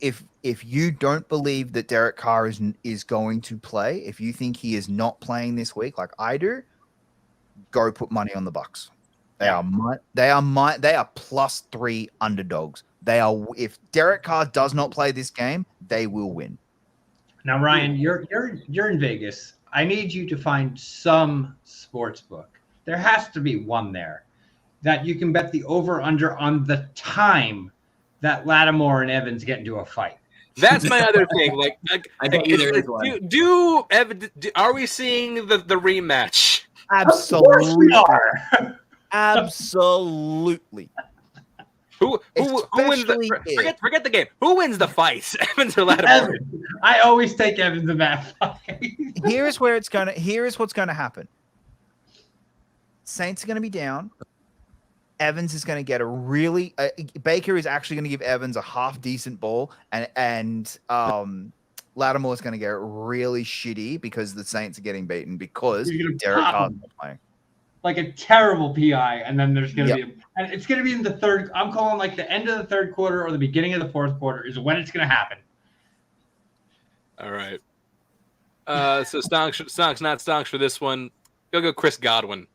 don't believe that Derek Carr is going to play, if you think he is not playing this week, like I do, go put money on the Bucs. They are +3 underdogs. If Derek Carr does not play this game, they will win. Now, Ryan, you're in Vegas. I need you to find some sports book. There has to be one there that you can bet the over/under on the time that Lattimore and Evans get into a fight. That's my other thing. Like I bet you there is one. Are we seeing the rematch? Absolutely. we are. Absolutely. Who wins the forget the game? Who wins the fights? Evans or Lattimore? Evans. I always take Evans in that fight. Here's what's gonna happen. Saints are gonna be down. Evans is going to get a really Baker is actually going to give Evans a half decent ball, and Lattimore is going to get really shitty because the Saints are getting beaten because Derek Carr's not playing. Like a terrible PI, and then there's going to be and it's going to be in the third. I'm calling like the end of the third quarter or the beginning of the fourth quarter is when it's going to happen. All right. So Stonks, not Stonks for this one. Go Chris Godwin.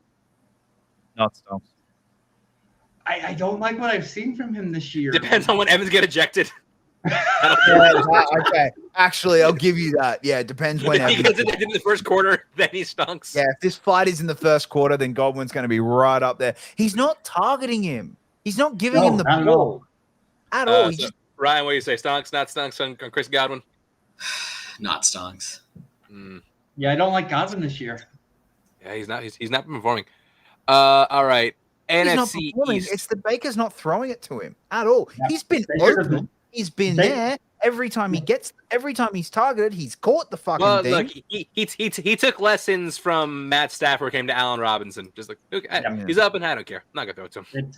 Not Stonks. I don't like what I've seen from him this year. Depends on when Evans get ejected. Okay. Actually, I'll give you that. Yeah, it depends when. If he gets ejected in the first quarter, then he stunks. Yeah, if this fight is in the first quarter, then Godwin's going to be right up there. He's not targeting him. He's not giving him the ball at all. So, Ryan, what do you say? Stonks, not Stonks on Chris Godwin? Not Stonks. Yeah, I don't like Godwin this year. Yeah, he's not performing. All right. NFC East. It's the Baker's not throwing it to him at all. Yeah. He's been open. He's been there every time he's targeted. He's caught the fucking thing. Look, he took lessons from Matt Stafford. Came to Allen Robinson. Just like he's up and I don't care. I'm not gonna throw it to him.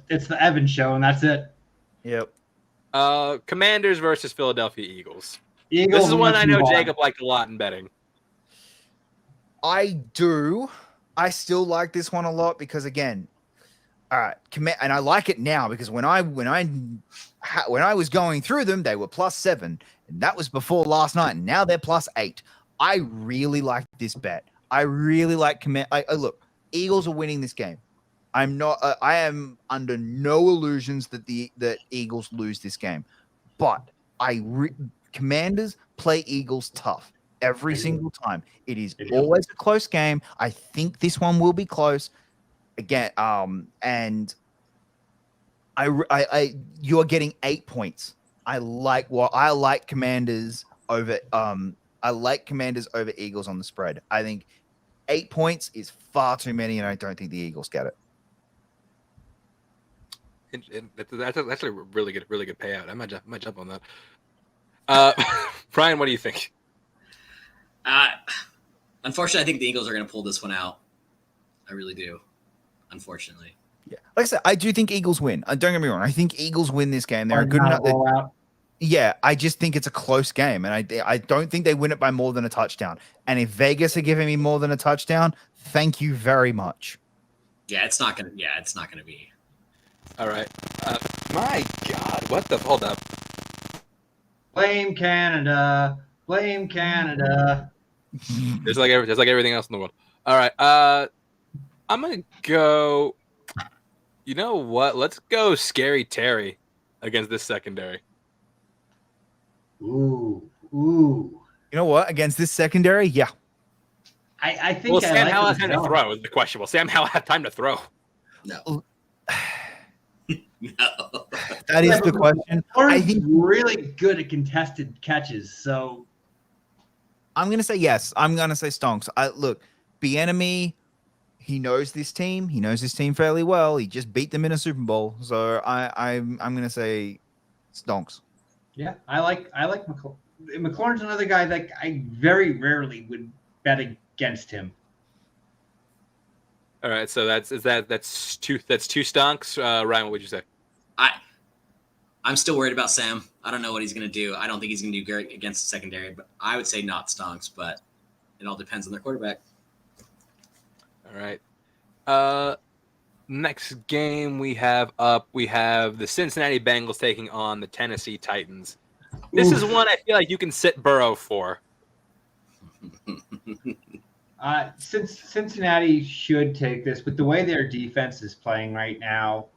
It's the Evans show and that's it. Yep. Commanders versus Philadelphia Eagles. This is one I know Jacob liked a lot in betting. I do. I still like this one a lot because again. All right, and I like it now because when I was going through them, they were +7, and that was before last night. And now they're +8. I really like this bet. I really like command. Look, Eagles are winning this game. I'm not. I am under no illusions that the Eagles lose this game, but Commanders play Eagles tough every single time. It is always a close game. I think this one will be close. Again, and you are getting 8 points. I like Commanders over Eagles on the spread. I think 8 points is far too many, and I don't think the Eagles get it. And that's actually a really good payout. I might jump on that. Brian, what do you think? Unfortunately, I think the Eagles are going to pull this one out. I really do. Unfortunately. Yeah. Like I said, I do think Eagles win. Don't get me wrong. I think Eagles win this game. They're good enough. Yeah, I just think it's a close game. And I don't think they win it by more than a touchdown. And if Vegas are giving me more than a touchdown, thank you very much. Yeah, it's not gonna be. All right. My God, what the hold up. Blame Canada. Blame Canada. There's like everything else in the world. All right. I'm going to go, you know what? Let's go Scary Terry against this secondary. Ooh. You know what? Against this secondary? Yeah. I think Well, Sam Howell has time to throw is the question. Will Sam Howell have time to throw? No. No. That is the question. I think really good at contested catches, so I'm going to say yes. I'm going to say Stonks. Look, Bieniemy, he knows this team. He knows this team fairly well. He just beat them in a Super Bowl. So I'm going to say Stonks. Yeah, I like McLaurin. McLaurin's another guy that I very rarely would bet against him. All right, so that's two stonks. Ryan, what would you say? I'm still worried about Sam. I don't know what he's going to do. I don't think he's going to do great against the secondary, but I would say not stonks, but it all depends on their quarterback. All right. Next game we have the Cincinnati Bengals taking on the Tennessee Titans. This is one I feel like you can sit Burrow for. Since Cincinnati should take this, but the way their defense is playing right now,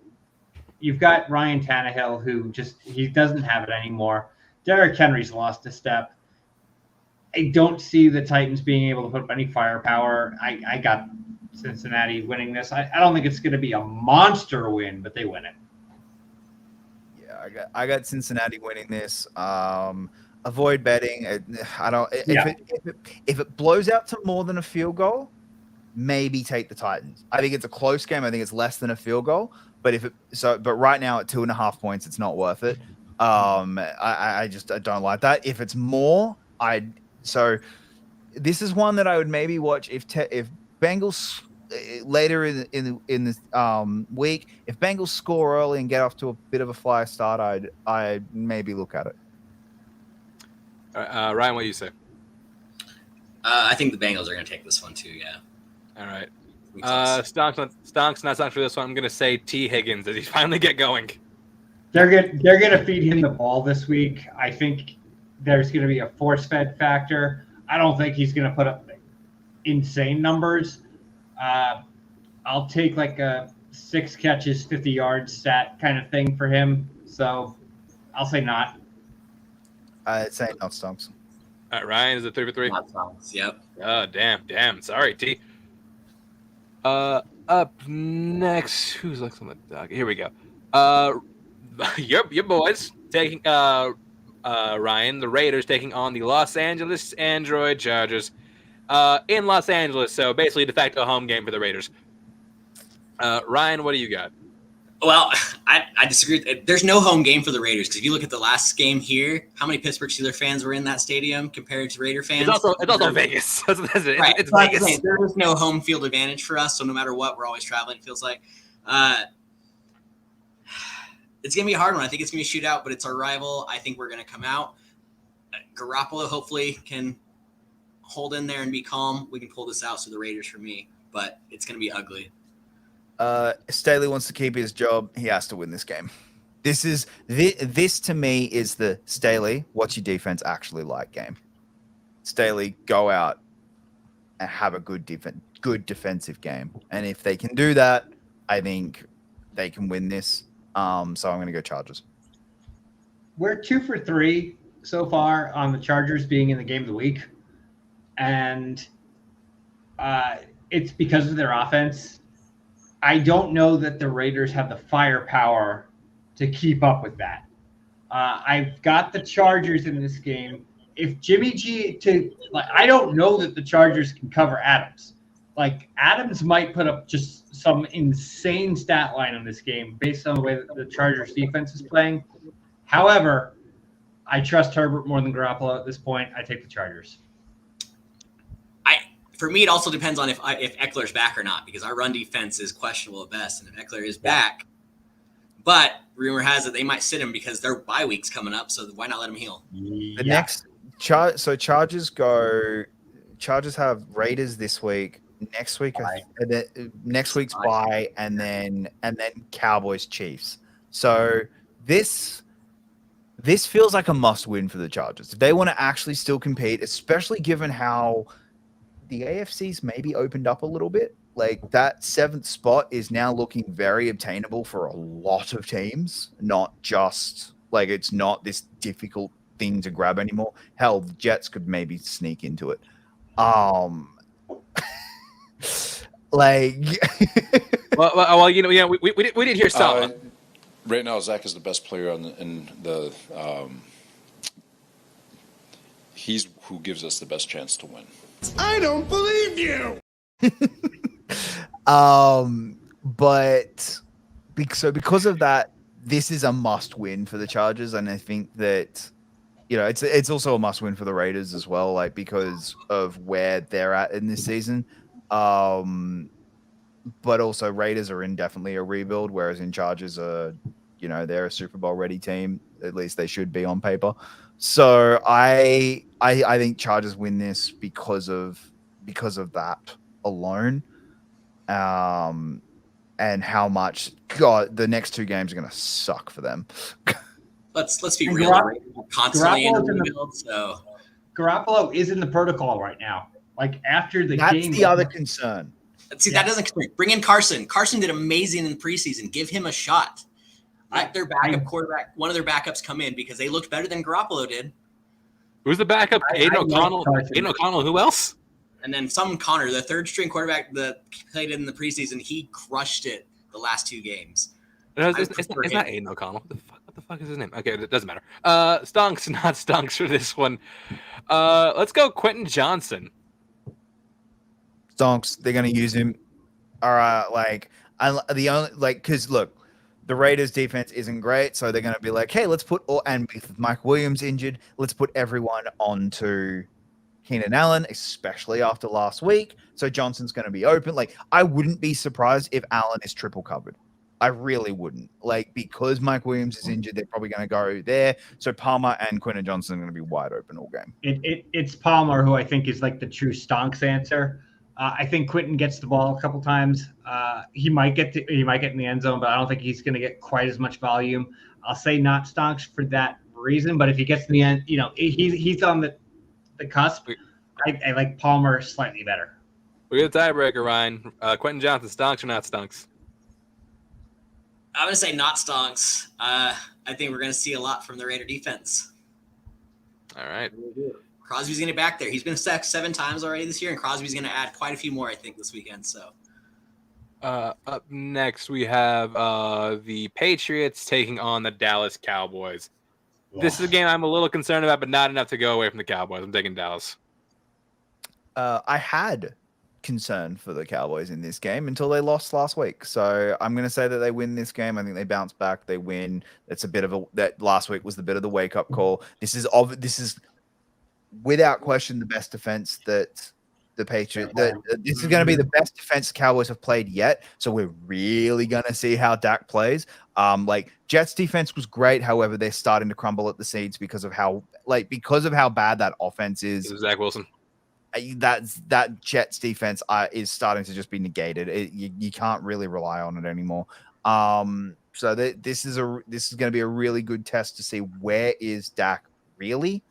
you've got Ryan Tannehill, who he doesn't have it anymore. Derrick Henry's lost a step. I don't see the Titans being able to put up any firepower. I got Cincinnati winning this. I don't think it's going to be a monster win, but they win it. Yeah, I got Cincinnati winning this. Avoid betting. I don't. If it blows out to more than a field goal, maybe take the Titans. I think it's a close game. I think it's less than a field goal. But but right now at 2.5 points, it's not worth it. I don't like that. If it's more, this is one that I would maybe watch if Bengals later in this week. If Bengals score early and get off to a bit of a flyer start, I'd maybe look at it. Ryan, what do you say? I think the Bengals are going to take this one too. Yeah. All right. Stonks not for this one. I'm going to say T. Higgins as he finally get going. They're going to feed him the ball this week. I think there's going to be a force-fed factor. I don't think he's going to put up insane numbers. I'll take like a 6 catches, 50 yards stat kind of thing for him. So I'll say not. I'd say not Stonks. All right, Ryan, is it 3 for 3? Not Stonks, yep. Oh, damn. Sorry, T. Up next, who's next on the dock? Here we go. Your boys taking Ryan, the Raiders taking on the Los Angeles Android Chargers in Los Angeles. So basically, de facto home game for the Raiders. Ryan, what do you got? Well, I disagree. There's no home game for the Raiders because if you look at the last game here, how many Pittsburgh Steelers fans were in that stadium compared to Raider fans? It's also Vegas. Right. It's Vegas. There is no home field advantage for us, so no matter what, we're always traveling, it feels like. It's going to be a hard one. I think it's going to be a shootout, but it's our rival. I think we're going to come out. Garoppolo hopefully can hold in there and be calm. We can pull this out for the Raiders for me, but it's going to be ugly. Staley wants to keep his job. He has to win this game. This to me is the Staley, what's your defense actually like game. Staley, go out and have a good defensive game. And if they can do that, I think they can win this. So I'm going to go Chargers. We're 2 for 3 so far on the Chargers being in the game of the week. And it's because of their offense. I don't know that the Raiders have the firepower to keep up with that. I've got the Chargers in this game. If Jimmy G I don't know that the Chargers can cover Adams. Like Adams might put up just some insane stat line in this game based on the way that the Chargers defense is playing. However, I trust Herbert more than Garoppolo at this point. I take the Chargers. For me, it also depends on if Eckler's back or not, because our run defense is questionable at best. And if Eckler is back, but rumor has it they might sit him because their bye week's coming up. So why not let him heal? The next Chargers have Raiders this week. Next week, next week's bye, and then Cowboys Chiefs. So this feels like a must win for the Chargers if they want to actually still compete, especially given how the AFC's maybe opened up a little bit. Like that 7th spot is now looking very obtainable for a lot of teams, not just like it's not this difficult thing to grab anymore. Hell, the Jets could maybe sneak into it. Like, well, we did hear some. Right now, Zach is the best player he's who gives us the best chance to win. I don't believe you. But because of that, this is a must win for the Chargers, and I think that it's also a must win for the Raiders as well, like because of where they're at in this season. But also Raiders are in definitely a rebuild, whereas in Chargers are, they're a Super Bowl ready team. At least they should be on paper. So I think Chargers win this because of that alone. And how much the next 2 games are going to suck for them. Let's be real. We're constantly in the rebuild, so Garoppolo is in the protocol right now. Like after the That's game, the other concern. See, that doesn't bring in Carson. Carson did amazing in the preseason. Give him a shot. Let their backup quarterback, one of their backups, come in because they looked better than Garoppolo did. Who's the backup? Aiden O'Connell. Aiden O'Connell. Who else? And then some Connor, the 3rd string quarterback that played in the preseason, he crushed it the last 2 games. It's not Aiden O'Connell. What the fuck is his name? Okay, it doesn't matter. Stonks, not Stonks for this one. Let's go Quentin Johnson. Stonks, they're going to use him. All right, because look, the Raiders defense isn't great, so they're going to be like, hey, let's put and with Mike Williams injured, let's put everyone onto Keenan Allen, especially after last week. So Johnson's going to be open. Like, I wouldn't be surprised if Allen is triple covered. I really wouldn't. Like, because Mike Williams is injured, they're probably going to go there. So Palmer and Quentin Johnson are going to be wide open all game. It's Palmer who I think is like the true Stonks answer. I think Quentin gets the ball a couple times. He might get in the end zone, but I don't think he's going to get quite as much volume. I'll say not Stonks for that reason, but if he gets in the end, he's on the cusp. I like Palmer slightly better. We get a tiebreaker, Ryan. Quentin Johnson, Stonks or not Stonks? I'm going to say not Stonks. I think we're going to see a lot from the Raider defense. All right. Crosby's going to get back there. He's been sacked 7 times already this year, and Crosby's going to add quite a few more, I think, this weekend. So, up next, we have the Patriots taking on the Dallas Cowboys. This is a game I'm a little concerned about, but not enough to go away from the Cowboys. I'm taking Dallas. I had concern for the Cowboys in this game until they lost last week. So I'm going to say that they win this game. I think they bounce back. They win. That's a bit of that last week was the bit of the wake up call. This is without question the best defense that the Patriots. This is going to be the best defense the Cowboys have played yet. So we're really going to see how Dak plays. Jets defense was great. However, they're starting to crumble at the seeds because of how bad that offense is. Zach Wilson. That Jets defense is starting to just be negated. You can't really rely on it anymore. So this is going to be a really good test to see where is Dak really.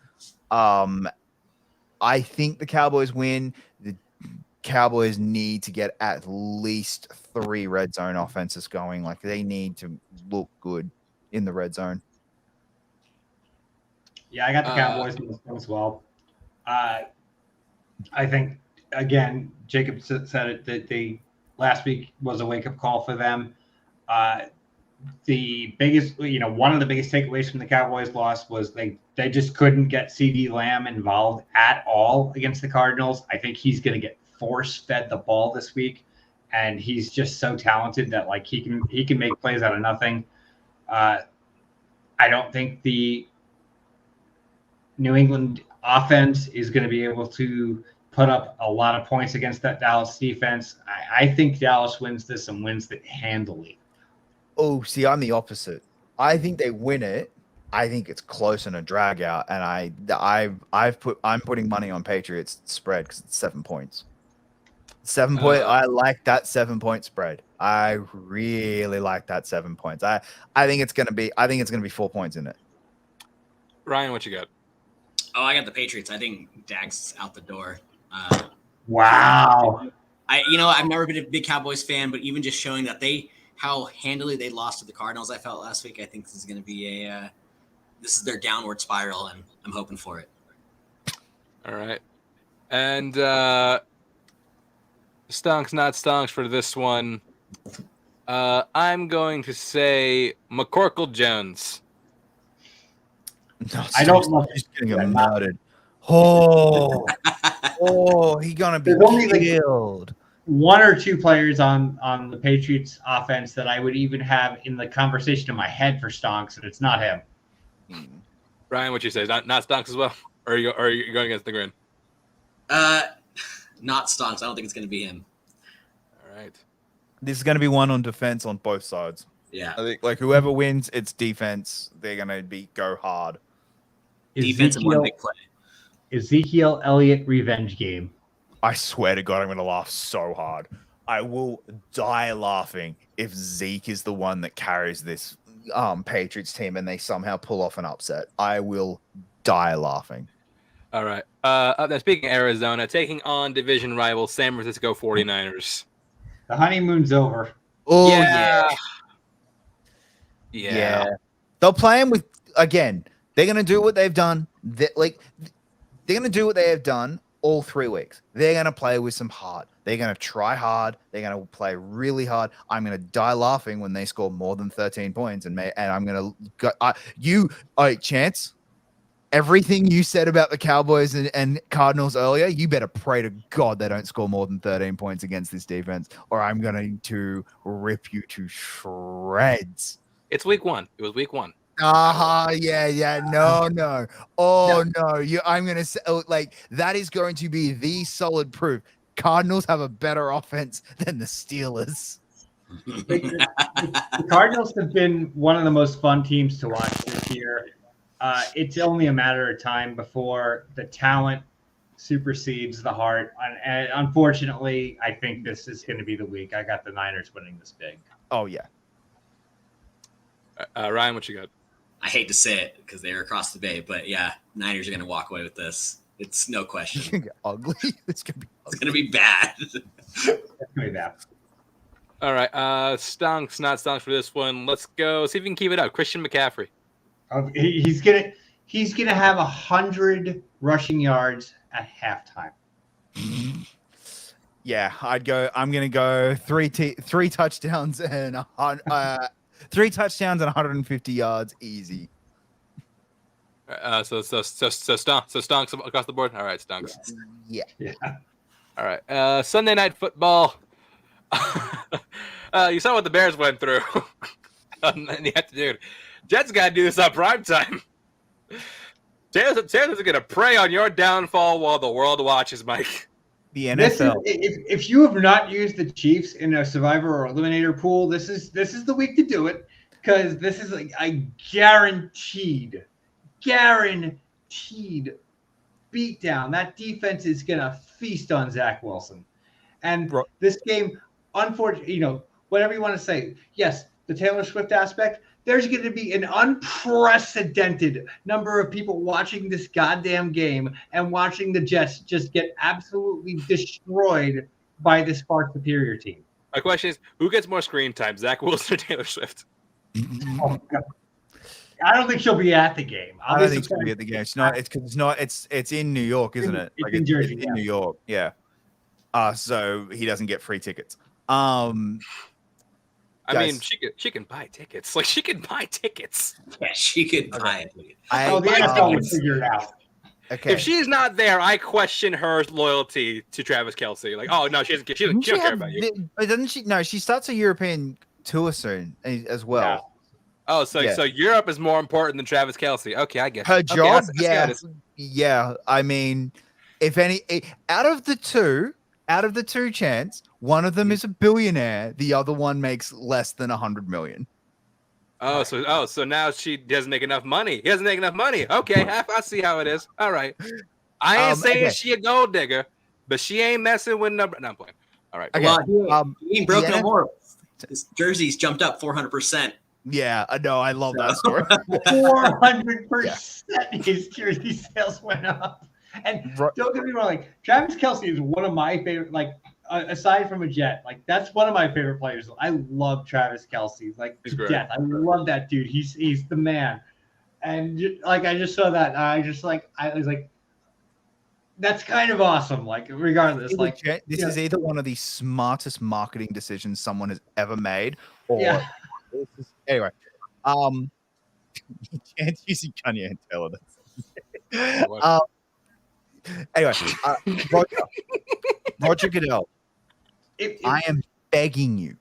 I think the Cowboys win. The Cowboys need to get at least 3 red zone offenses going. Like, they need to look good in the red zone. Yeah, I got the Cowboys in this one as well. I think, again, Jacob said it, that last week was a wake-up call for them. The biggest, one of the biggest takeaways from the Cowboys loss was they just couldn't get CeeDee Lamb involved at all against the Cardinals. I think he's going to get force-fed the ball this week, and he's just so talented that he can make plays out of nothing. I don't think the New England offense is going to be able to put up a lot of points against that Dallas defense. I think Dallas wins this and wins it handily. Oh, see, I'm the opposite. I think they win it. I think it's close and a drag out, and I'm putting money on Patriots spread because it's 7 points. 7 point. I like that 7 point spread. I really like that 7 points. I think it's gonna be 4 points in it. Ryan, what you got? Oh, I got the Patriots. I think Dak's out the door. Wow. I've never been a big Cowboys fan, but even just showing that how handily they lost to the Cardinals, I felt last week. I think this is going to be this is their downward spiral, and I'm hoping for it. All right, and stonks, not stonks for this one. I'm going to say McCorkle Jones. No, I don't love he's getting murdered. Oh, he's gonna be killed. 1 or 2 players on the Patriots offense that I would even have in the conversation in my head for stonks, and it's not him. Ryan, what you say? Not stonks as well, or are you going against the grain? Not stonks. I don't think it's going to be him. All right. This is going to be one on defense on both sides. Yeah. I think whoever wins, it's defense. They're going to go hard. Defense and one big play. Ezekiel Elliott revenge game. I swear to God, I'm going to laugh so hard. I will die laughing if Zeke is the one that carries this Patriots team and they somehow pull off an upset. I will die laughing. All right. Up there, speaking of Arizona, taking on division rival San Francisco 49ers. The honeymoon's over. Oh, yeah. They'll play him with, again, they're going to do what they've done. They're going to do what they have done all 3 weeks. They're going to play with some heart. They're going to try hard. They're going to play really hard. I'm going to die laughing when they score more than 13 points. And I'm going to go. Chance, everything you said about the Cowboys and Cardinals earlier, you better pray to God they don't score more than 13 points against this defense, or I'm going to rip you to shreds. It's week 1. It was week 1. Yeah. No. Oh no. I'm gonna say like that is going to be the solid proof. Cardinals have a better offense than the Steelers. The Cardinals have been one of the most fun teams to watch this year. It's only a matter of time before the talent supersedes the heart. And unfortunately, I think this is going to be the week. I got the Niners winning this big. Oh yeah. Ryan, what you got? I hate to say it because they're across the bay, but yeah, Niners are going to walk away with this. It's no question. It's gonna get ugly. It's going to be bad. It's going to be bad. All right. Stonks, not stonks for this one. Let's go. See if we can keep it up. Christian McCaffrey. He's gonna have 100 rushing yards at halftime. Yeah, I'm gonna go three touchdowns and 150 yards easy. So stonks across the board. All right, stonks. Yeah. All right. Sunday Night Football. You saw what the Bears went through in the afternoon. Jets got to do this on prime time. Taylor's going to prey on your downfall while the world watches, Mike. The NFL. If you have not used the Chiefs in a survivor or eliminator pool, this is the week to do it, because this is a guaranteed beatdown. That defense is going to feast on Zach Wilson. And this game, unfortunately, whatever you want to say, yes, the Taylor Swift aspect, there's going to be an unprecedented number of people watching this goddamn game and watching the Jets just get absolutely destroyed by this far superior team. My question is, who gets more screen time, Zach Wilson or Taylor Swift? Oh, God. I don't think she'll be at the game. I don't think she'll be at the game. It's not. It's because it's not. It's in New York, isn't it? It's in Jersey. It's in New York. Yeah. So he doesn't get free tickets. I mean, she can buy tickets. Like, she can buy tickets. Yeah, she could buy it. The NFL would figure it out. Okay. If she's not there, I question her loyalty to Travis Kelce. Like, oh no, she doesn't care about you. But doesn't she? No, she starts a European tour soon as well. Yeah. Oh, so Europe is more important than Travis Kelce. Okay, I guess her job. I yeah. I mean, if any, out of the two chants, one of them is a billionaire. The other one makes less than 100 million. So now she doesn't make enough money. He doesn't make enough money. Okay, I see how it is. All right. I ain't saying she a gold digger, but she ain't messing with number. No, I'm playing. All right. Okay. Well, he broke no more. His jersey's jumped up 400%. Yeah, I know. I love that story. 400% his jersey sales went up. And don't get me wrong, like Travis Kelce is one of my favorite, like aside from a Jet, like that's one of my favorite players. I love Travis Kelce, like to death. I love that dude. He's the man. And like I just saw that, I was like, that's kind of awesome. Like regardless, like this is either one of the smartest marketing decisions someone has ever made, or anyway, you can't use Kanye and Taylor. Anyway, Roger Goodell, I am begging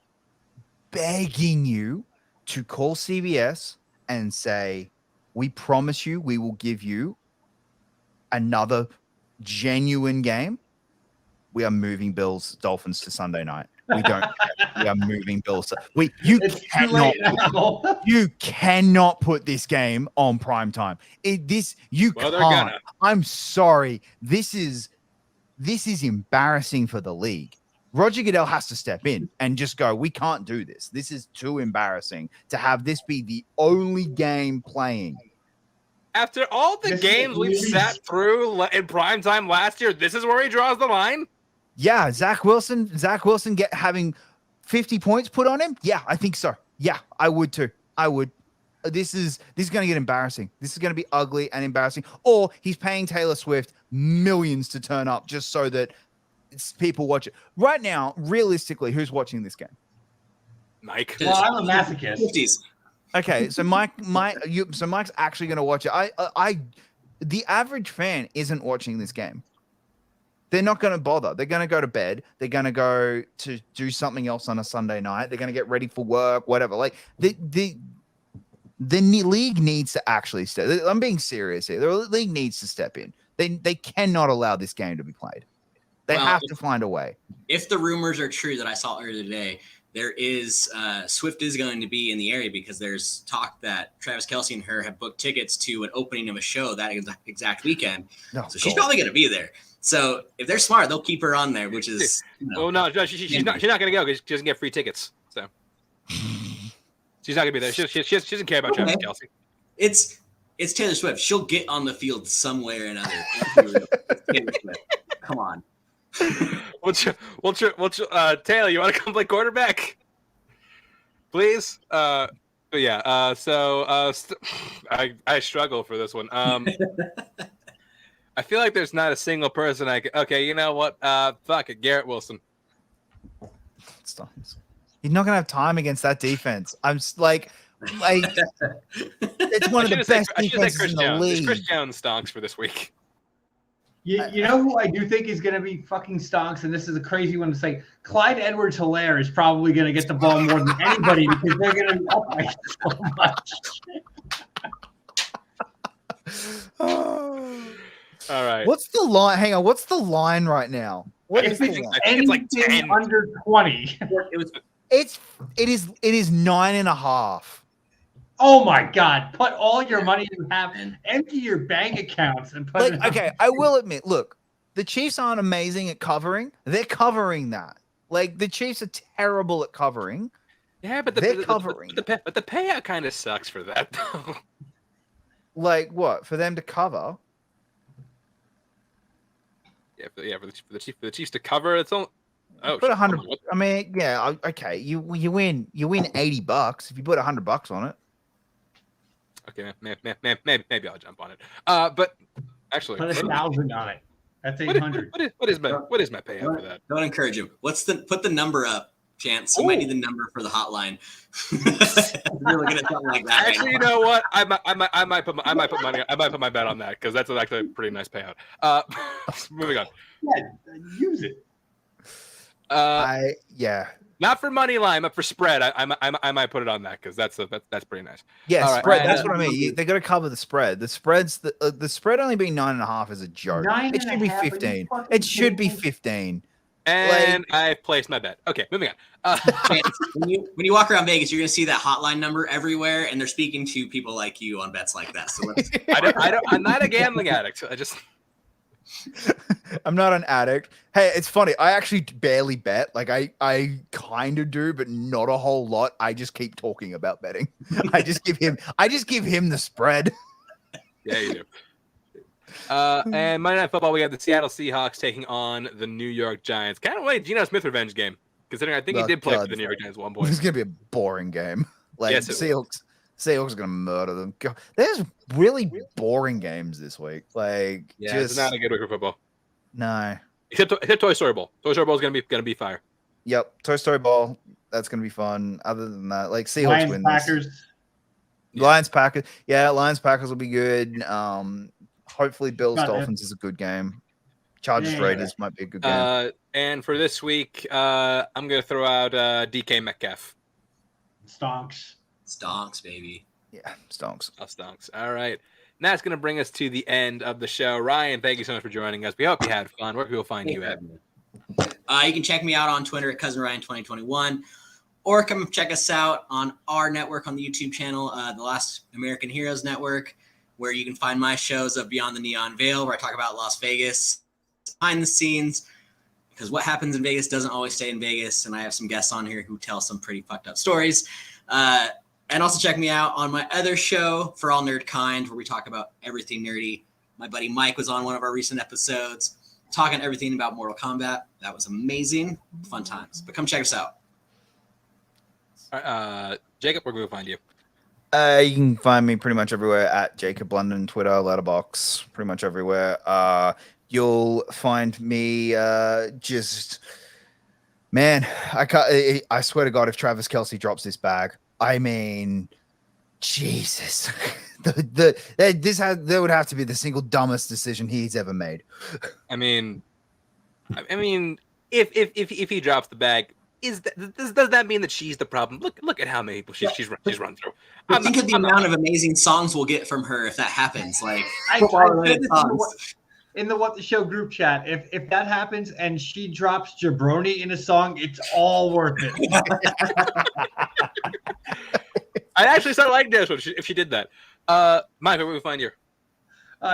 you to call CBS and say, we promise you we will give you another genuine game. We are moving Dolphins to Sunday night. We don't. We are moving Bills. You cannot put this game on prime time. Can't. I'm sorry. This is embarrassing for the league. Roger Goodell has to step in and just go, we can't do this. This is too embarrassing to have this be the only game playing. After all the games we've sat through in prime time last year, this is where he draws the line. Yeah, Zach Wilson having 50 points put on him. Yeah, I think so. Yeah, I would too. I would. This is going to get embarrassing. This is going to be ugly and embarrassing. Or he's paying Taylor Swift millions to turn up just so that people watch it. Right now, realistically, who's watching this game? Mike. Well, I'm a masochist. 50s. Okay, so Mike's actually going to watch it. the average fan isn't watching this game. They're not going to bother. They're going to go to bed. They're going to go to do something else on a Sunday night. They're going to get ready for work, whatever. Like the league needs to actually step. I'm being serious here. The league needs to step in. They cannot allow this game to be played. They have to find a way. If the rumors are true that I saw earlier today, there is Swift is going to be in the area because there's talk that Travis Kelce and her have booked tickets to an opening of a show that exact weekend. So she's probably going to be there. So if they're smart, they'll keep her on there, which is well, no, she's not going to go because she doesn't get free tickets. So she's not going to be there. She doesn't care about Travis Kelce. It's Taylor Swift. She'll get on the field somewhere or another. Come on. Taylor, you want to come play quarterback, please? But yeah. I struggle for this one. I feel like there's not a single person okay, you know what? Fuck it, Garrett Wilson. He's not gonna have time against that defense. I'm like it's one of the best defenses in the league. Chris Jones stonks for this week. You know who I do think is going to be fucking stonks, and this is a crazy one to say. Clyde Edwards-Helaire is probably going to get the ball more than anybody because they're going to be up by so much. All right. What's the line? Hang on. What's the line right now? What is the line? I think it's like 10. Under 20. It is 9.5. Oh my God! Put all your money you have, empty your bank accounts, and put it. Okay, I will admit. Look, the Chiefs aren't amazing at covering. They're covering that. Like the Chiefs are terrible at covering. Yeah, but they're covering. But the payout kind of sucks for that, though. Like what? For them to cover? For the Chiefs to cover, it's all. Oh, put 100. I mean, yeah, okay. You win $80 if you put $100 on it. Okay, maybe I'll jump on it. But actually, put 1,000 on it. That's 800. What is my payout for that? Don't encourage him. Put the number up, Chance. You might need the number for the hotline. Really good at something like that. Actually, you know what? I might put my bet on that because that's actually a pretty nice payout. Moving on. Yeah, use it. Not for money line, but for spread. I might put it on that because that's pretty nice. Yeah, all spread. Right. That's what I mean. They got to cover the spread. The spread only being 9.5 is a joke. It should be 15. It should be 15. And I placed my bet. Okay, moving on. When you walk around Vegas, you're gonna see that hotline number everywhere, and they're speaking to people like you on bets like that. So I'm not a gambling addict. I'm not an addict. Hey, it's funny. I actually barely bet. Like I kind of do, but not a whole lot. I just keep talking about betting. I just give him the spread. Yeah, you do. And Monday Night Football, we have the Seattle Seahawks taking on the New York Giants. Kind of like Geno Smith revenge game, considering I think he did play for the New York Giants at one point. It's gonna be a boring game. Like yes, Seahawks are gonna murder them. God, there's really boring games this week. Like, it's not a good week for football. No, except Toy Story Bowl. Toy Story Bowl is gonna be fire. Yep, Toy Story Bowl. That's gonna be fun. Other than that, like Seahawks win this. Lions Packers. Yeah, Lions Packers will be good. Hopefully, Bills Dolphins is a good game. Chargers Raiders might be a good game. And for this week, I'm gonna throw out DK Metcalf. Stonks, baby. Yeah, stonks. Stonks. All right. And that's going to bring us to the end of the show. Ryan, thank you so much for joining us. We hope you had fun. Where can people find you at? You can check me out on Twitter at CousinRyan2021, or come check us out on our network on the YouTube channel, the Last American Heroes Network, where you can find my shows of Beyond the Neon Veil, where I talk about Las Vegas, behind the scenes, because what happens in Vegas doesn't always stay in Vegas, and I have some guests on here who tell some pretty fucked up stories. And also check me out on my other show, For All Nerd Kind, where we talk about everything nerdy. My buddy Mike was on one of our recent episodes, talking everything about Mortal Kombat. That was amazing. Fun times. But come check us out. Jacob, where can we find you? You can find me pretty much everywhere at Jacob London, Twitter, Letterboxd, pretty much everywhere. You'll find me man, I swear to God, if Travis Kelce drops this bag, I mean, Jesus, there would have to be the single dumbest decision he's ever made. I mean, if he drops the bag, does that mean that she's the problem? Look at how many people she's run through. But think of the amount of amazing songs we'll get from her if that happens. Like I football-related songs. in the What the Show group chat, if that happens and she drops Jabroni in a song, it's all worth it. I actually started liking this one if she did that. Mike, where will we find you?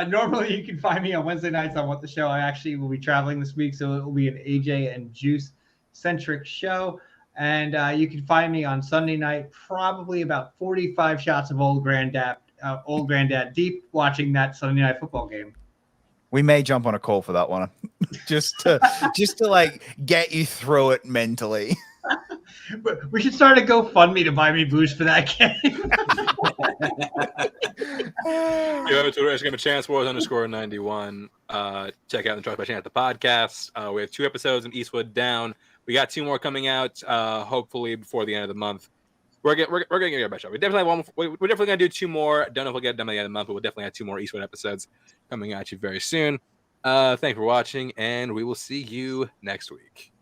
Normally, you can find me on Wednesday nights on What the Show. I actually will be traveling this week, so it will be an AJ and Juice centric show. And you can find me on Sunday night, probably about 45 shots of old granddad deep, watching that Sunday night football game. We may jump on a call for that one, just to like get you through it mentally. But we should start a GoFundMe to buy me booze for that game. You have a Twitter, Instagram, ChanceWars_91. Check out the Trust by Chance the podcast. We have 2 episodes in Eastwood Down. We got 2 more coming out, hopefully before the end of the month. We're gonna get our best shot. We're definitely gonna do 2 more. Don't know if we'll get them at the end of the month, but we'll definitely have 2 more Eastwood episodes coming at you very soon. Thanks for watching, and we will see you next week.